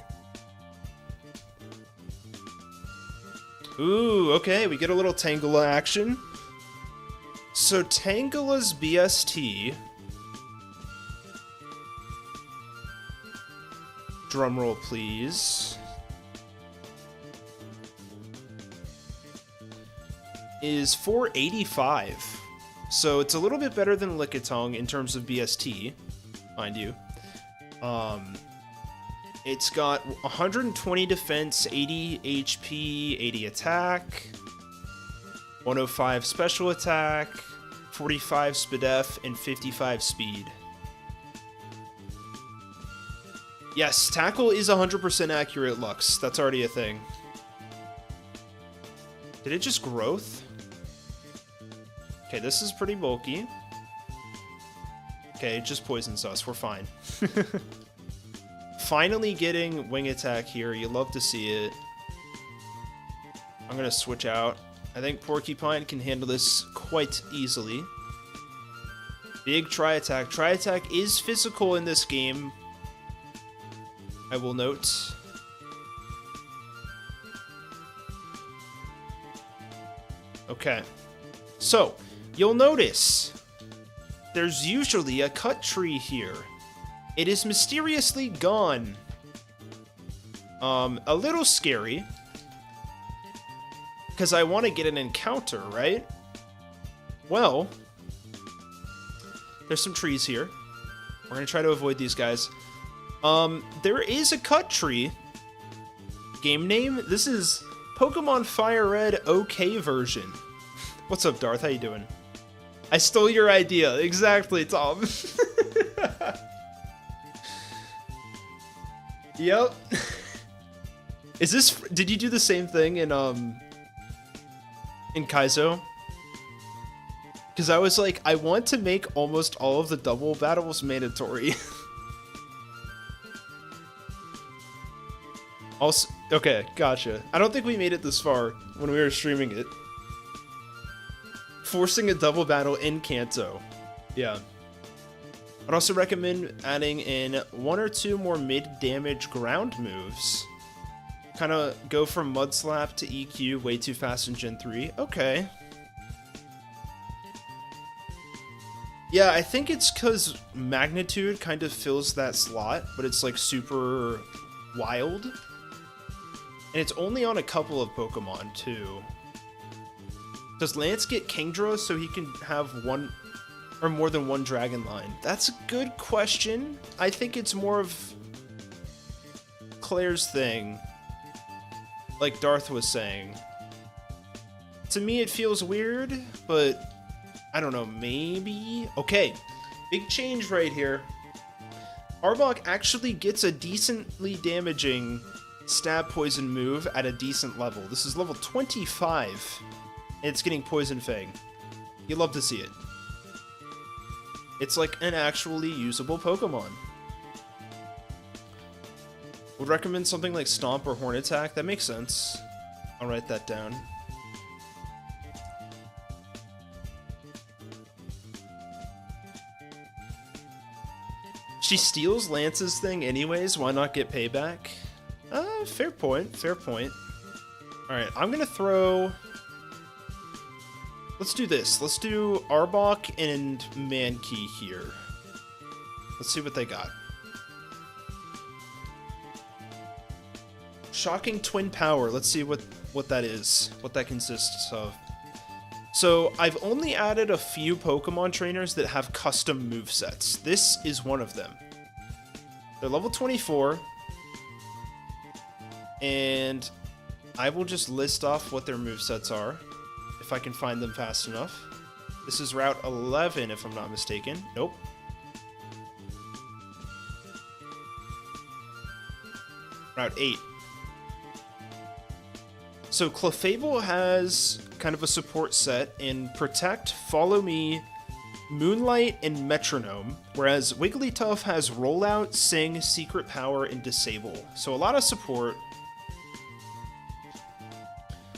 Ooh, okay, we get a little Tangela action. So Tangela's BST... Drumroll, please. Is 485. So it's a little bit better than Lickitung in terms of BST, mind you. It's got 120 defense, 80 HP, 80 attack, 105 special attack, 45 SPDF, and 55 speed. Yes, tackle is 100% accurate, Lux. That's already a thing. Did it just growth? Okay, this is pretty bulky. Okay, it just poisons us. We're fine. Finally getting wing attack here. You love to see it. I'm gonna switch out. I think Porcupine can handle this quite easily. Big Tri-Attack. Tri-Attack is physical in this game, I will note. Okay. So, you'll notice there's usually a cut tree here. It is mysteriously gone. A little scary. Because I want to get an encounter, right? Well, there's some trees here. We're going to try to avoid these guys. There is a cut tree. Game name? This is Pokémon Fire Red OK version. What's up, Darth? How you doing? I stole your idea. Exactly, Tom. Yep. Is this... Did you do the same thing in Kaizo? Because I was like, I want to make almost all of the double battles mandatory. Also, okay, gotcha. I don't think we made it this far when we were streaming it. Forcing a double battle in Kanto. Yeah. I'd also recommend adding in 1 or 2 more mid-damage ground moves. Kind of go from Mud Slap to EQ way too fast in Gen 3. Okay. Yeah, I think it's because Magnitude kind of fills that slot, but it's like super wild. And it's only on a couple of Pokemon, too. Does Lance get Kingdra so he can have one or more than one Dragon line? That's a good question. I think it's more of Claire's thing, like Darth was saying. To me, it feels weird, but I don't know, maybe? Okay, big change right here. Arbok actually gets a decently damaging stab poison move at a decent level. This is level 25. And it's getting Poison Fang. You love to see it. It's like an actually usable Pokemon. Would recommend something like Stomp or Horn Attack. That makes sense. I'll write that down. She steals Lance's thing anyways. Why not get payback? Fair point. Fair point. Alright, I'm gonna throw... Let's do this. Let's do Arbok and Mankey here. Let's see what they got. Shocking Twin Power. Let's see what that is. What that consists of. So I've only added a few Pokemon trainers that have custom movesets. This is one of them. They're level 24. And I will just list off what their movesets are, if I can find them fast enough. This is Route 11, if I'm not mistaken. Nope. Route 8. So Clefable has kind of a support set in Protect, Follow Me, Moonlight, and Metronome, whereas Wigglytuff has Rollout, Sing, Secret Power, and Disable. So a lot of support.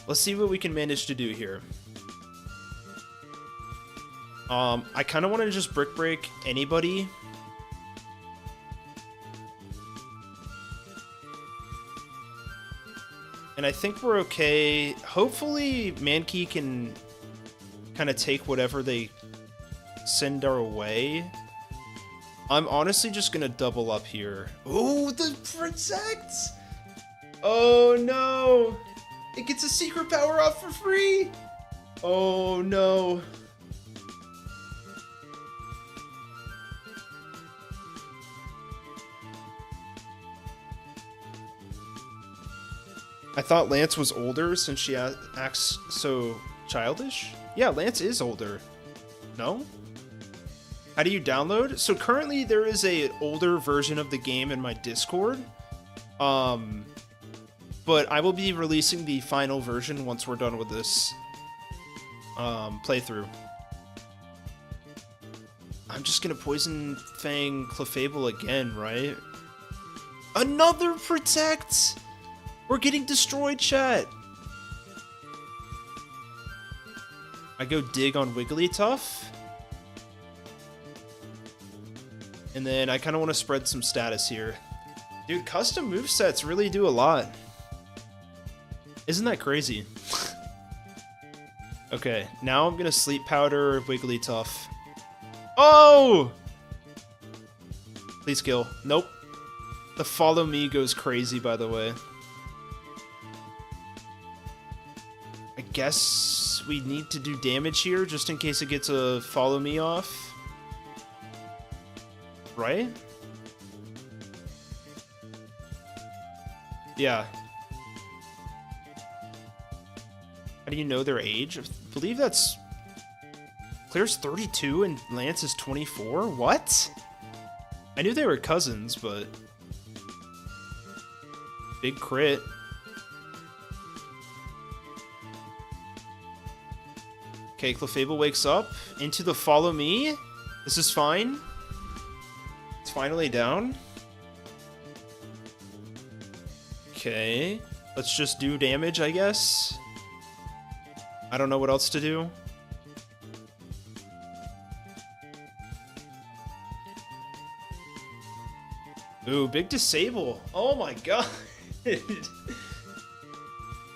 Let's see what we can manage to do here. I kind of want to just Brick Break anybody. And I think we're okay. Hopefully Mankey can kind of take whatever they send our way. I'm honestly just going to double up here. Oh, the Protect! Oh, no! It gets a secret power up for free! Oh, no. I thought Lance was older since she acts so childish. Yeah, Lance is older. No? How do you download? So currently there is an older version of the game in my Discord. But I will be releasing the final version once we're done with this playthrough. I'm just gonna Poison Fang Clefable again, right? Another Protect! We're getting destroyed, chat! I go dig on Wigglytuff. And then I kind of want to spread some status here. Dude, custom movesets really do a lot. Isn't that crazy? Okay, now I'm going to Sleep Powder Wigglytuff. Oh! Please kill. Nope. The Follow Me goes crazy, by the way. I guess we need to do damage here just in case it gets a Follow Me off. Right? Yeah. How do you know their age? I believe that's... Claire's 32 and Lance is 24? What? I knew they were cousins, but... Big crit. Okay, Clefable wakes up into the Follow Me. This is fine. It's finally down. Okay, let's just do damage, I guess. I don't know what else to do. Ooh, big disable. Oh my god.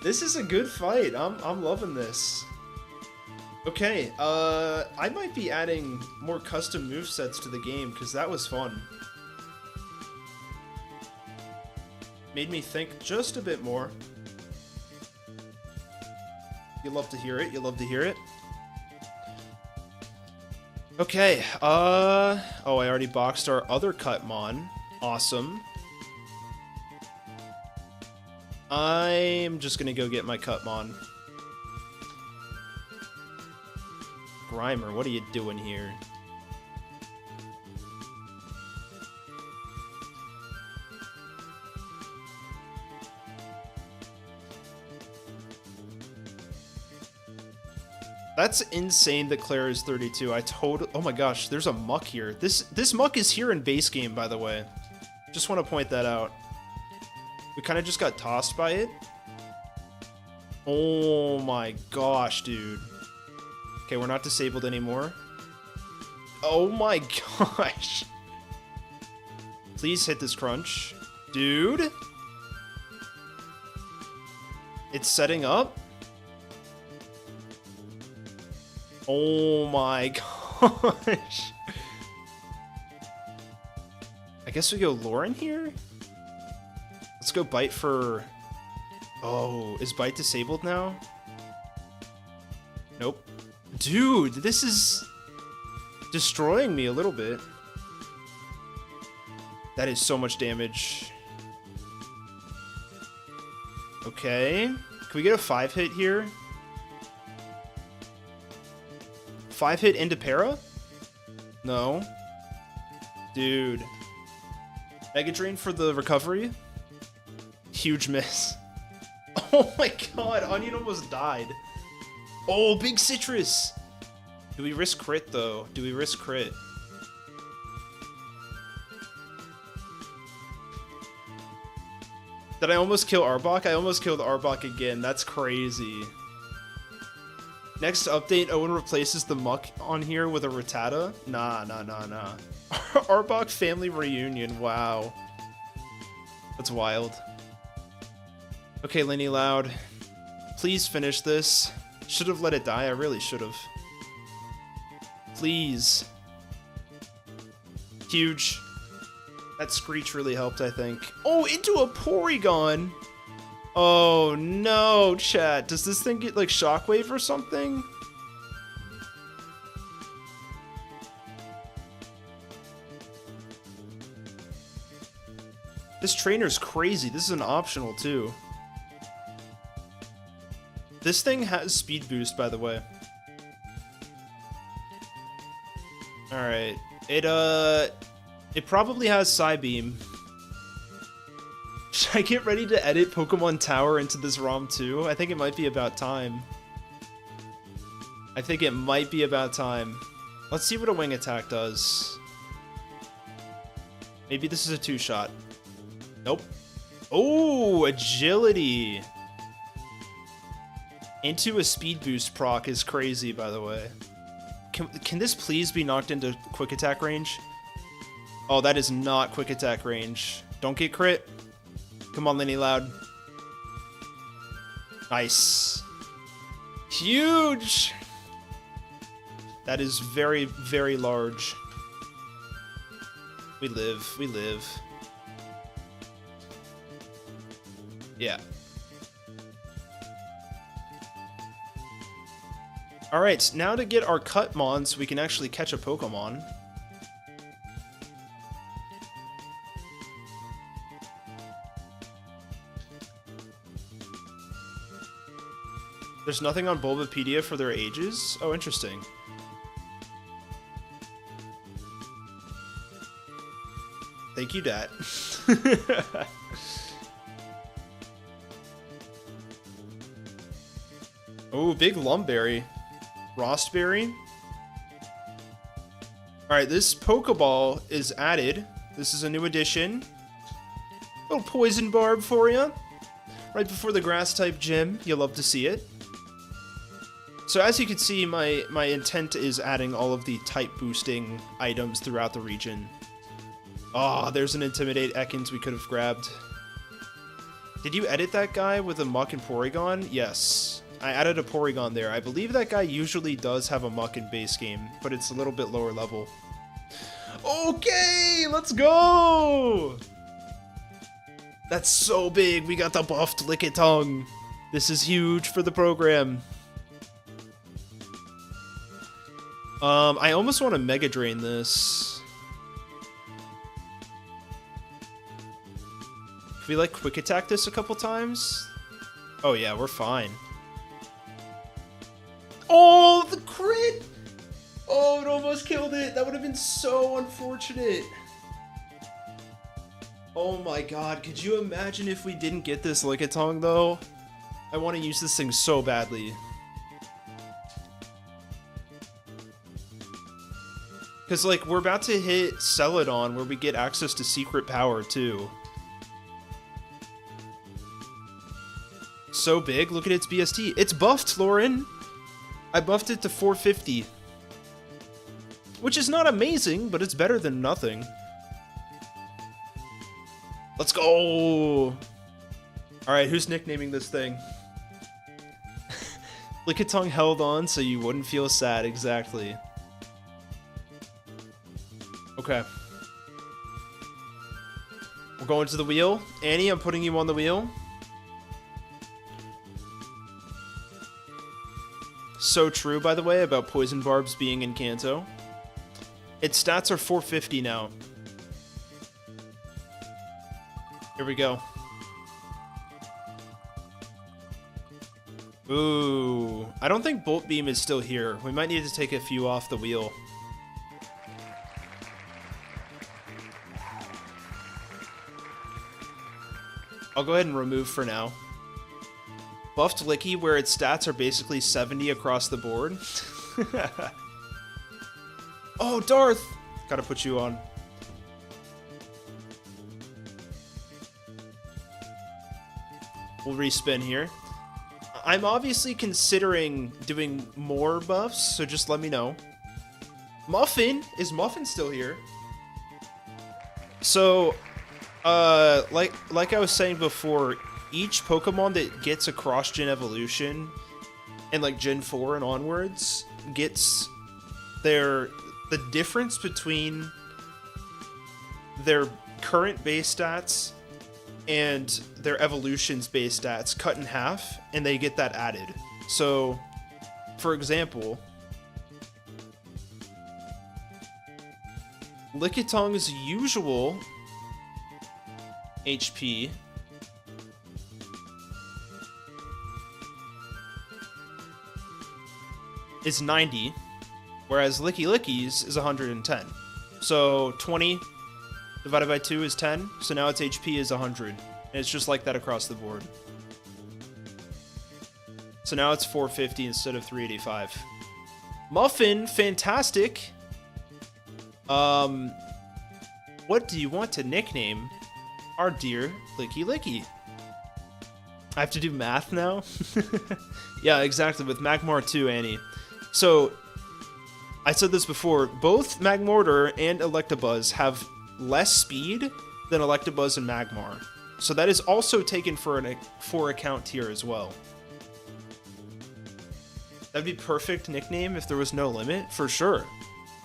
This is a good fight. I'm loving this. Okay, I might be adding more custom movesets to the game, because that was fun. Made me think just a bit more. You love to hear it, you love to hear it. Okay, oh, I already boxed our other Cutmon. Awesome. I'm just gonna go get my Cutmon. Grimer, what are you doing here? That's insane that Claire is 32. Oh my gosh, there's a muck here. This muck is here in base game, by the way. Just want to point that out. We kind of just got tossed by it. Oh my gosh, dude. Okay, we're not disabled anymore. Oh my gosh. Please hit this crunch. Dude. It's setting up. Oh my gosh. I guess we go Lauren here? Let's go Bite for... Oh, is Bite disabled now? Nope. dude, this is destroying me a little bit. That is so much damage. Okay. Can we get a 5-hit here? 5-hit into para? No. Dude. Mega Drain for the recovery? Huge miss. Oh my god, Onion almost died. Oh, big citrus! Do we risk crit, though? Do we risk crit? Did I almost kill Arbok? I almost killed Arbok again. That's crazy. Next update, Owen replaces the muck on here with a Rattata? Nah. Arbok family reunion. Wow. That's wild. Okay, Lenny Loud. Please finish this. Should have let it die. I really should have. Please. Huge. That Screech really helped, I think. Oh, into a Porygon! Oh no, chat. Does this thing get like Shockwave or something? This trainer's crazy. This is an optional too. This thing has speed boost, by the way. Alright. It probably has Psybeam. Should I get ready to edit Pokemon Tower into this ROM too? I think it might be about time. I think it might be about time. Let's see what a wing attack does. Maybe this is a 2-shot. Nope. Oh, agility. Into a speed boost proc is crazy, by the way. Can this please be knocked into quick attack range? Oh, that is not quick attack range. Don't get crit. Come on, Lenny Loud. Nice. Huge! That is very, very large. We live. We live. Yeah. Alright, now to get our Cutmon so we can actually catch a Pokemon. There's nothing on Bulbapedia for their ages? Oh, interesting. Thank you, Dat. Oh, big Lumberry. Rostberry. Alright, this Pokeball is added. This is a new addition. Little Poison Barb for you. Right before the Grass-type gym. You'll love to see it. So as you can see, my intent is adding all of the type boosting items throughout the region. Ah, oh, there's an Intimidate Ekans we could have grabbed. Did you edit that guy with a Muck and Porygon? Yes. I added a Porygon there. I believe that guy usually does have a Muck in base game, but it's a little bit lower level. Okay, let's go! That's so big. We got the buffed Lickitung. This is huge for the program. I almost want to Mega Drain this. Can we like quick attack this a couple times? Oh yeah, we're fine. Oh, the crit! Oh, it almost killed it. That would have been so unfortunate. Oh my god, could you imagine if we didn't get this Lickitung though? I want to use this thing so badly. Because, like, we're about to hit Celadon where we get access to secret power, too. So big. Look at its BST. It's buffed, Lauren. I buffed it to 450. Which is not amazing, but it's better than nothing. Let's go! Alright, who's nicknaming this thing? Lickitung held on so you wouldn't feel sad, exactly. Okay. We're going to the wheel. Annie, I'm putting you on the wheel. so true, by the way, about Poison Barbs being in Kanto. Its stats are 450 now. Here we go. Ooh. I don't think Bolt Beam is still here. We might need to take a few off the wheel. I'll go ahead and remove for now. Buffed Licky, where its stats are basically 70 across the board. Oh, Darth! Gotta put you on. We'll respin here. I'm obviously considering doing more buffs, so just let me know. Muffin? Is Muffin still here? So, like I was saying before, each Pokemon that gets a cross-gen evolution, and like Gen 4 and onwards, gets the difference between their current base stats and their evolution's base stats cut in half, and they get that added. So, for example, Lickitung's usual HP is 90, whereas Licky Licky's is 110. So 20 divided by 2 is 10, so now its HP is 100. And it's just like that across the board. So now it's 450 instead of 385. Muffin, fantastic. What do you want to nickname our dear Licky Licky? I have to do math now? Yeah, exactly, with Magmar 2, Annie. So, I said this before, both Magmortar and Electabuzz have less speed than Electabuzz and Magmar. So that is also taken for account here as well. That'd be perfect nickname if there was no limit, for sure.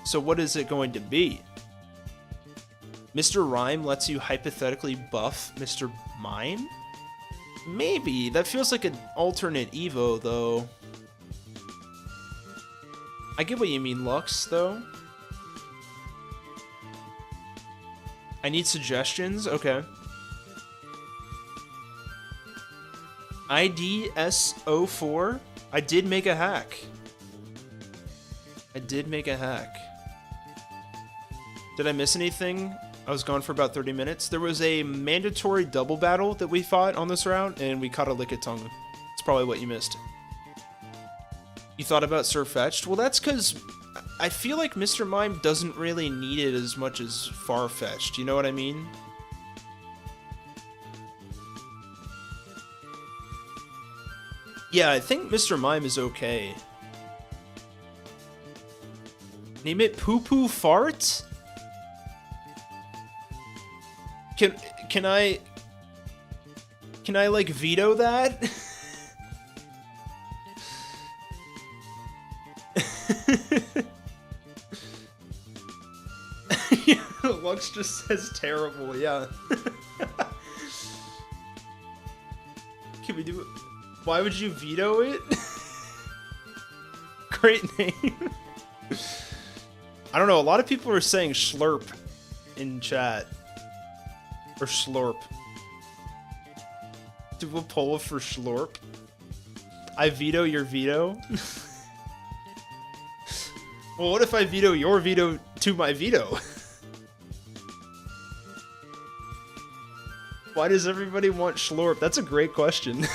So what is it going to be? Mr. Rhyme lets you hypothetically buff Mr. Mime? Maybe. That feels like an alternate Evo, though. I get what you mean, Lux, though. I need suggestions? Okay. IDS04? I did make a hack. Did I miss anything? I was gone for about 30 minutes. There was a mandatory double battle that we fought on this route, and we caught a Lickitung. That's probably what you missed. You thought about Surfetched? Well, that's because I feel like Mr. Mime doesn't really need it as much as Farfetch'd. You know what I mean? Yeah, I think Mr. Mime is okay. Name it Poo Poo Fart? Can I like veto that? Yeah, Lux just says terrible, yeah. Can we do it? Why would you veto it? Great name. I don't know, a lot of people are saying Schlurp in chat. Or Slurp. Do a poll for Schlurp. I veto your veto? Well, what if I veto your veto to my veto? Why does everybody want Schlurp? That's a great question.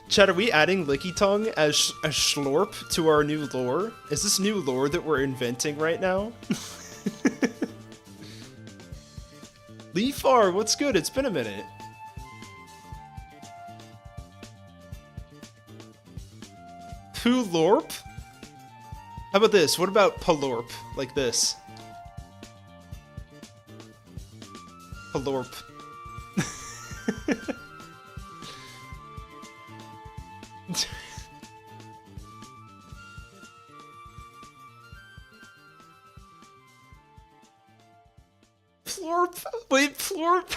Chat, are we adding Lickitung as Schlurp to our new lore? Is this new lore that we're inventing right now? Leafar, what's good? It's been a minute. Poolorp? How about this? What about Palorp? Like this. Palorp. Plorp? Wait, Plorp?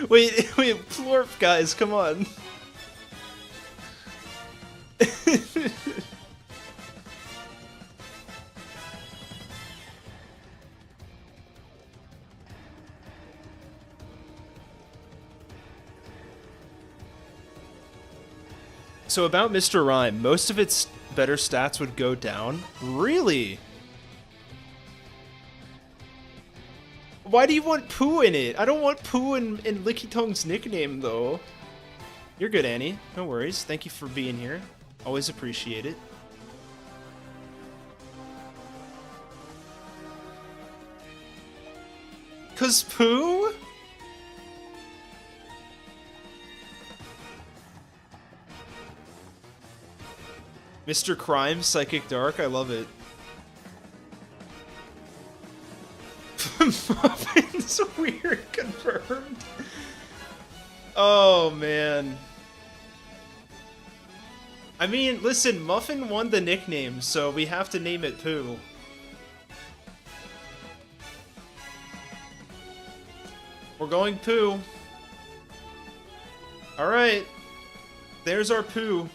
wait, Plorp, guys, come on. So about Mr. Rhyme, most of its better stats would go down. Really? Why do you want Pooh in it? I don't want Pooh in Licky Tongue's nickname, though. You're good, Annie. No worries. Thank you for being here. Always appreciate it. Cause Pooh? Mr. Crime, Psychic Dark, I love it. Muffin's weird, confirmed. Oh, man. I mean, listen, Muffin won the nickname, so we have to name it Pooh. We're going Pooh. Alright. There's our Pooh.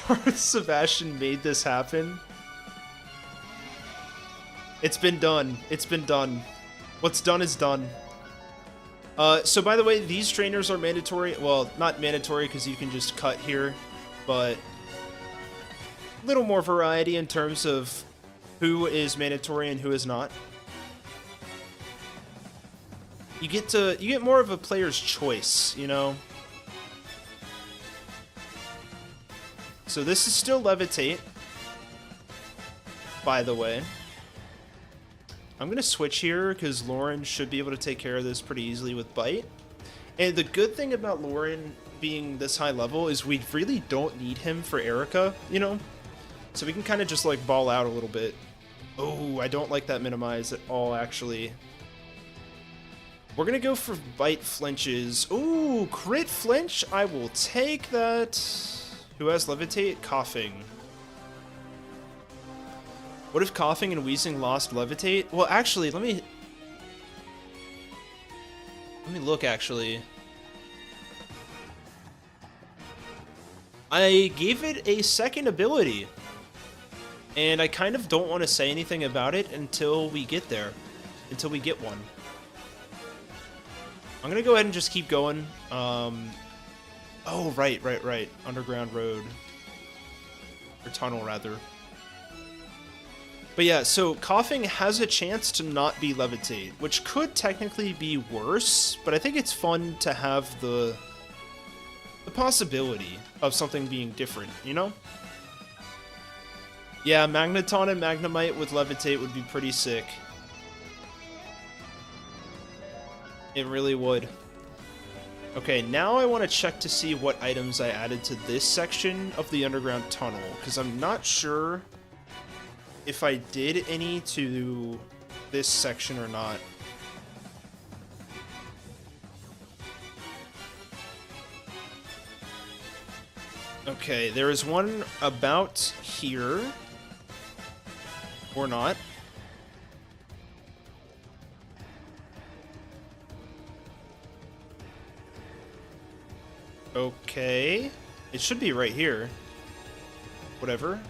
Darth Sebastian made this happen. It's been done. It's been done. What's done is done. So by the way, these trainers are mandatory. Well, not mandatory because you can just cut here, but a little more variety in terms of who is mandatory and who is not. You get more of a player's choice, you know? So this is still Levitate, by the way. I'm going to switch here because Lauren should be able to take care of this pretty easily with Bite. And the good thing about Lauren being this high level is we really don't need him for Erica, you know? So we can kind of just like ball out a little bit. Oh, I don't like that minimize at all, actually. We're going to go for Bite flinches. Ooh, crit flinch? I will take that. Who has Levitate? Coughing. What if Coughing and Wheezing lost Levitate? Well, actually, let me look, actually. I gave it a second ability. And I kind of don't want to say anything about it until we get there. Until we get one. I'm going to go ahead and just keep going. Oh, right. Underground road. Or tunnel, rather. But yeah, so Coughing has a chance to not be Levitate, which could technically be worse, but I think it's fun to have the possibility of something being different, you know? Yeah, Magneton and Magnemite with Levitate would be pretty sick. It really would. Okay, now I want to check to see what items I added to this section of the underground tunnel, because I'm not sure if I did any to this section or not. Okay, there is one about here. Or not. Okay. It should be right here. Whatever.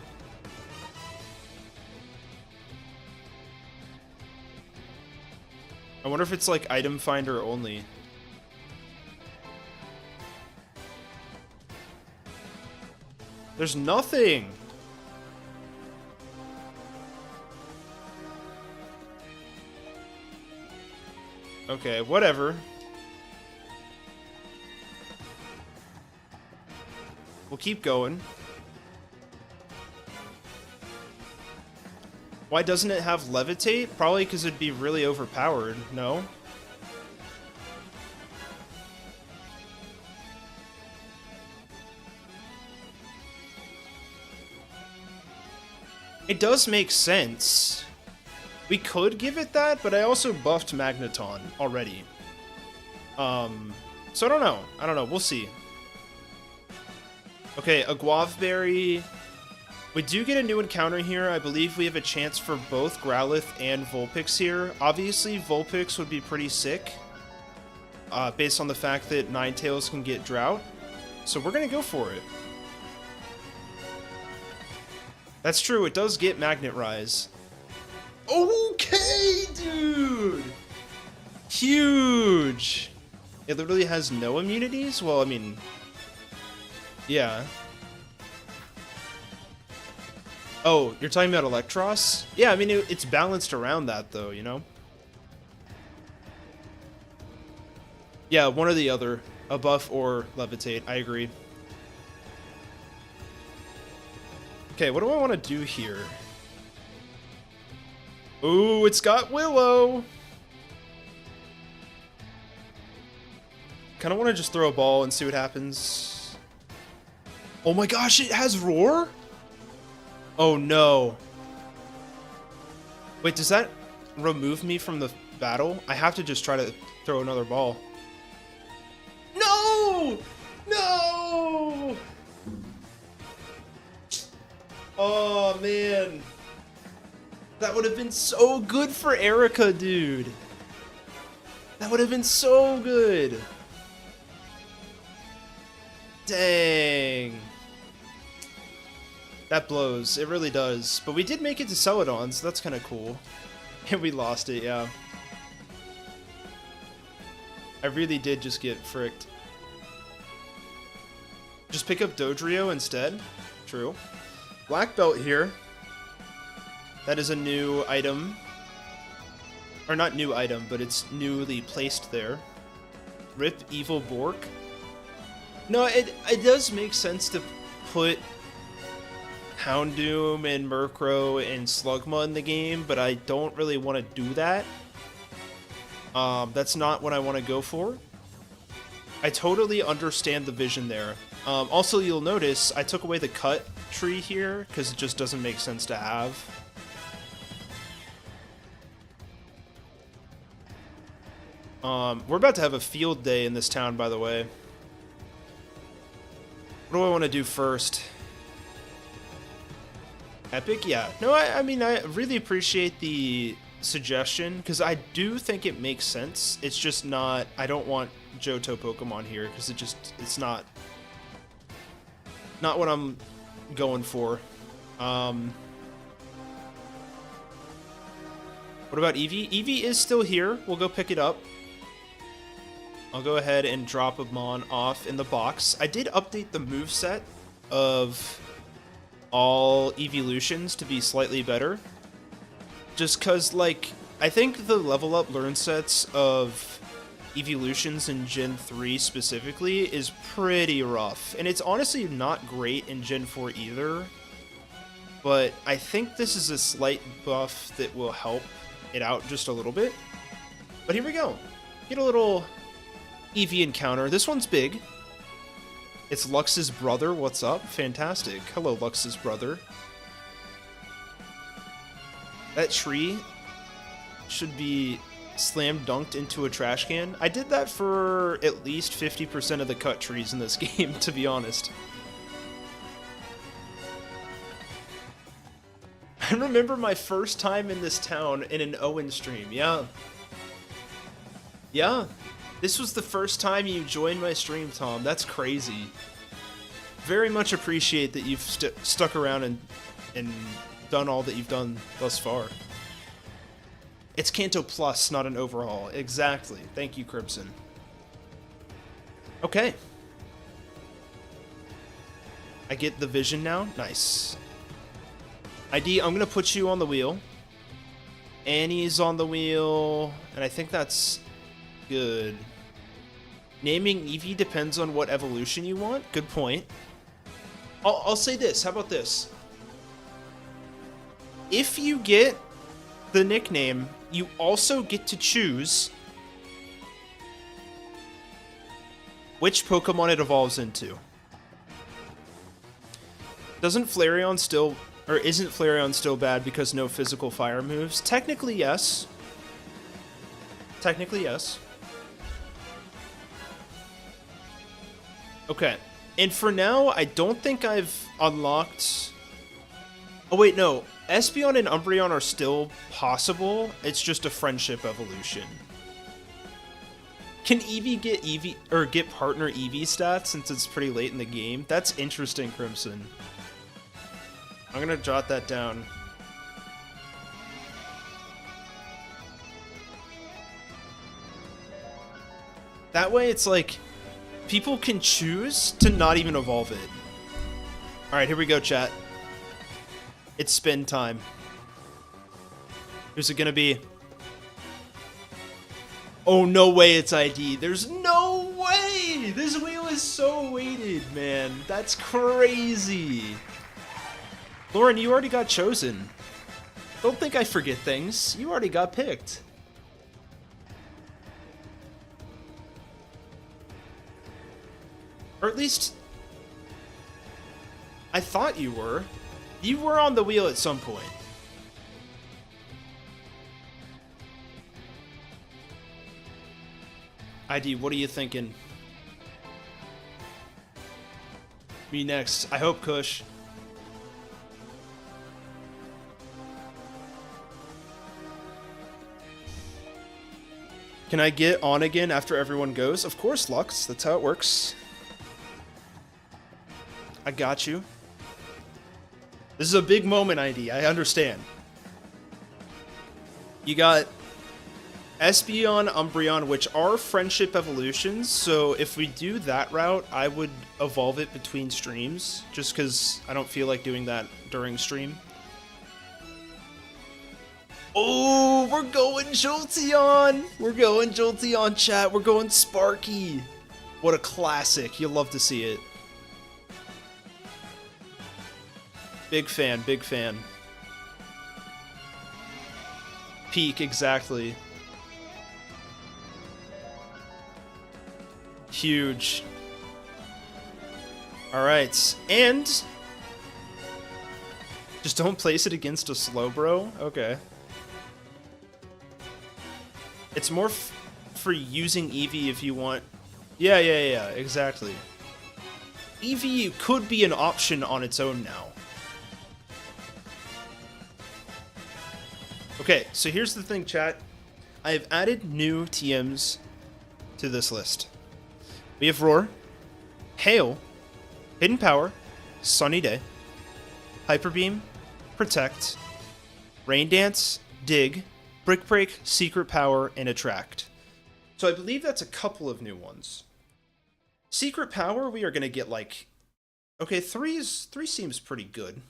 I wonder if it's like item finder only. There's nothing. Okay, whatever. We'll keep going. Why doesn't it have Levitate? Probably because it'd be really overpowered, no? It does make sense. We could give it that, but I also buffed Magneton already. So I don't know. We'll see. Okay, a Guavaberry. We do get a new encounter here. I believe we have a chance for both Growlithe and Vulpix here. Obviously, Vulpix would be pretty sick, based on the fact that Ninetales can get Drought. So we're going to go for it. That's true, it does get Magnet Rise. Okay, dude! Huge! It literally has no immunities? Well, I mean, Yeah. Oh, you're talking about Electros? Yeah, I mean, it's balanced around that, though, you know? Yeah, one or the other. A buff or levitate, I agree. Okay, what do I want to do here? Ooh, it's got Willow! Kind of want to just throw a ball and see what happens. Oh my gosh, it has Roar? Oh no. Wait, does that remove me from the battle? I have to just try to throw another ball. No! No! Oh man. That would have been so good for Erica, dude. That would have been so good. Dang. That blows. It really does. But we did make it to Celadon, so that's kind of cool. And we lost it, yeah. I really did just get fricked. Just pick up Dodrio instead. True. Black belt here. That is a new item. Or not new item, but it's newly placed there. Rip Evil Bork. No, it does make sense to put Houndoom and Murkrow and Slugma in the game, but I don't really want to do that. That's not what I want to go for. I totally understand the vision there. Also, you'll notice I took away the cut tree here because it just doesn't make sense to have. We're about to have a field day in this town, by the way. What do I want to do first? Epic? Yeah. No, I mean, I really appreciate the suggestion, because I do think it makes sense. It's just not... I don't want Johto Pokemon here, because it's not what I'm going for. What about Eevee? Eevee is still here. We'll go pick it up. I'll go ahead and drop Amon off in the box. I did update the moveset of all evolutions to be slightly better. Just because, like, I think the level up learn sets of evolutions in Gen 3 specifically is pretty rough. And it's honestly not great in Gen 4 either. But I think this is a slight buff that will help it out just a little bit. But here we go. Get a little Eevee encounter. This one's big. It's Lux's brother. What's up? Fantastic. Hello, Lux's brother. That tree should be slam dunked into a trash can. I did that for at least 50% of the cut trees in this game, to be honest. I remember my first time in this town in an Owen stream. Yeah. Yeah. This was the first time you joined my stream, Tom. That's crazy. Very much appreciate that you've stuck around and done all that you've done thus far. It's Kanto Plus, not an overhaul. Exactly. Thank you, Crimson. Okay. I get the vision now. Nice. ID, I'm going to put you on the wheel. Annie's on the wheel. And I think that's good. Naming Eevee depends on what evolution you want. Good point. I'll say this. How about this? If you get the nickname, you also get to choose which Pokemon it evolves into. Isn't Flareon still bad because no physical fire moves? Technically, yes. Technically, yes. Okay. And for now, I don't think I've unlocked... Oh, wait, no. Espeon and Umbreon are still possible. It's just a friendship evolution. Can Eevee get partner Eevee stats since it's pretty late in the game? That's interesting, Crimson. I'm gonna jot that down. That way it's like People can choose to not even evolve it. Alright, here we go, chat. It's spin time. Who's it gonna be? Oh, no way it's ID. There's no way! This wheel is so weighted, man. That's crazy. Lauren, you already got chosen. Don't think I forget things. You already got picked. Or at least, I thought you were. You were on the wheel at some point. ID, what are you thinking? Me next. I hope, Kush. Can I get on again after everyone goes? Of course, Lux. That's how it works. I got you. This is a big moment, ID. I understand. You got Espeon, Umbreon, which are friendship evolutions, so if we do that route, I would evolve it between streams, just because I don't feel like doing that during stream. Oh, we're going Jolteon! We're going Jolteon, chat. We're going Sparky. What a classic. You'll love to see it. Big fan, big fan. Peak, exactly. Huge. Alright, and just don't place it against a Slowbro? Okay. It's more for using Eevee if you want. Yeah, exactly. Eevee could be an option on its own now. Okay, so here's the thing, chat. I have added new TMs to this list. We have Roar, Hail, Hidden Power, Sunny Day, Hyper Beam, Protect, Rain Dance, Dig, Brick Break, Secret Power, and Attract. So I believe that's a couple of new ones. Secret Power, we are going to get like... Okay, 3 seems pretty good.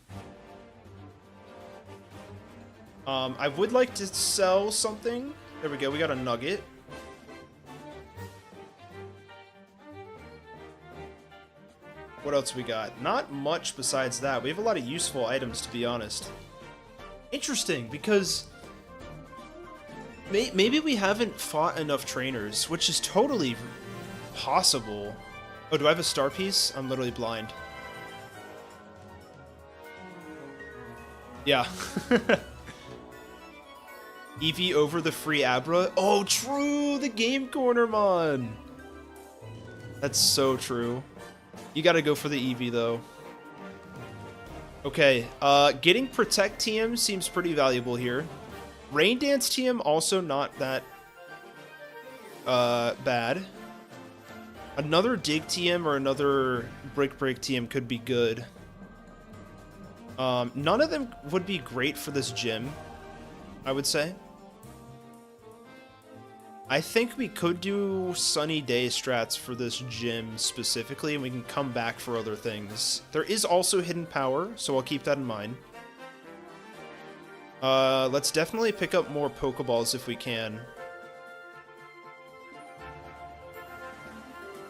I would like to sell something. There we go, we got a Nugget. What else we got? Not much besides that. We have a lot of useful items, to be honest. Interesting, because maybe we haven't fought enough trainers, which is totally possible. Oh, do I have a star piece? I'm literally blind. Yeah. Eevee over the free Abra? Oh, true! The Game Corner mon! That's so true. You gotta go for the Eevee, though. Okay, getting Protect TM seems pretty valuable here. Rain Dance TM also not that bad. Another Dig TM or another Brick Break TM could be good. None of them would be great for this gym, I would say. I think we could do Sunny Day strats for this gym specifically, and we can come back for other things. There is also Hidden Power, so I'll keep that in mind. Let's definitely pick up more Pokeballs if we can.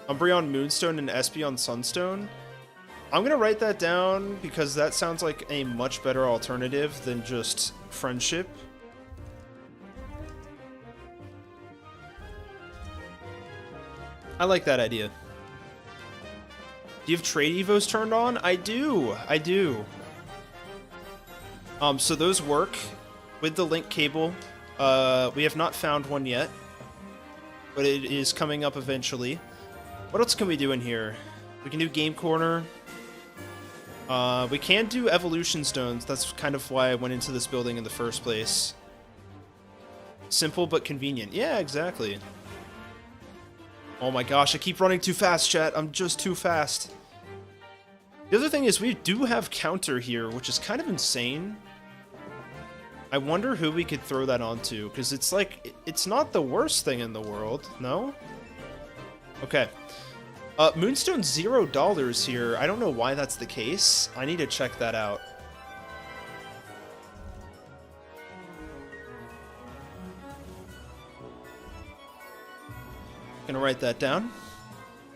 Umbreon Moonstone and Espeon Sunstone. I'm gonna write that down because that sounds like a much better alternative than just Friendship. I like that idea. Do you have trade evos turned on? I do. So those work with the link cable. We have not found one yet, but it is coming up eventually. What else can we do in here? We can do Game Corner. We can do Evolution Stones. That's kind of why I went into this building in the first place. Simple but convenient. Yeah, exactly. Oh my gosh, I keep running too fast, chat. I'm just too fast. The other thing is we do have counter here, which is kind of insane. I wonder who we could throw that onto, because it's like, it's not the worst thing in the world, no? Okay. Moonstone's $0 here. I don't know why that's the case. I need to check that out. Gonna write that down.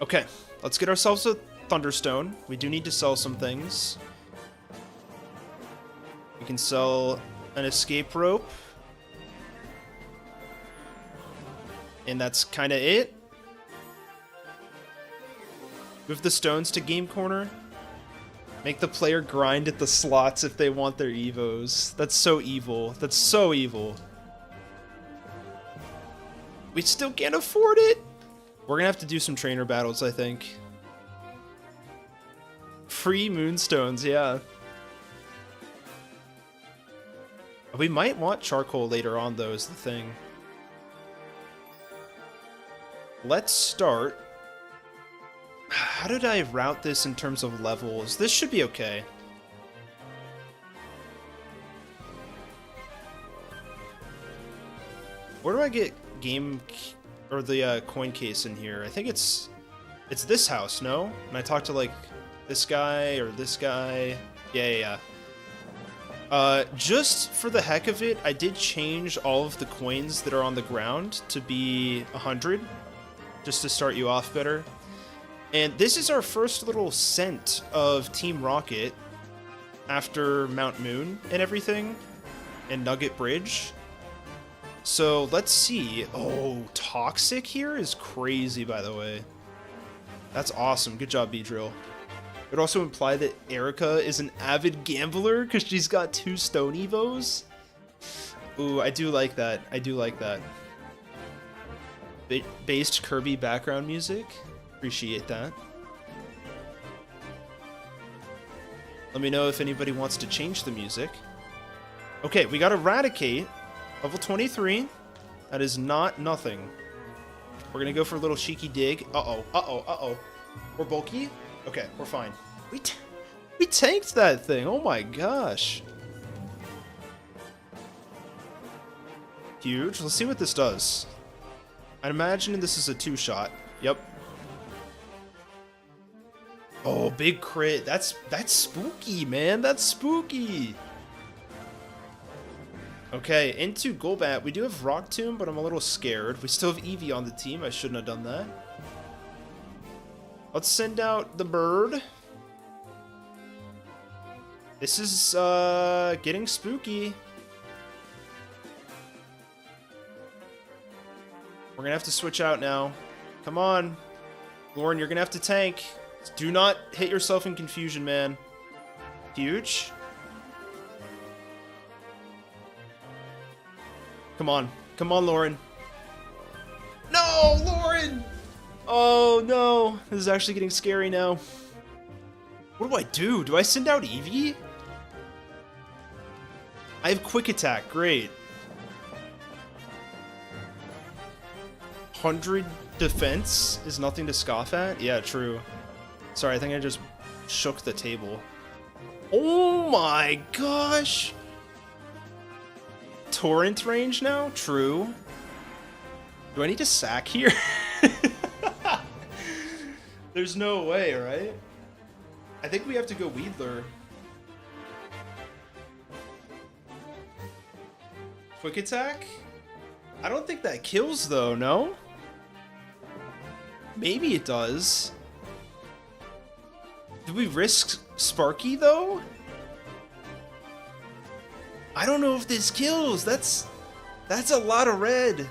Okay, let's get ourselves a Thunderstone. We do need to sell some things. We can sell an escape rope. And that's kind of it. Move the stones to game corner. Make the player grind at the slots if they want their evos. That's so evil. That's so evil. We still can't afford it. We're gonna have to do some trainer battles, I think. Free moonstones, yeah. We might want charcoal later on, though, is the thing. Let's start. How did I route this in terms of levels? This should be okay. Where do I get game or the coin case in here? I think it's this house, no? And I talked to like this guy or this guy. Yeah. Just for the heck of it, I did change all of the coins that are on the ground to be 100, just to start you off better. And this is our first little scent of Team Rocket after Mount Moon and everything, and Nugget Bridge. So let's see. Oh, Toxic here is crazy, by the way. That's awesome. Good job, B-Drill. It would also imply that Erica is an avid gambler because she's got 2 Stone Evos. Ooh, I do like that. I do like that. Based Kirby background music. Appreciate that. Let me know if anybody wants to change the music. Okay, we got Eradicate. Level 23. That is not nothing. We're gonna go for a little cheeky dig. Uh-oh. We're bulky? Okay, we're fine. We tanked that thing. Oh my gosh. Huge. Let's see what this does. I'd imagine this is a 2-shot. Yep. Oh, big crit. That's spooky, man. That's spooky. Okay, into Golbat. We do have Rock Tomb, but I'm a little scared. We still have Eevee on the team. I shouldn't have done that. Let's send out the bird. This is getting spooky. We're gonna have to switch out now. Come on. Lauren, you're gonna have to tank. Do not hit yourself in confusion, man. Huge. Come on. Come on, Lauren. No, Lauren! Oh, no. This is actually getting scary now. What do I do? Do I send out Eevee? I have Quick Attack. Great. 100 defense is nothing to scoff at? Yeah, true. Sorry, I think I just shook the table. Oh my gosh! Torrent range now? True. Do I need to sack here? There's no way, right? I think we have to go Weedler. Quick Attack? I don't think that kills though, no? Maybe it does. Do we risk Sparky though? I don't know if this kills. That's a lot of red.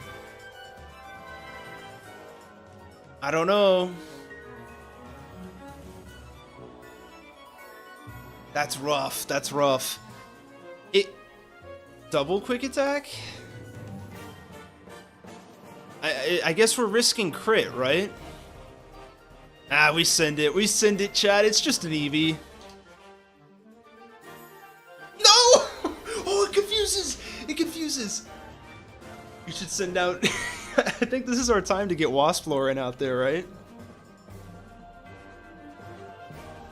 I don't know. That's rough. That's rough. It double Quick Attack? I guess we're risking crit, right? Ah, we send it. We send it, chat. It's just an Eevee. No! Oh, it confuses. It confuses. You should send out... I think this is our time to get Wasplorin out there, right?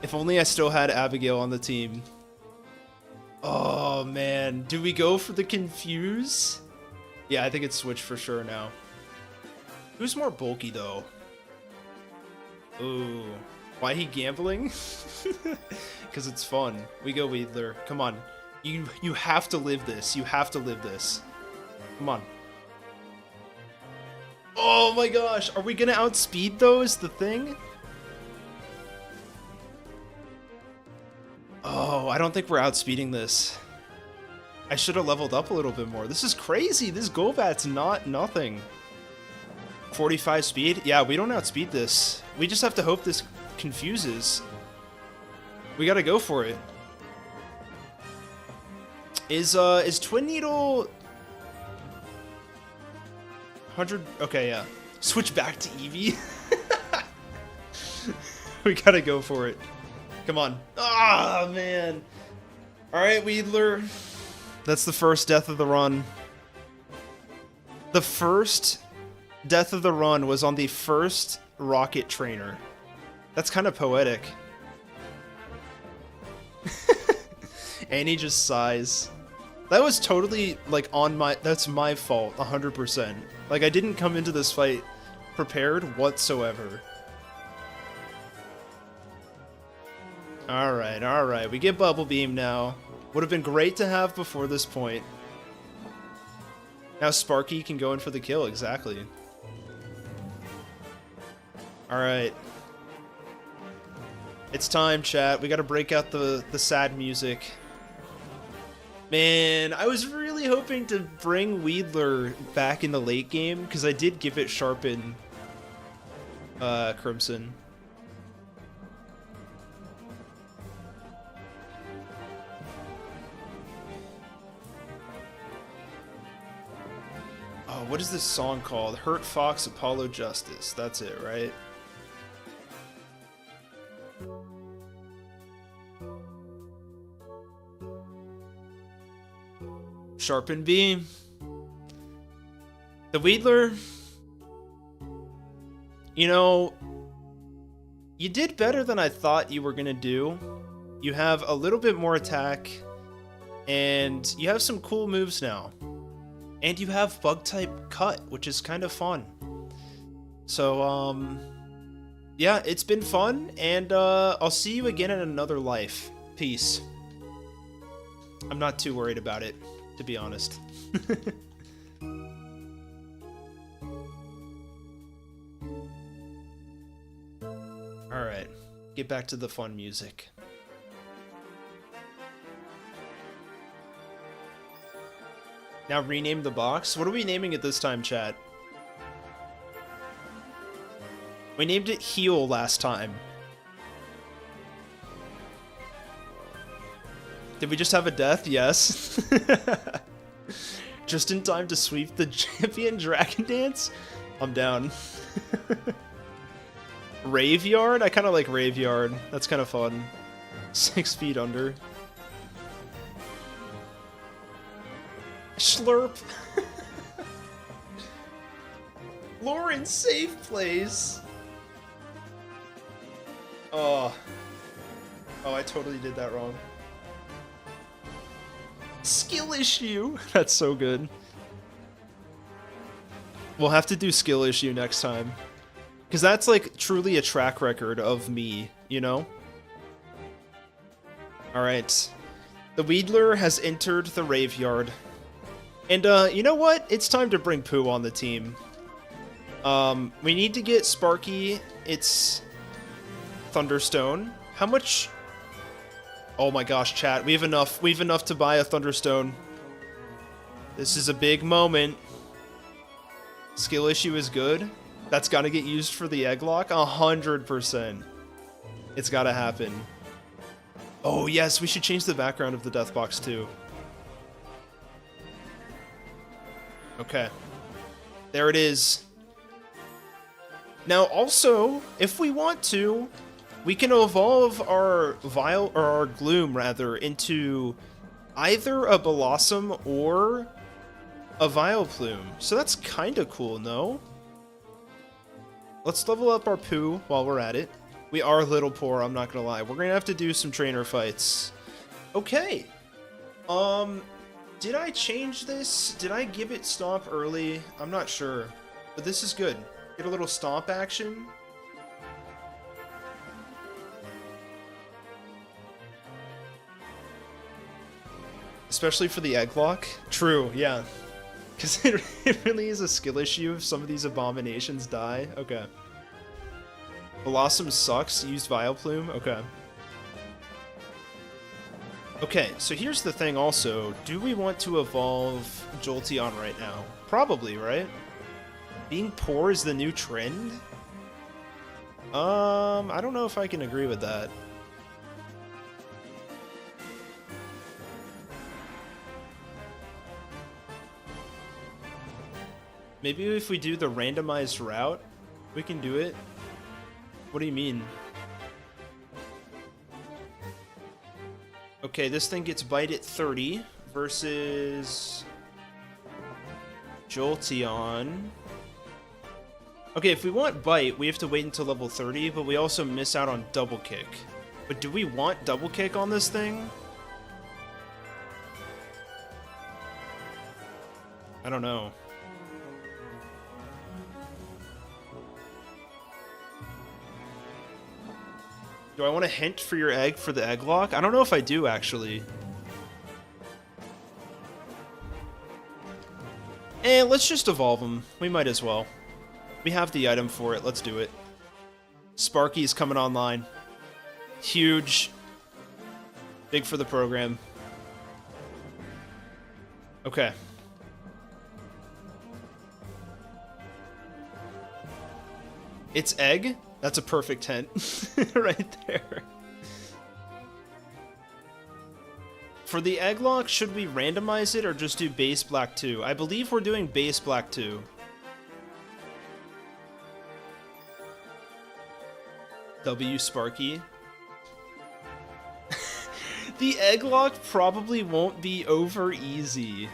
If only I still had Abigail on the team. Oh, man. Do we go for the Confuse? Yeah, I think it's switched for sure now. Who's more bulky, though? Ooh. Why he gambling? Because it's fun. We go Weedler. Come on. You have to live this. You have to live this. Come on. Oh my gosh. Are we gonna outspeed those? The thing? Oh, I don't think we're outspeeding this. I should have leveled up a little bit more. This is crazy. This Golbat's not nothing. 45 speed? Yeah, we don't outspeed this. We just have to hope this confuses. We gotta go for it. Is Twin Needle 100? Okay, yeah. Switch back to Eevee. We gotta go for it. Come on. Ah, man. All right, Weedler. That's the first death of the run. The first death of the run was on the first rocket trainer. That's kind of poetic. And he just sighs. That was totally, like, that's my fault, 100%. Like, I didn't come into this fight prepared whatsoever. Alright, we get Bubble Beam now. Would have been great to have before this point. Now Sparky can go in for the kill, exactly. Alright. It's time, chat. We gotta break out the sad music. Man, I was really hoping to bring Weedler back in the late game, because I did give it Sharpen Crimson. Oh, what is this song called? Hurt Fox, Apollo Justice. That's it, right? Sharpen B. The Weedler. You know, you did better than I thought you were gonna do. You have a little bit more attack, and you have some cool moves now. And you have Bug-type Cut, which is kind of fun. So, yeah, it's been fun, and I'll see you again in another life. Peace. I'm not too worried about it, to be honest. Alright, get back to the fun music. Now rename the box? What are we naming it this time, chat? We named it Heal last time. Did we just have a death? Yes. Just in time to sweep the champion Dragon Dance? I'm down. Raveyard? I kind of like Raveyard. That's kind of fun. 6 feet under. Slurp. Lauren, safe place. Oh, I totally did that wrong. Skill issue. That's so good. We'll have to do skill issue next time. Because that's like truly a track record of me, you know? Alright. The Weedler has entered the Raveyard. And, you know what? It's time to bring Pooh on the team. We need to get Sparky its Thunderstone. How much? Oh my gosh, chat. We have enough. We have enough to buy a Thunderstone. This is a big moment. Skill issue is good. That's gotta get used for the egg lock. 100%. It's gotta happen. Oh, yes. We should change the background of the death box, too. Okay. There it is. Now, also, if we want to, we can evolve our our Gloom, rather, into either a Blossom or a Vileplume. So that's kind of cool, no? Let's level up our Pooh while we're at it. We are a little poor, I'm not gonna lie. We're gonna have to do some trainer fights. Okay. Did I change this? Did I give it stomp early? I'm not sure. But this is good. Get a little stomp action. Especially for the egg lock. True, yeah. Because it really is a skill issue if some of these abominations die. Okay. Blossom sucks. Used Vileplume. Okay. Okay, so here's the thing also. Do we want to evolve Jolteon right now? Probably, right? Being poor is the new trend? I don't know if I can agree with that. Maybe if we do the randomized route, we can do it. What do you mean? Okay, this thing gets bite at 30 versus Jolteon. Okay, if we want bite, we have to wait until level 30, but we also miss out on double kick. But do we want double kick on this thing? I don't know. Do I want to hint for your egg for the egg lock? I don't know if I do, actually. Let's just evolve him. We might as well. We have the item for it. Let's do it. Sparky's coming online. Huge. Big for the program. Okay. It's egg? That's a perfect hint. Right there. For the egg lock, should we randomize it or just do base black 2? I believe we're doing base black 2. W Sparky. The egg lock probably won't be over easy.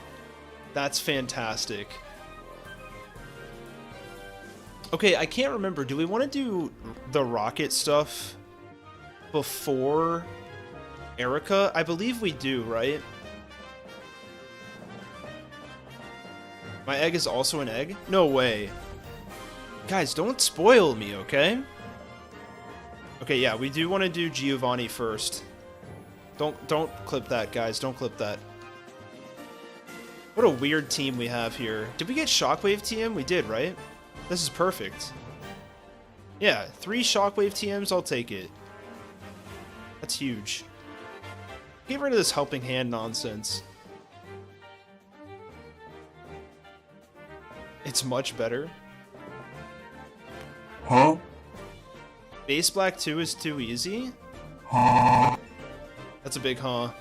That's fantastic. Okay, I can't remember. Do we want to do the rocket stuff before Erica? I believe we do, right? My egg is also an egg? No way. Guys, don't spoil me, okay? Okay, yeah, we do want to do Giovanni first. Don't clip that, guys. Don't clip that. What a weird team we have here. Did we get Shockwave TM? We did, right? This is perfect. Yeah, 3 Shockwave TMs, I'll take it. That's huge. Get rid of this helping hand nonsense. It's much better. Huh? Base Black 2 is too easy? That's a big huh.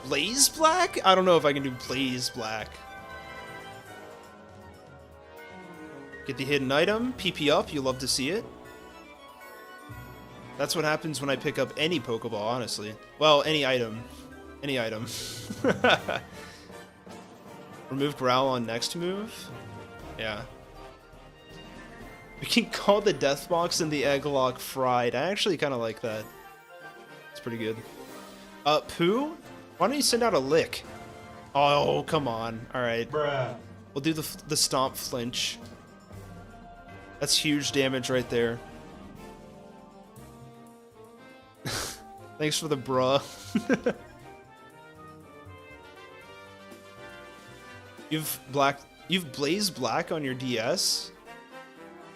Blaze Black? I don't know if I can do Blaze Black. Get the hidden item, PP up, you love to see it. That's what happens when I pick up any Pokeball, honestly. Well, any item. Any item. Remove Growl on next move? Yeah. We can call the Death Box and the Egg Lock fried. I actually kind of like that. It's pretty good. Pooh? Why don't you send out a lick? Oh, come on. Alright. Bruh. We'll do the Stomp Flinch. That's huge damage right there. Thanks for the bruh. You've Blazed Black on your DS?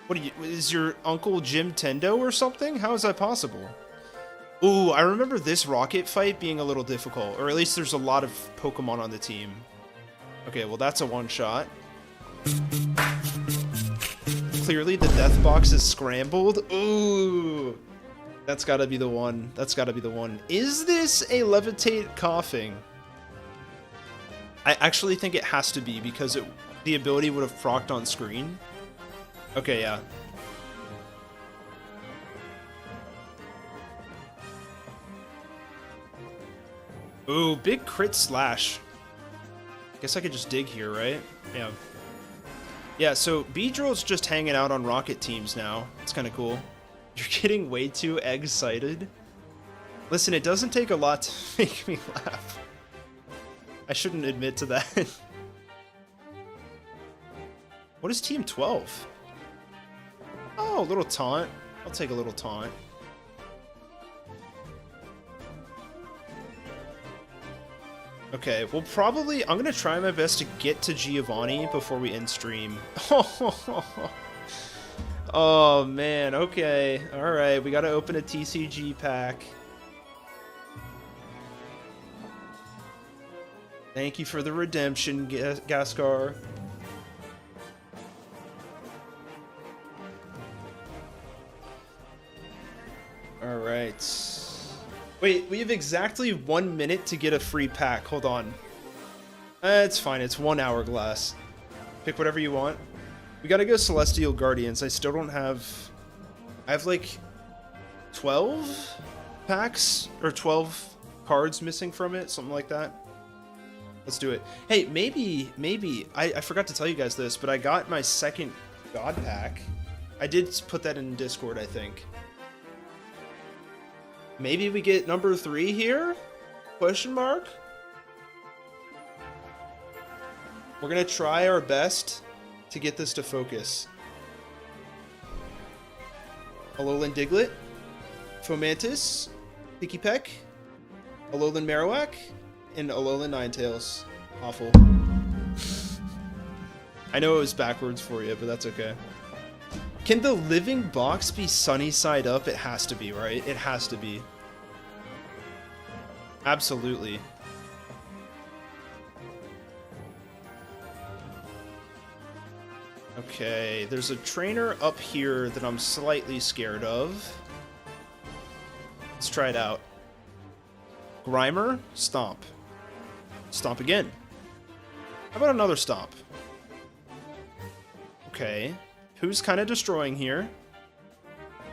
What is your Uncle Jim Tendo or something? How is that possible? Ooh, I remember this rocket fight being a little difficult, or at least there's a lot of Pokemon on the team. Okay, well that's a one-shot. Clearly the Death Box is scrambled. Ooh, that's gotta be the one. That's gotta be the one. Is this a Levitate Coughing? I actually think it has to be because the ability would have procced on screen. Okay, yeah. Ooh, big crit slash. Guess I could just dig here, right? Yeah. Yeah, so Beedrill's just hanging out on rocket teams now. It's kind of cool. You're getting way too egg-sighted. Listen, it doesn't take a lot to make me laugh. I shouldn't admit to that. What is Team 12? Oh, a little taunt. I'll take a little taunt. Okay, well, probably I'm gonna try my best to get to Giovanni before we end stream. Oh man, okay, all right, we gotta open a TCG pack. Thank you for the redemption, Gaskar. All right. Wait, we have exactly 1 minute to get a free pack. Hold on. It's fine. It's 1 hourglass. Pick whatever you want. We gotta go Celestial Guardians. I still don't have... I have like 12 packs or 12 cards missing from it. Something like that. Let's do it. Hey, maybe... I forgot to tell you guys this, but I got my second God pack. I did put that in Discord, I think. Maybe we get number 3 here? Question mark? We're gonna try our best to get this to focus. Alolan Diglett, Fomantis, Pikipek, Alolan Marowak, and Alolan Ninetales. Awful. I know it was backwards for you, but that's okay. Can the living box be sunny side up? It has to be, right? It has to be. Absolutely. Okay, there's a trainer up here that I'm slightly scared of. Let's try it out. Grimer, Stomp. Stomp again. How about another Stomp? Okay. Who's kind of destroying here?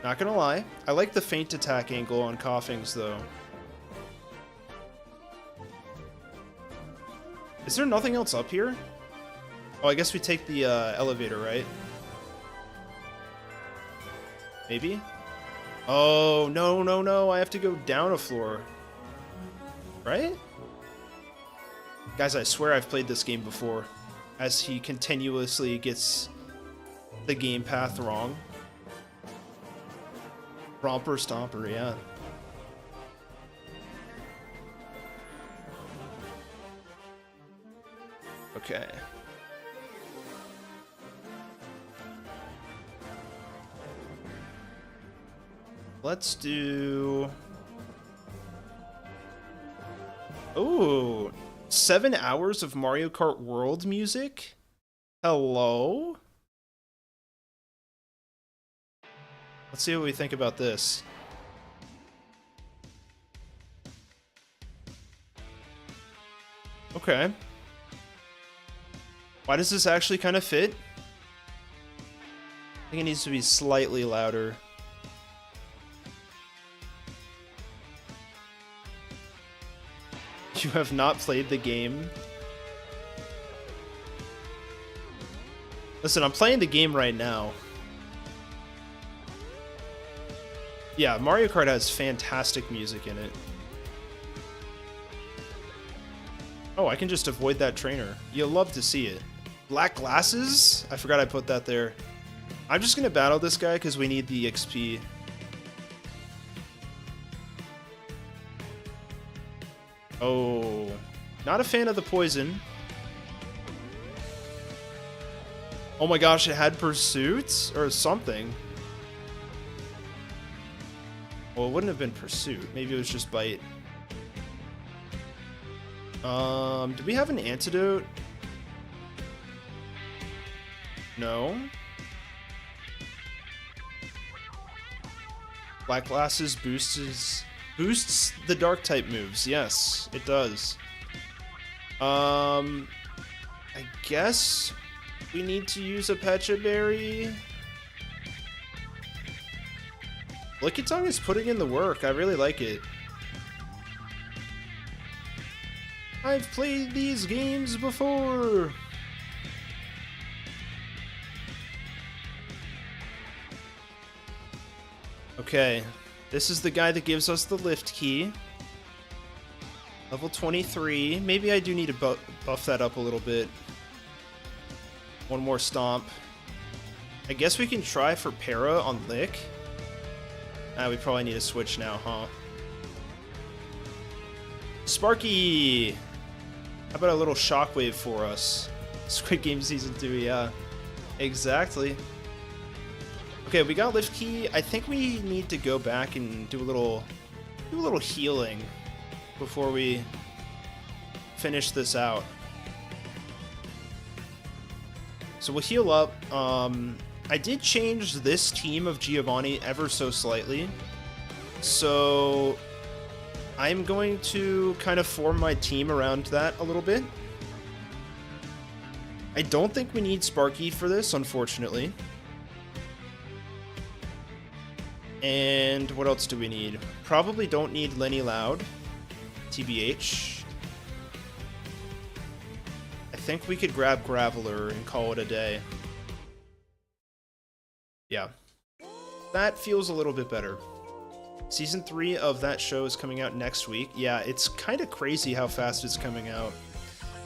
Not gonna lie. I like the feint attack angle on Coughings, though. Is there nothing else up here? Oh, I guess we take the elevator, right? Maybe? Oh, no. I have to go down a floor. Right? Guys, I swear I've played this game before. As he continuously gets the game path wrong. Romper Stomper, yeah. Okay. Let's do... Ooh, 7 hours of Mario Kart World music? Hello? Let's see what we think about this. Okay. Why does this actually kind of fit? I think it needs to be slightly louder. You have not played the game? Listen, I'm playing the game right now. Yeah, Mario Kart has fantastic music in it. Oh, I can just avoid that trainer. You'll love to see it. Black glasses? I forgot I put that there. I'm just gonna battle this guy because we need the XP. Oh, not a fan of the poison. Oh my gosh, it had pursuits or something. Well, it wouldn't have been pursuit. Maybe it was just bite. Do we have an antidote? No. Black glasses boosts the dark type moves. Yes, it does. I guess we need to use a Pecha Berry. Lickitung is putting in the work. I really like it. I've played these games before. Okay, this is the guy that gives us the lift key. Level 23. Maybe I do need to buff that up a little bit. One more stomp. I guess we can try for Para on Lick. We probably need to switch now, huh? Sparky! How about a little shockwave for us? Squid Game Season 2, yeah. Exactly. Okay, we got lift key. I think we need to go back and do a little healing before we finish this out. So we'll heal up. I did change this team of Giovanni ever so slightly. So I'm going to kind of form my team around that a little bit. I don't think we need Sparky for this, unfortunately. And what else do we need? Probably don't need Lenny Loud, TBH. I think we could grab Graveler and call it a day. Yeah. That feels a little bit better. Season 3 of that show is coming out next week. Yeah, it's kind of crazy how fast it's coming out.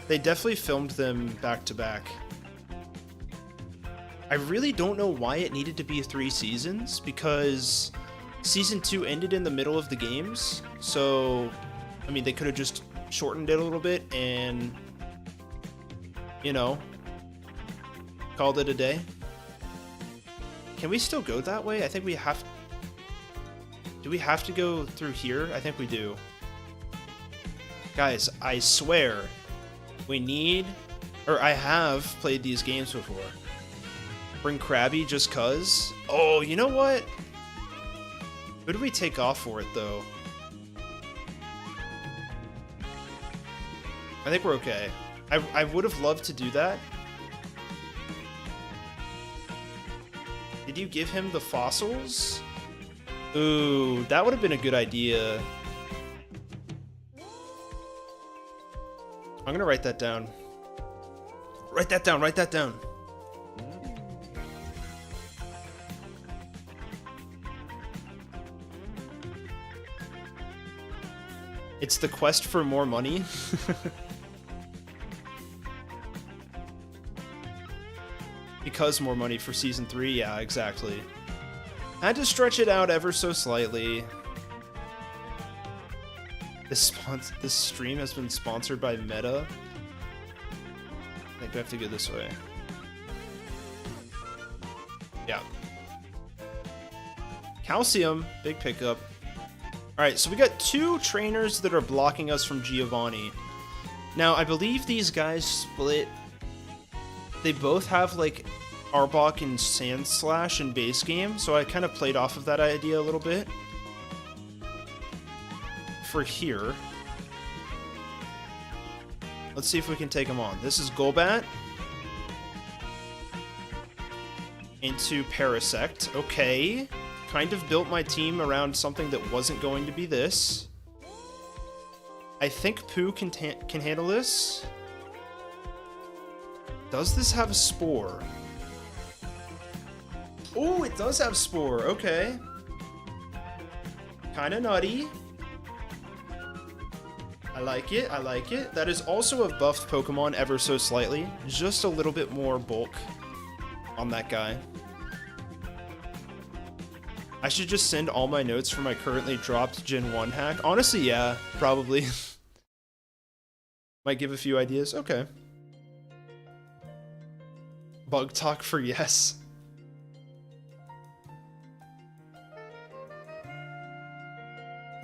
They definitely filmed them back to back. I really don't know why it needed to be 3 seasons, because Season 2 ended in the middle of the games. So, I mean, they could have just shortened it a little bit and, you know, called it a day. Can we still go that way? I think we have... Do we have to go through here? I think we do. Guys, I swear, we need... Or I have played these games before. Bring Krabby just cuz. Oh, you know what? Who do we take off for it, though? I think we're okay. I would have loved to do that. Did you give him the fossils? Ooh, that would have been a good idea. I'm gonna write that down. Write that down, write that down. It's the quest for more money. Because more money for Season 3, yeah, exactly. Had to stretch it out ever so slightly. This stream has been sponsored by Meta. I think we have to go this way. Yeah. Calcium, big pickup. Alright, so we got 2 trainers that are blocking us from Giovanni. Now, I believe these guys split. They both have, like, Arbok and Sand Slash in base game, so I kind of played off of that idea a little bit. For here. Let's see if we can take them on. This is Golbat. Into Parasect. Okay. Kind of built my team around something that wasn't going to be this. I think Pooh can handle this. Does this have a Spore? Oh, it does have Spore. Okay. Kind of nutty. I like it. I like it. That is also a buffed Pokemon ever so slightly. Just a little bit more bulk on that guy. I should just send all my notes for my currently dropped Gen 1 hack. Honestly, yeah, probably. Might give a few ideas. Okay. Bug talk for yes.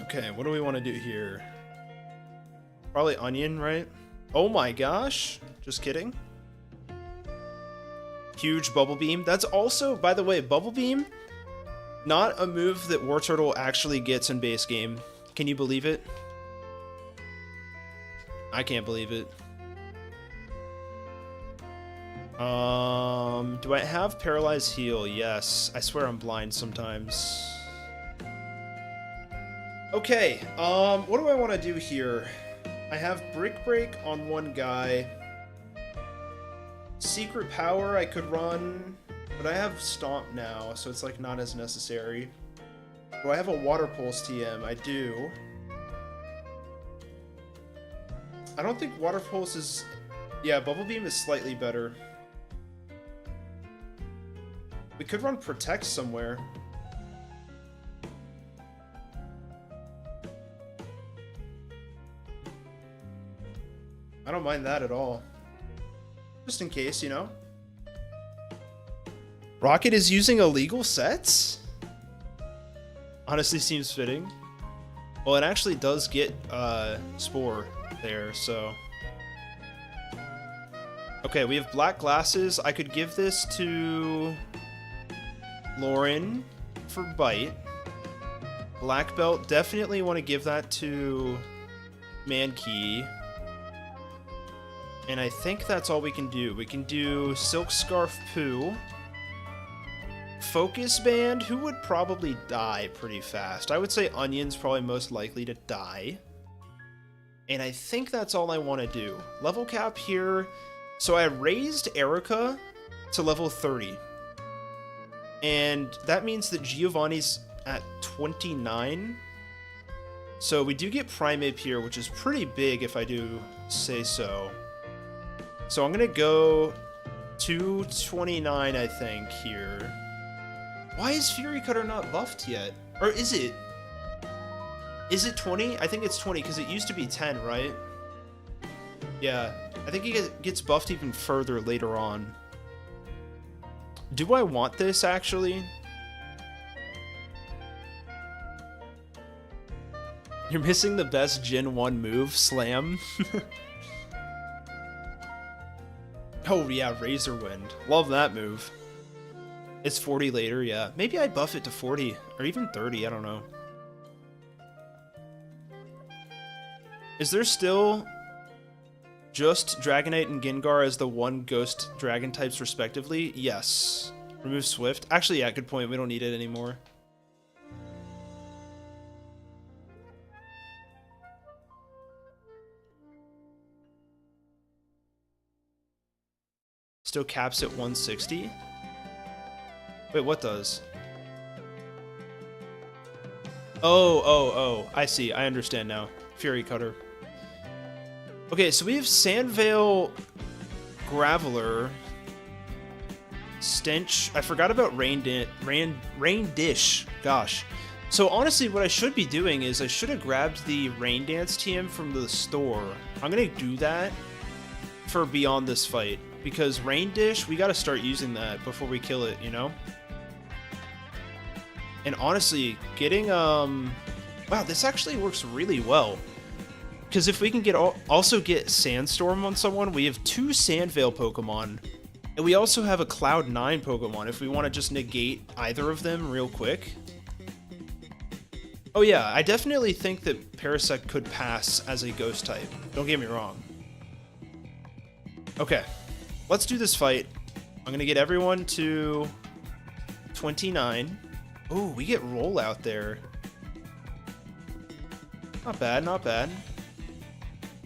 Okay, what do we want to do here? Probably Onion, right? Oh my gosh. Just kidding. Huge Bubble Beam. That's also, by the way, Bubble Beam, not a move that Wartortle actually gets in base game. Can you believe it? I can't believe it. Do I have Paralyze Heal? Yes. I swear I'm blind sometimes. Okay, what do I want to do here? I have Brick Break on one guy. Secret Power I could run, but I have Stomp now, so it's like not as necessary. Do I have a Water Pulse TM? I do. I don't think Water Pulse is... Yeah, Bubble Beam is slightly better. We could run Protect somewhere. I don't mind that at all. Just in case, you know? Rocket is using illegal sets? Honestly seems fitting. Well, it actually does get Spore there, so... Okay, we have black glasses. I could give this to Lauren for Bite. Black belt, definitely want to give that to Mankey. And I think that's all we can do. We can do Silk Scarf Poo. Focus Band, who would probably die pretty fast? I would say Onion's probably most likely to die. And I think that's all I want to do. Level cap here. So I raised Erica to level 30. And that means that Giovanni's at 29. So we do get Primeape here, which is pretty big if I do say so. So I'm going to go to 29, I think, here. Why is Fury Cutter not buffed yet? Or is it? Is it 20? I think it's 20 because it used to be 10, right? Yeah, I think it gets buffed even further later on. Do I want this, actually? You're missing the best Gen 1 move, Slam. Oh yeah, Razor Wind. Love that move. It's 40 later, yeah. Maybe I'd buff it to 40, or even 30, I don't know. Is there still just Dragonite and Gengar as the one Ghost Dragon types respectively? Yes. Remove Swift. Actually, yeah, good point. We don't need it anymore. Still caps at 160? Wait, what does? Oh, I see. I understand now. Fury Cutter. Okay, so we have Sandvale, Graveler, Stench. I forgot about Rain Dish. Gosh. So honestly, what I should be doing is I should have grabbed the Rain Dance TM from the store. I'm going to do that for beyond this fight. Because Rain Dish, we got to start using that before we kill it, you know? And honestly, getting, wow, this actually works really well. Because if we can get also get Sandstorm on someone, we have 2 Sandvale Pokemon. And we also have a Cloud9 Pokemon if we want to just negate either of them real quick. Oh yeah, I definitely think that Parasect could pass as a Ghost type. Don't get me wrong. Okay, let's do this fight. I'm going to get everyone to 29. Oh, we get Rollout there. Not bad, not bad.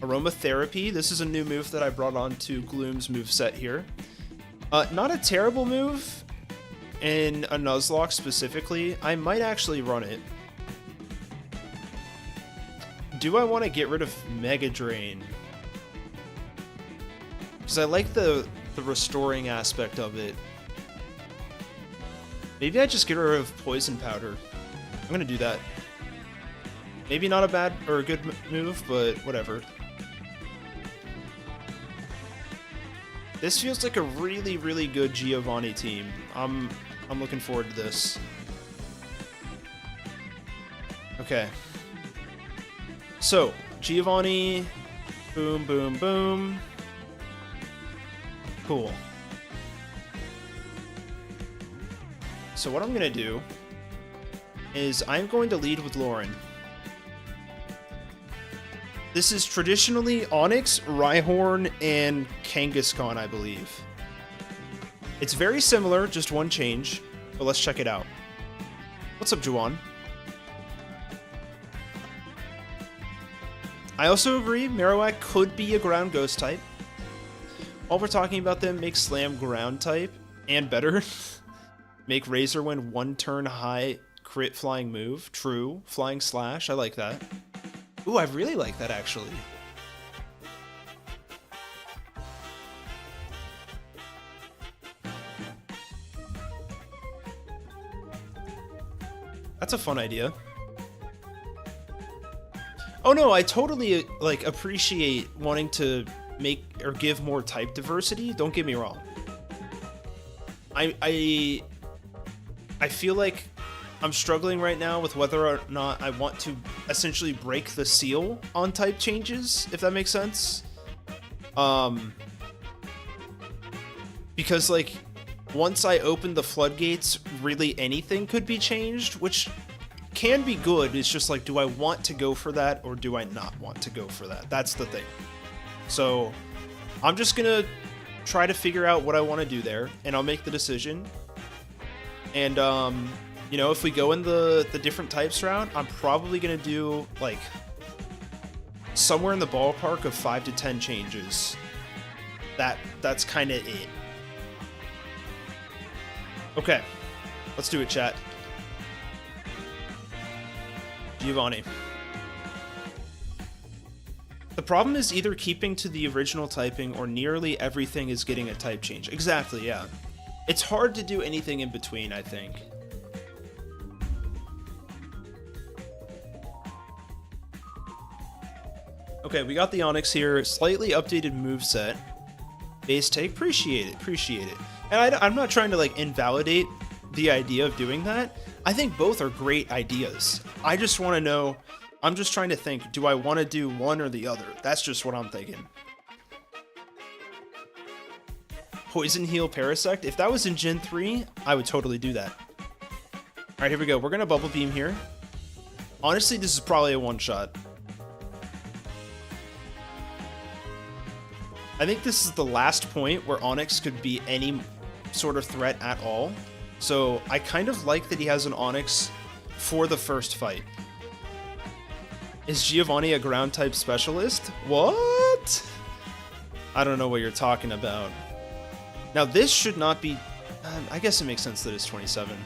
Aromatherapy. This is a new move that I brought on to Gloom's moveset here. Not a terrible move in a Nuzlocke specifically. I might actually run it. Do I want to get rid of Mega Drain? Because I like the restoring aspect of it. Maybe I just get rid of Poison Powder. I'm going to do that. Maybe not a bad or a good move, but whatever. This feels like a really, really good Giovanni team. I'm looking forward to this. Okay. So, Giovanni, boom, boom, boom. Cool. So what I'm going to do is I'm going to lead with Lauren. This is traditionally Onix, Rhyhorn, and Kangaskhan, I believe. It's very similar, just one change, but let's check it out. What's up, Juwan? I also agree, Marowak could be a ground ghost type. While we're talking about them, make Slam ground type, and better. Make Razor Wind 1 turn high crit flying move. True. Flying Slash, I like that. Ooh, I really like that, actually. That's a fun idea. Oh no, I totally, like, appreciate wanting to make or give more type diversity. Don't get me wrong. I feel like I'm struggling right now with whether or not I want to essentially break the seal on type changes, if that makes sense. Because like once I open the floodgates, really anything could be changed, which can be good. It's just like, do I want to go for that or do I not want to go for that? That's the thing. So I'm just gonna try to figure out what I want to do there, and I'll make the decision. And you know, if we go in the different types route, I'm probably gonna do like somewhere in the ballpark of 5 to 10 changes. That's kind of it. Okay, let's do it, chat. Giovanni. The problem is either keeping to the original typing or nearly everything is getting a type change. Exactly, yeah. It's hard to do anything in between, I think. Okay, we got the Onyx here. Slightly updated moveset. Base take, appreciate it. And I'm not trying to like invalidate the idea of doing that. I think both are great ideas. I just want to know, I'm just trying to think, do I want to do one or the other? That's just what I'm thinking. Poison Heal Parasect. If that was in Gen 3, I would totally do that. Alright, here we go. We're going to Bubble Beam here. Honestly, this is probably a one-shot. I think this is the last point where Onyx could be any sort of threat at all. So I kind of like that he has an Onyx for the first fight. Is Giovanni a ground type specialist? What? I don't know what you're talking about. Now this should not be... I guess it makes sense that it's 27.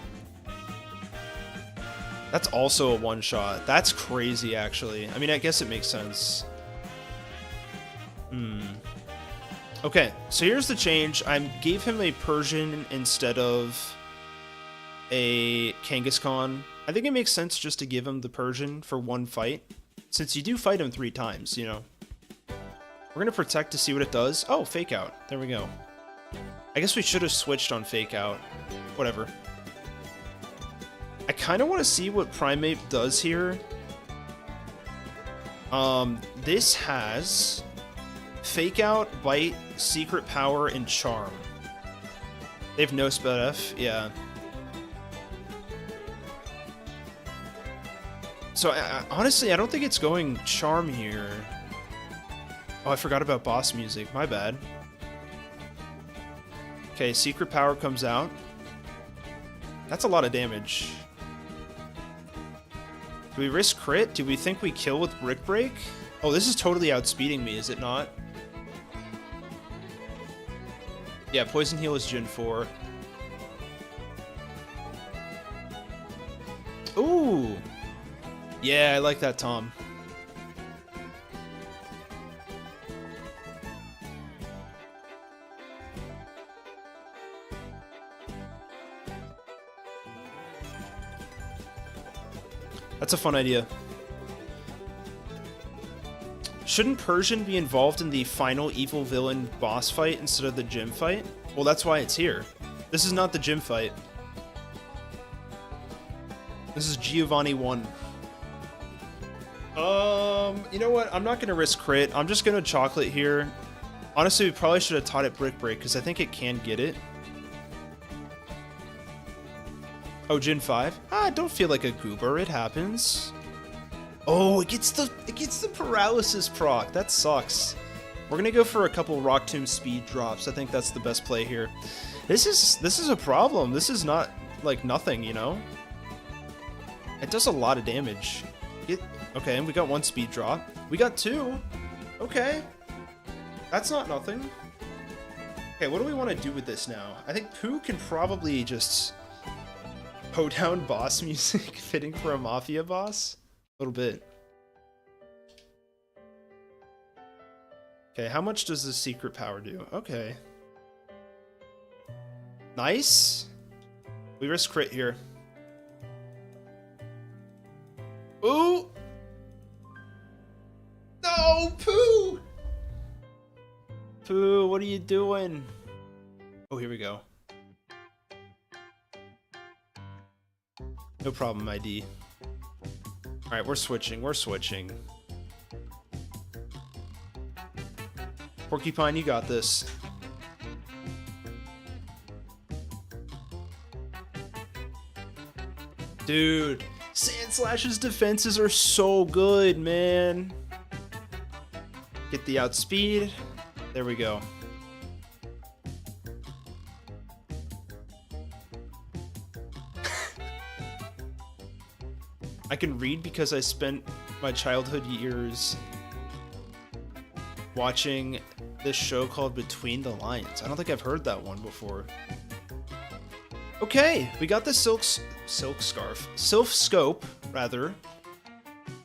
That's also a one-shot. That's crazy, actually. I mean, I guess it makes sense. Okay, so here's the change. I gave him a Persian instead of a Kangaskhan. I think it makes sense just to give him the Persian for one fight, since you do fight him 3 times, you know. We're going to protect to see what it does. Oh, Fake Out. There we go. I guess we should have switched on Fake Out. Whatever. I kind of want to see what Primeape does here. This has Fake Out, Bite, Secret Power, and Charm. They have no Spell F, yeah. So, honestly, I don't think it's going Charm here. Oh, I forgot about boss music. My bad. Okay, Secret Power comes out. That's a lot of damage. Do we risk crit? Do we think we kill with Brick Break? Oh, this is totally outspeeding me, is it not? Yeah, Poison Heal is Gen 4. Ooh! Yeah, I like that, Tom. That's a fun idea. Shouldn't Persian be involved in the final evil villain boss fight instead of the gym fight? Well, that's why it's here. This is not the gym fight. This is Giovanni 1. You know what? I'm not going to risk crit. I'm just going to chocolate here. Honestly, we probably should have taught it Brick Break, because I think it can get it. Oh, Gen 5? Ah, don't feel like a goober. It happens. Oh, it gets the paralysis proc. That sucks. We're gonna go for a couple Rock Tomb speed drops. I think that's the best play here. This is a problem. This is not like nothing, you know. It does a lot of damage. Okay, and we got 1 speed drop. We got 2. Okay, that's not nothing. Okay, what do we want to do with this now? I think Pooh can probably just hoe down boss music, fitting for a Mafia boss. A little bit. Okay, how much does the Secret Power do? Okay. Nice. We risk crit here. Ooh! No, Pooh! Pooh, what are you doing? Oh, here we go. No problem, ID. Alright, we're switching, we're switching. Porcupine, you got this. Dude, Sandslash's defenses are so good, man. Get the outspeed. There we go. I can read because I spent my childhood years watching this show called Between the Lines. I don't think I've heard that one before. Okay, we got the Sylph Scope, rather.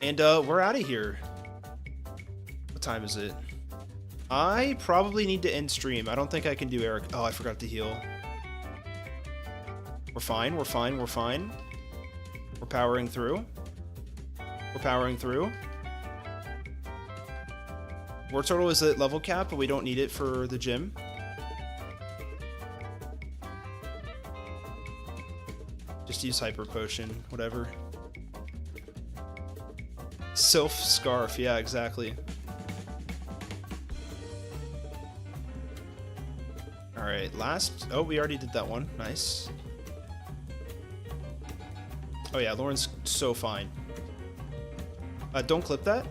And we're out of here. What time is it? I probably need to end stream. I don't think I can do Eric. Oh, I forgot to heal. We're fine, we're fine, we're fine. We're powering through. We're powering through. War Turtle is at level cap, but we don't need it for the gym. Just use Hyper Potion, whatever. Sylph Scarf, yeah, exactly. Alright, last... Oh, we already did that one. Nice. Oh yeah, Lauren's so fine. Don't clip that.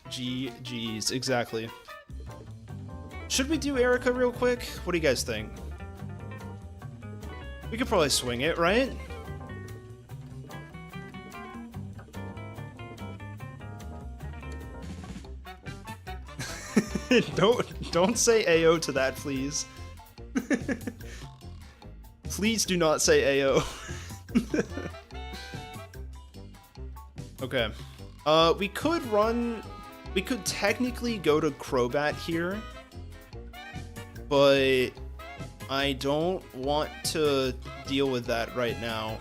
GG's, exactly. Should we do Erica real quick? What do you guys think? We could probably swing it, right? Don't say AO to that, please. Please do not say AO. Okay. We could technically go to Crobat here, but I don't want to deal with that right now.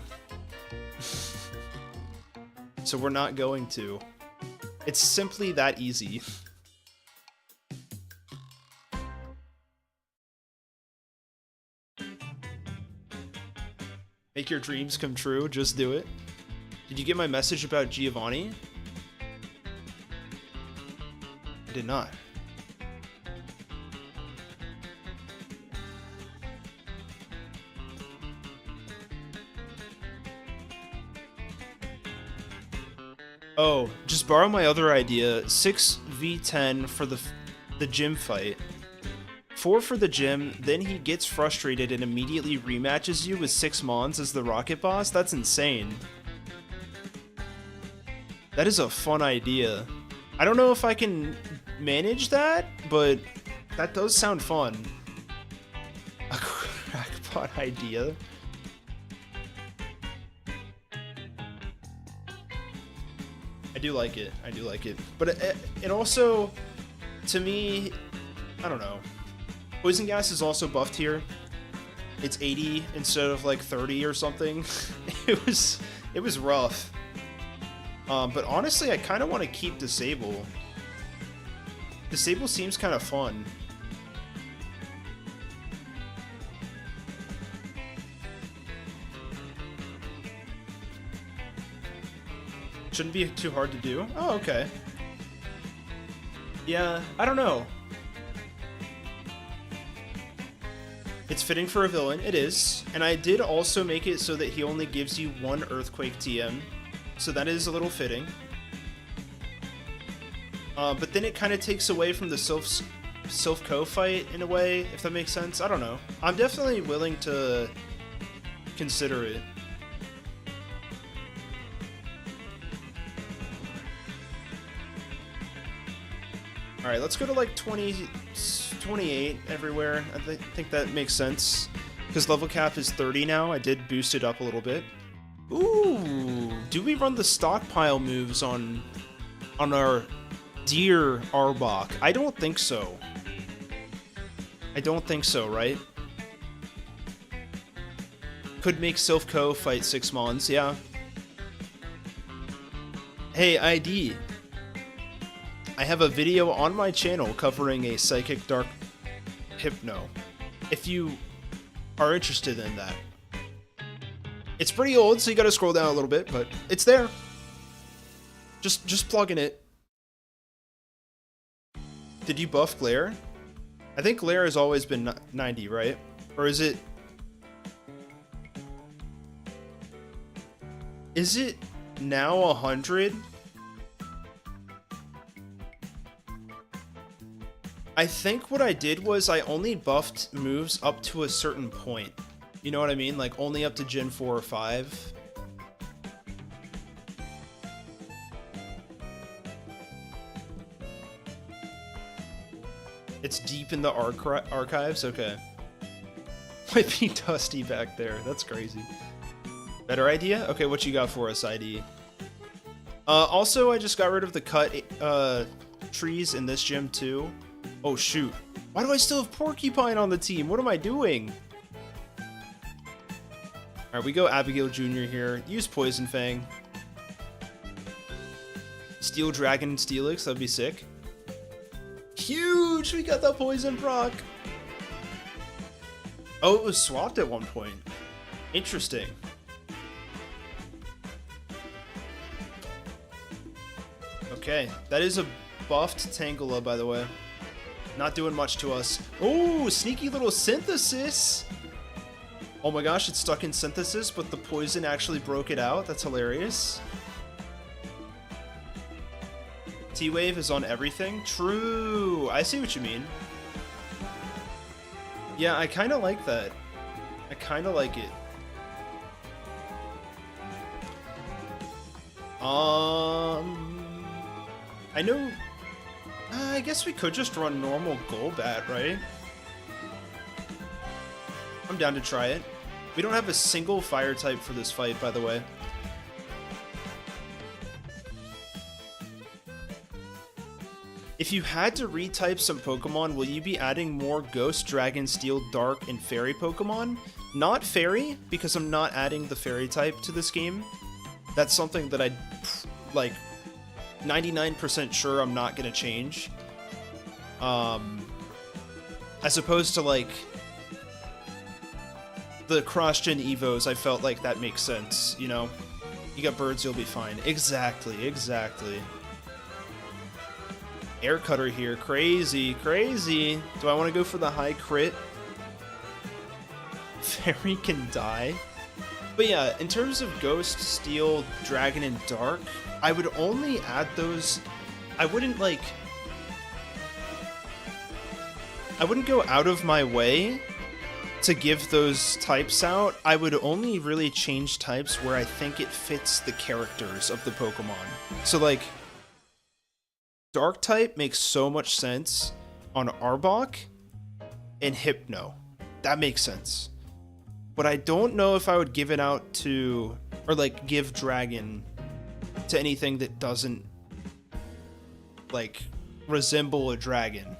So we're not going to. It's simply that easy. Make your dreams come true, just do it. Did you get my message about Giovanni? I did not. Oh, just borrow my other idea. 6v10 for the gym fight. 4 for the gym, then he gets frustrated and immediately rematches you with 6 Mons as the rocket boss? That's insane. That is a fun idea. I don't know if I can manage that, but that does sound fun. A crackpot idea. I do like it. I do like it. But it also, to me, I don't know. Poison gas is also buffed here. It's 80 instead of like 30 or something. It was rough. But honestly, I kind of want to keep Disable. Disable seems kind of fun. Shouldn't be too hard to do. Oh, okay. Yeah, I don't know. It's fitting for a villain, it is. And I did also make it so that he only gives you 1 Earthquake TM. So that is a little fitting. But then it kind of takes away from the Sylph Co fight in a way, if that makes sense. I don't know. I'm definitely willing to consider it. Alright, let's go to like 28 everywhere. I think that makes sense. Because level cap is 30 now. I did boost it up a little bit. Ooh, do we run the stockpile moves on our dear Arbok? I don't think so. I don't think so, right? Could make Sylph Co fight 6 Mons, yeah. Hey, ID. I have a video on my channel covering a Psychic Dark Hypno, if you are interested in that. It's pretty old, so you gotta scroll down a little bit, but it's there. Just plug in it. Did you buff Glare? I think Glare has always been 90, right? Or is it... Is it now 100? I think what I did was I only buffed moves up to a certain point. You know what I mean? Like only up to Gen 4 or 5. It's deep in the archives? Okay. Might be Dusty back there. That's crazy. Better idea? Okay, what you got for us, ID? Also, I just got rid of the cut trees in this gym, too. Oh, shoot. Why do I still have Porcupine on the team? What am I doing? Alright, we go Abigail Jr. here. Use Poison Fang. Steel Dragon Steelix, that'd be sick. Huge! We got the Poison proc! Oh, it was swapped at one point. Interesting. Okay, that is a buffed Tangela, by the way. Not doing much to us. Oh, sneaky little Synthesis! Oh my gosh, it's stuck in Synthesis, but the poison actually broke it out. That's hilarious. T-Wave is on everything? True! I see what you mean. Yeah, I kind of like that. I kind of like it. I know... I guess we could just run normal Golbat, right? I'm down to try it. We don't have a single fire type for this fight, by the way. If you had to retype some Pokemon, will you be adding more Ghost, Dragon, Steel, Dark, and Fairy Pokemon? Not Fairy, because I'm not adding the Fairy type to this game. That's something that I'd, like, 99% sure I'm not gonna change. As opposed to, like, the cross-gen Evos, I felt like that makes sense, you know? You got birds, you'll be fine. Exactly, exactly. Air Cutter here. Crazy, crazy. Do I want to go for the high crit? Fairy can die. But yeah, in terms of Ghost, Steel, Dragon, and Dark, I would only add those... I wouldn't, like... I wouldn't go out of my way to give those types out. I would only really change types where I think it fits the characters of the Pokemon. So, like... Dark type makes so much sense on Arbok and Hypno. That makes sense. But I don't know if I would give it out to, or like give Dragon to anything that doesn't like resemble a dragon.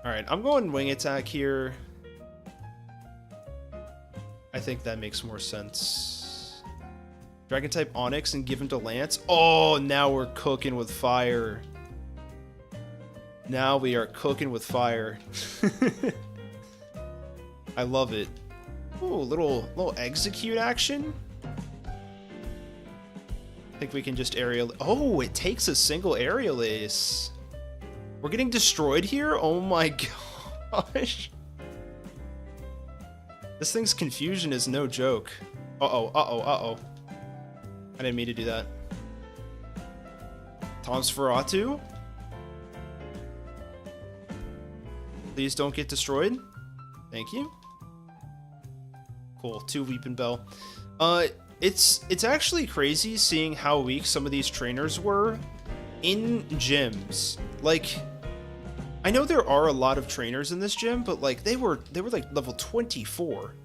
Alright, I'm going Wing Attack here. I think that makes more sense. Dragon type Onyx and give him to Lance. Oh, now we're cooking with fire. Now we are cooking with fire. I love it. Ooh, little execute action. I think we can just aerial. Oh, it takes a single aerial ace. We're getting destroyed here? Oh my gosh. This thing's confusion is no joke. Uh-oh, uh-oh, uh-oh. I didn't mean to do that. Tomsferatu? Please don't get destroyed. Thank you. Cool, 2 Weeping Bell. It's actually crazy seeing how weak some of these trainers were in gyms. Like, I know there are a lot of trainers in this gym, but like they were like level 24,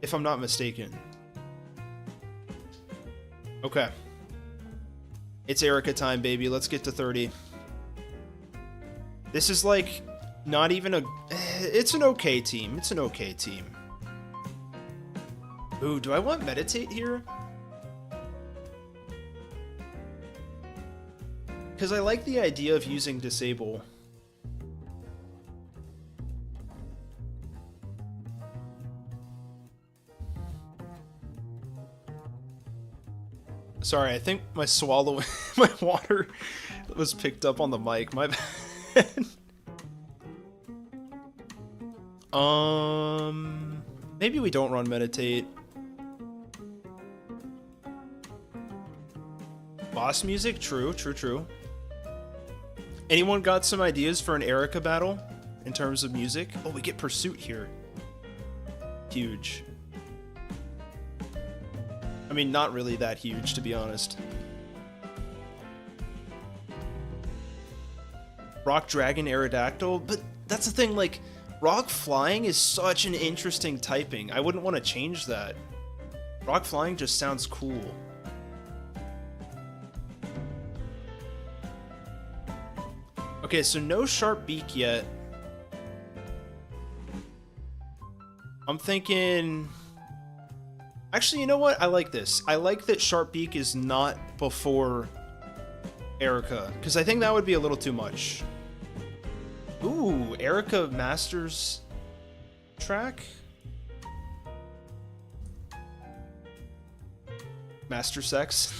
if I'm not mistaken. Okay. It's Erica time, baby. Let's get to 30. This is like not even a... It's an okay team. It's an okay team. Ooh, do I want Meditate here? because I like the idea of using disable. Sorry, I think my my water was picked up on the mic. My bad. Maybe we don't run meditate. Boss music? True, true, true. Anyone got some ideas for an Erica battle in terms of music? Oh, we get Pursuit here. Huge. I mean, not really that huge, to be honest. Rock Dragon Aerodactyl? But that's the thing, like, Rock Flying is such an interesting typing. I wouldn't want to change that. Rock Flying just sounds cool. Okay, so no Sharp Beak yet. I'm thinking... Actually, you know what? I like this. I like that Sharp Beak is not before Erica, because I think that would be a little too much. Ooh, Erica Masters track? Master Sex?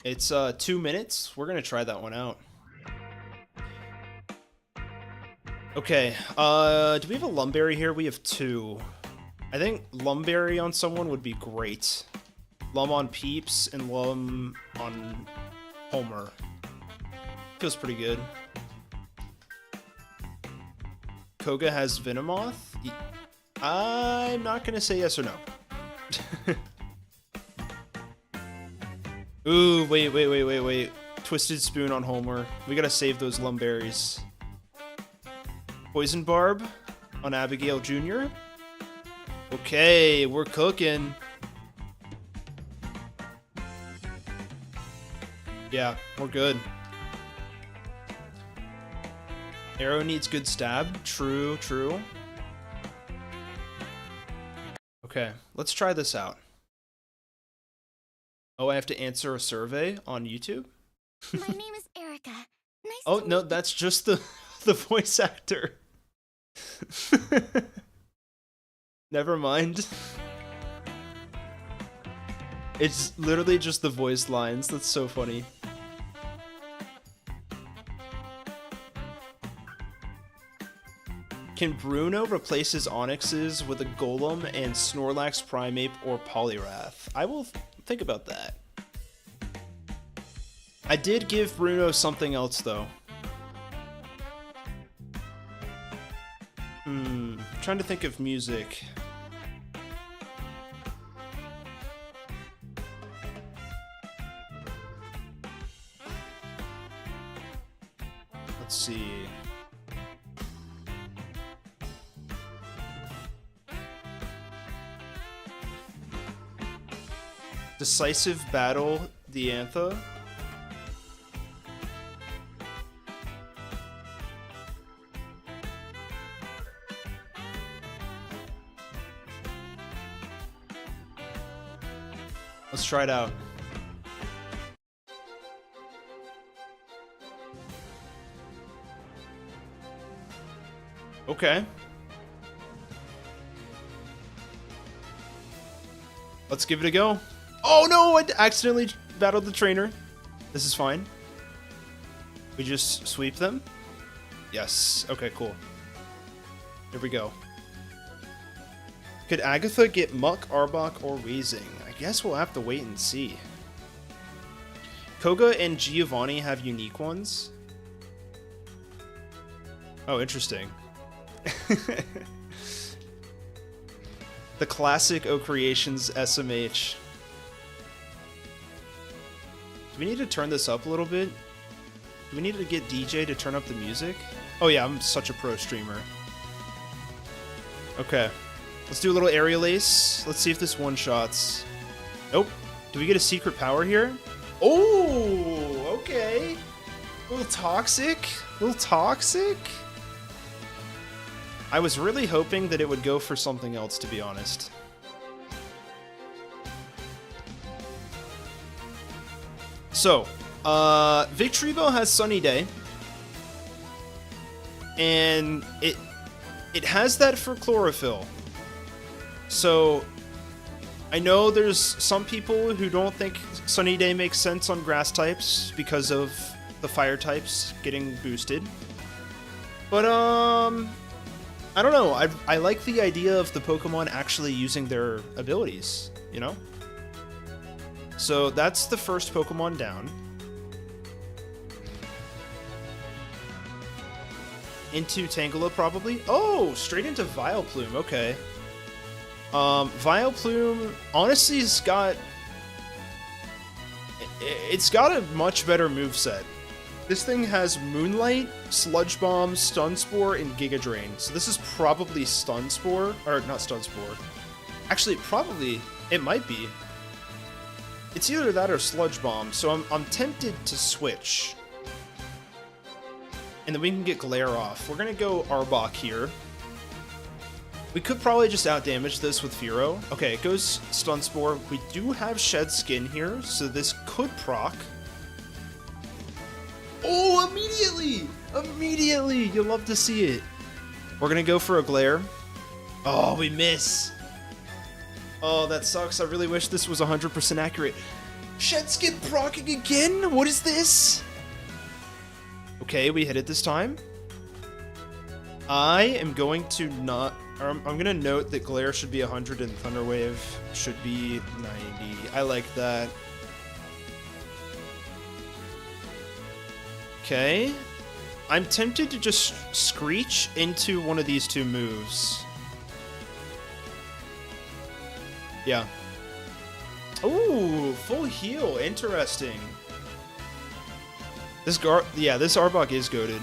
It's 2 minutes. We're gonna try that one out. Okay, do we have a Lumberry here? We have 2. I think Lumberry on someone would be great. Lum on Peeps and Lum on Homer. Feels pretty good. Koga has Venomoth? I'm not gonna say yes or no. Ooh, wait. Twisted Spoon on Homer. We gotta save those Lumberries. Poison Barb on Abigail Jr. Okay, we're cooking. Yeah, we're good. Arrow needs good stab. True, true. Okay, let's try this out. Oh, I have to answer a survey on YouTube? My name is Erica. Nice Oh, to no, meet you. that's just the voice actor. Never mind. It's literally just the voice lines. That's so funny. Can Bruno replace his Onyxes with a Golem and Snorlax Primeape or Poliwrath? I will think about that. I did give Bruno something else, though. Trying to think of music. Let's see. Decisive Battle, Diantha. Let's try it out. Okay. Let's give it a go. Oh no, I accidentally battled the trainer. This is fine. We just sweep them? Yes. Okay, cool. Here we go. Could Agatha get Muck, Arbok, or Weezing? I guess we'll have to wait and see. Koga and Giovanni have unique ones. Oh, interesting. The classic OCreations SMH. Do we need to turn this up a little bit? Do we need to get DJ to turn up the music? Oh yeah, I'm such a pro streamer. Okay. Let's do a little aerial ace. Let's see if this one-shots. Nope. Do we get a secret power here? Oh, okay. A little toxic. A little toxic. I was really hoping that it would go for something else, to be honest. So, Victreebel has Sunny Day. And it has that for Chlorophyll. So, I know there's some people who don't think Sunny Day makes sense on grass types because of the fire types getting boosted. But, I don't know. I like the idea of the Pokemon actually using their abilities, you know? So that's the first Pokemon down. Into Tangela, probably. Oh, straight into Vileplume. Okay. Vileplume, honestly, it's got a much better moveset. This thing has Moonlight, Sludge Bomb, Stun Spore, and Giga Drain. So this is probably Stun Spore, or not Stun Spore. Actually, probably it might be. It's either that or Sludge Bomb. So I'm tempted to switch, and then we can get Glare off. We're gonna go Arbok here. We could probably just outdamage this with Fearow. Okay, it goes Stun Spore. We do have Shed Skin here, so this could proc. Oh, immediately! Immediately! You'll love to see it. We're gonna go for a Glare. Oh, we miss. Oh, that sucks. I really wish this was 100% accurate. Shed Skin procking again? What is this? Okay, we hit it this time. I am going to not... I'm gonna note that Glare should be 100 and Thunder Wave should be 90. I like that. Okay. I'm tempted to just Screech into one of these two moves. Yeah. Ooh, full heal. Interesting. This Arbok is goated.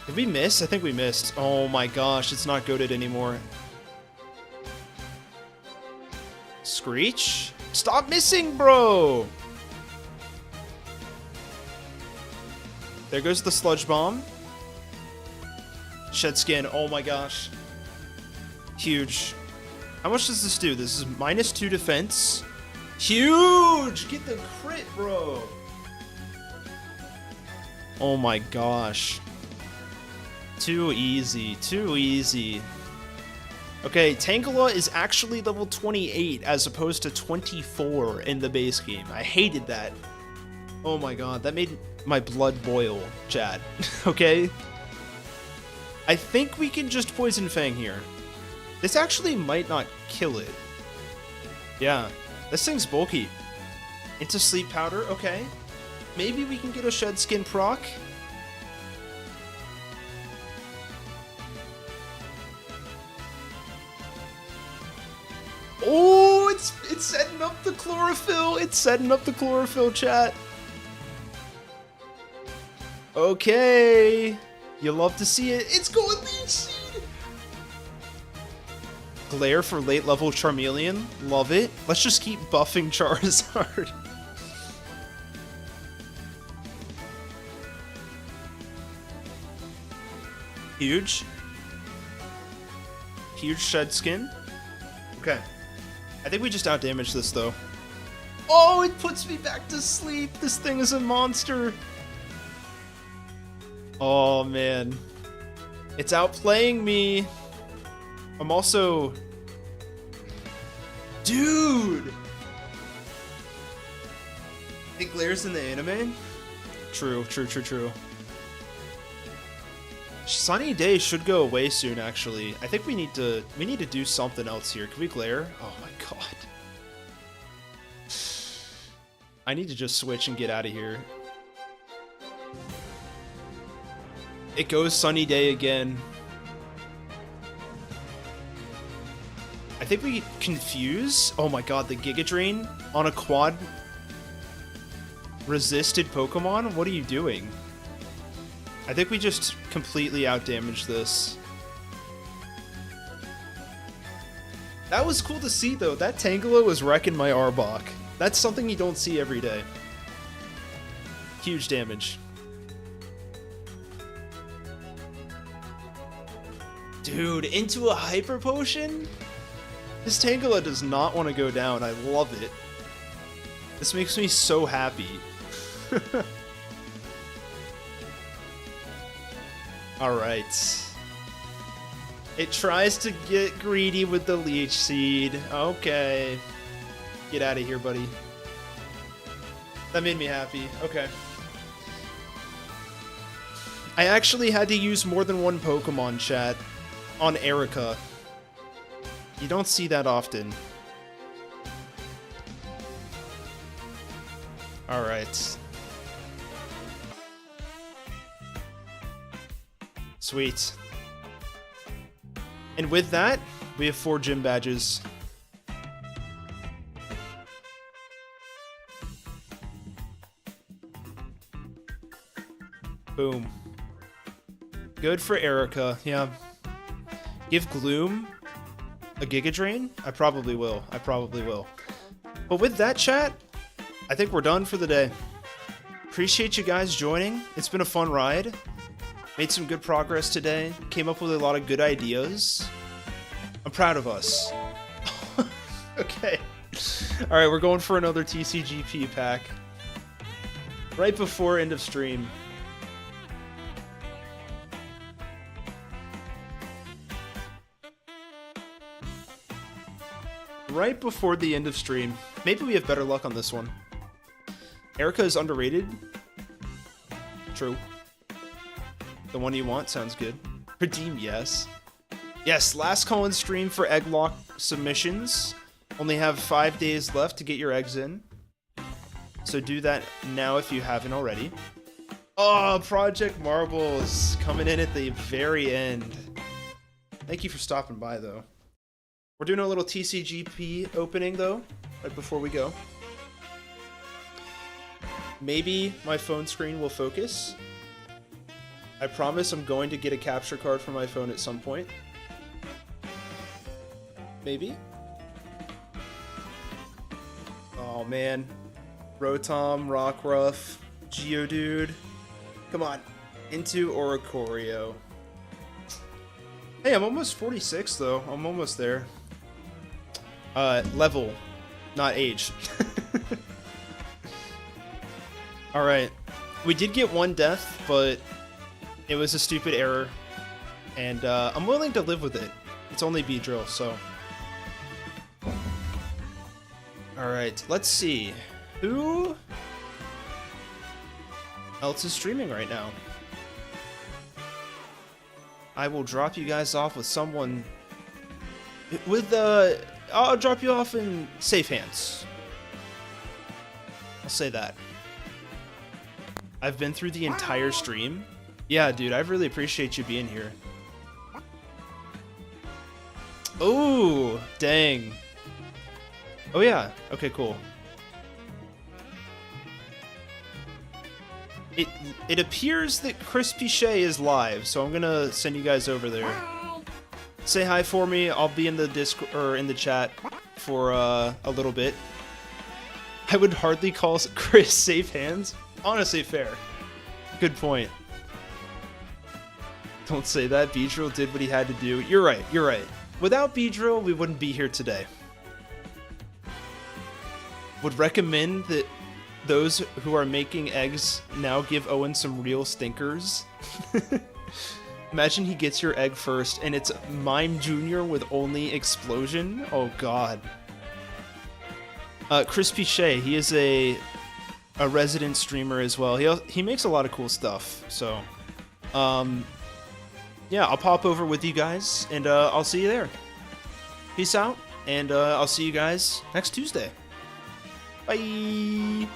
Did we miss? I think we missed. Oh my gosh, it's not goated anymore. Screech? Stop missing, bro! There goes the Sludge Bomb. Shed Skin, oh my gosh. Huge. How much does this do? This is -2 defense. Huge! Get the crit, bro! Oh my gosh. Too easy, too easy. Okay, Tangela is actually level 28 as opposed to 24 in the base game. I hated that. Oh my god, that made my blood boil, chat. Okay? I think we can just Poison Fang here. This actually might not kill it. Yeah, this thing's bulky. Into Sleep Powder, okay. Maybe we can get a Shed Skin proc. Oh, it's setting up the Chlorophyll. It's setting up the Chlorophyll, chat. Okay. You love to see it. It's going Leech Seed. Glare for late level Charmeleon. Love it. Let's just keep buffing Charizard. Huge. Huge Shed Skin. Okay. I think we just outdamaged this, though. Oh, it puts me back to sleep. This thing is a monster. Oh, man. It's outplaying me. I'm also... Dude! It glares in the anime? True. Sunny Day should go away soon, actually. I think we need to do something else here. Can we glare? Oh my god. I need to just switch and get out of here. It goes Sunny Day again. I think we confuse. Oh my god, the Giga Drain on a quad resisted Pokemon? What are you doing? I think we just completely outdamaged this. That was cool to see, though. That Tangela was wrecking my Arbok. That's something you don't see every day. Huge damage. Dude, into a Hyper Potion? This Tangela does not want to go down. I love it. This makes me so happy. Alright. It tries to get greedy with the leech seed. Okay. Get out of here, buddy. That made me happy. Okay. I actually had to use more than one Pokemon, chat, on Erica. You don't see that often. Alright. Sweet. And with that, we have 4 gym badges. Boom. Good for Erica, yeah. Give Gloom a Giga Drain? I probably will. I probably will. But with that, chat, I think we're done for the day. Appreciate you guys joining. It's been a fun ride. Made some good progress today. Came up with a lot of good ideas. I'm proud of us. Okay. Alright, we're going for another TCGP pack. Right before end of stream. Right before the end of stream. Maybe we have better luck on this one. Erica is underrated. True. The one you want sounds good. Redeem, yes. Yes, last call-in stream for egg lock submissions. Only have 5 days left to get your eggs in. So do that now if you haven't already. Oh, Project Marbles coming in at the very end. Thank you for stopping by, though. We're doing a little TCGP opening, though, right before we go. Maybe my phone screen will focus. I promise I'm going to get a capture card for my phone at some point. Maybe. Oh, man. Rotom, Rockruff, Geodude. Come on. Into Oricorio. Hey, I'm almost 46, though. I'm almost there. Level, not age. Alright. We did get 1 death, but it was a stupid error. And, I'm willing to live with it. It's only Beedrill, so... Alright, let's see. Who else is streaming right now? I will drop you guys off with someone... With, I'll drop you off in safe hands. I'll say that. I've been through the entire stream. Yeah, dude, I really appreciate you being here. Oh, dang. Oh, yeah. Okay, cool. It appears that Crispy Shay is live, so I'm gonna send you guys over there. Say hi for me. I'll be in the Discord or in the chat for a little bit. I would hardly call Chris safe hands. Honestly, fair. Good point. Don't say that. Beedrill did what he had to do. You're right. You're right. Without Beedrill, we wouldn't be here today. Would recommend that those who are making eggs now give Owen some real stinkers. Imagine he gets your egg first and it's Mime Jr. with only explosion. Oh god. Crispy Shay, he is a resident streamer as well. He makes a lot of cool stuff. So, yeah, I'll pop over with you guys and I'll see you there. Peace out, and I'll see you guys next Tuesday. Bye.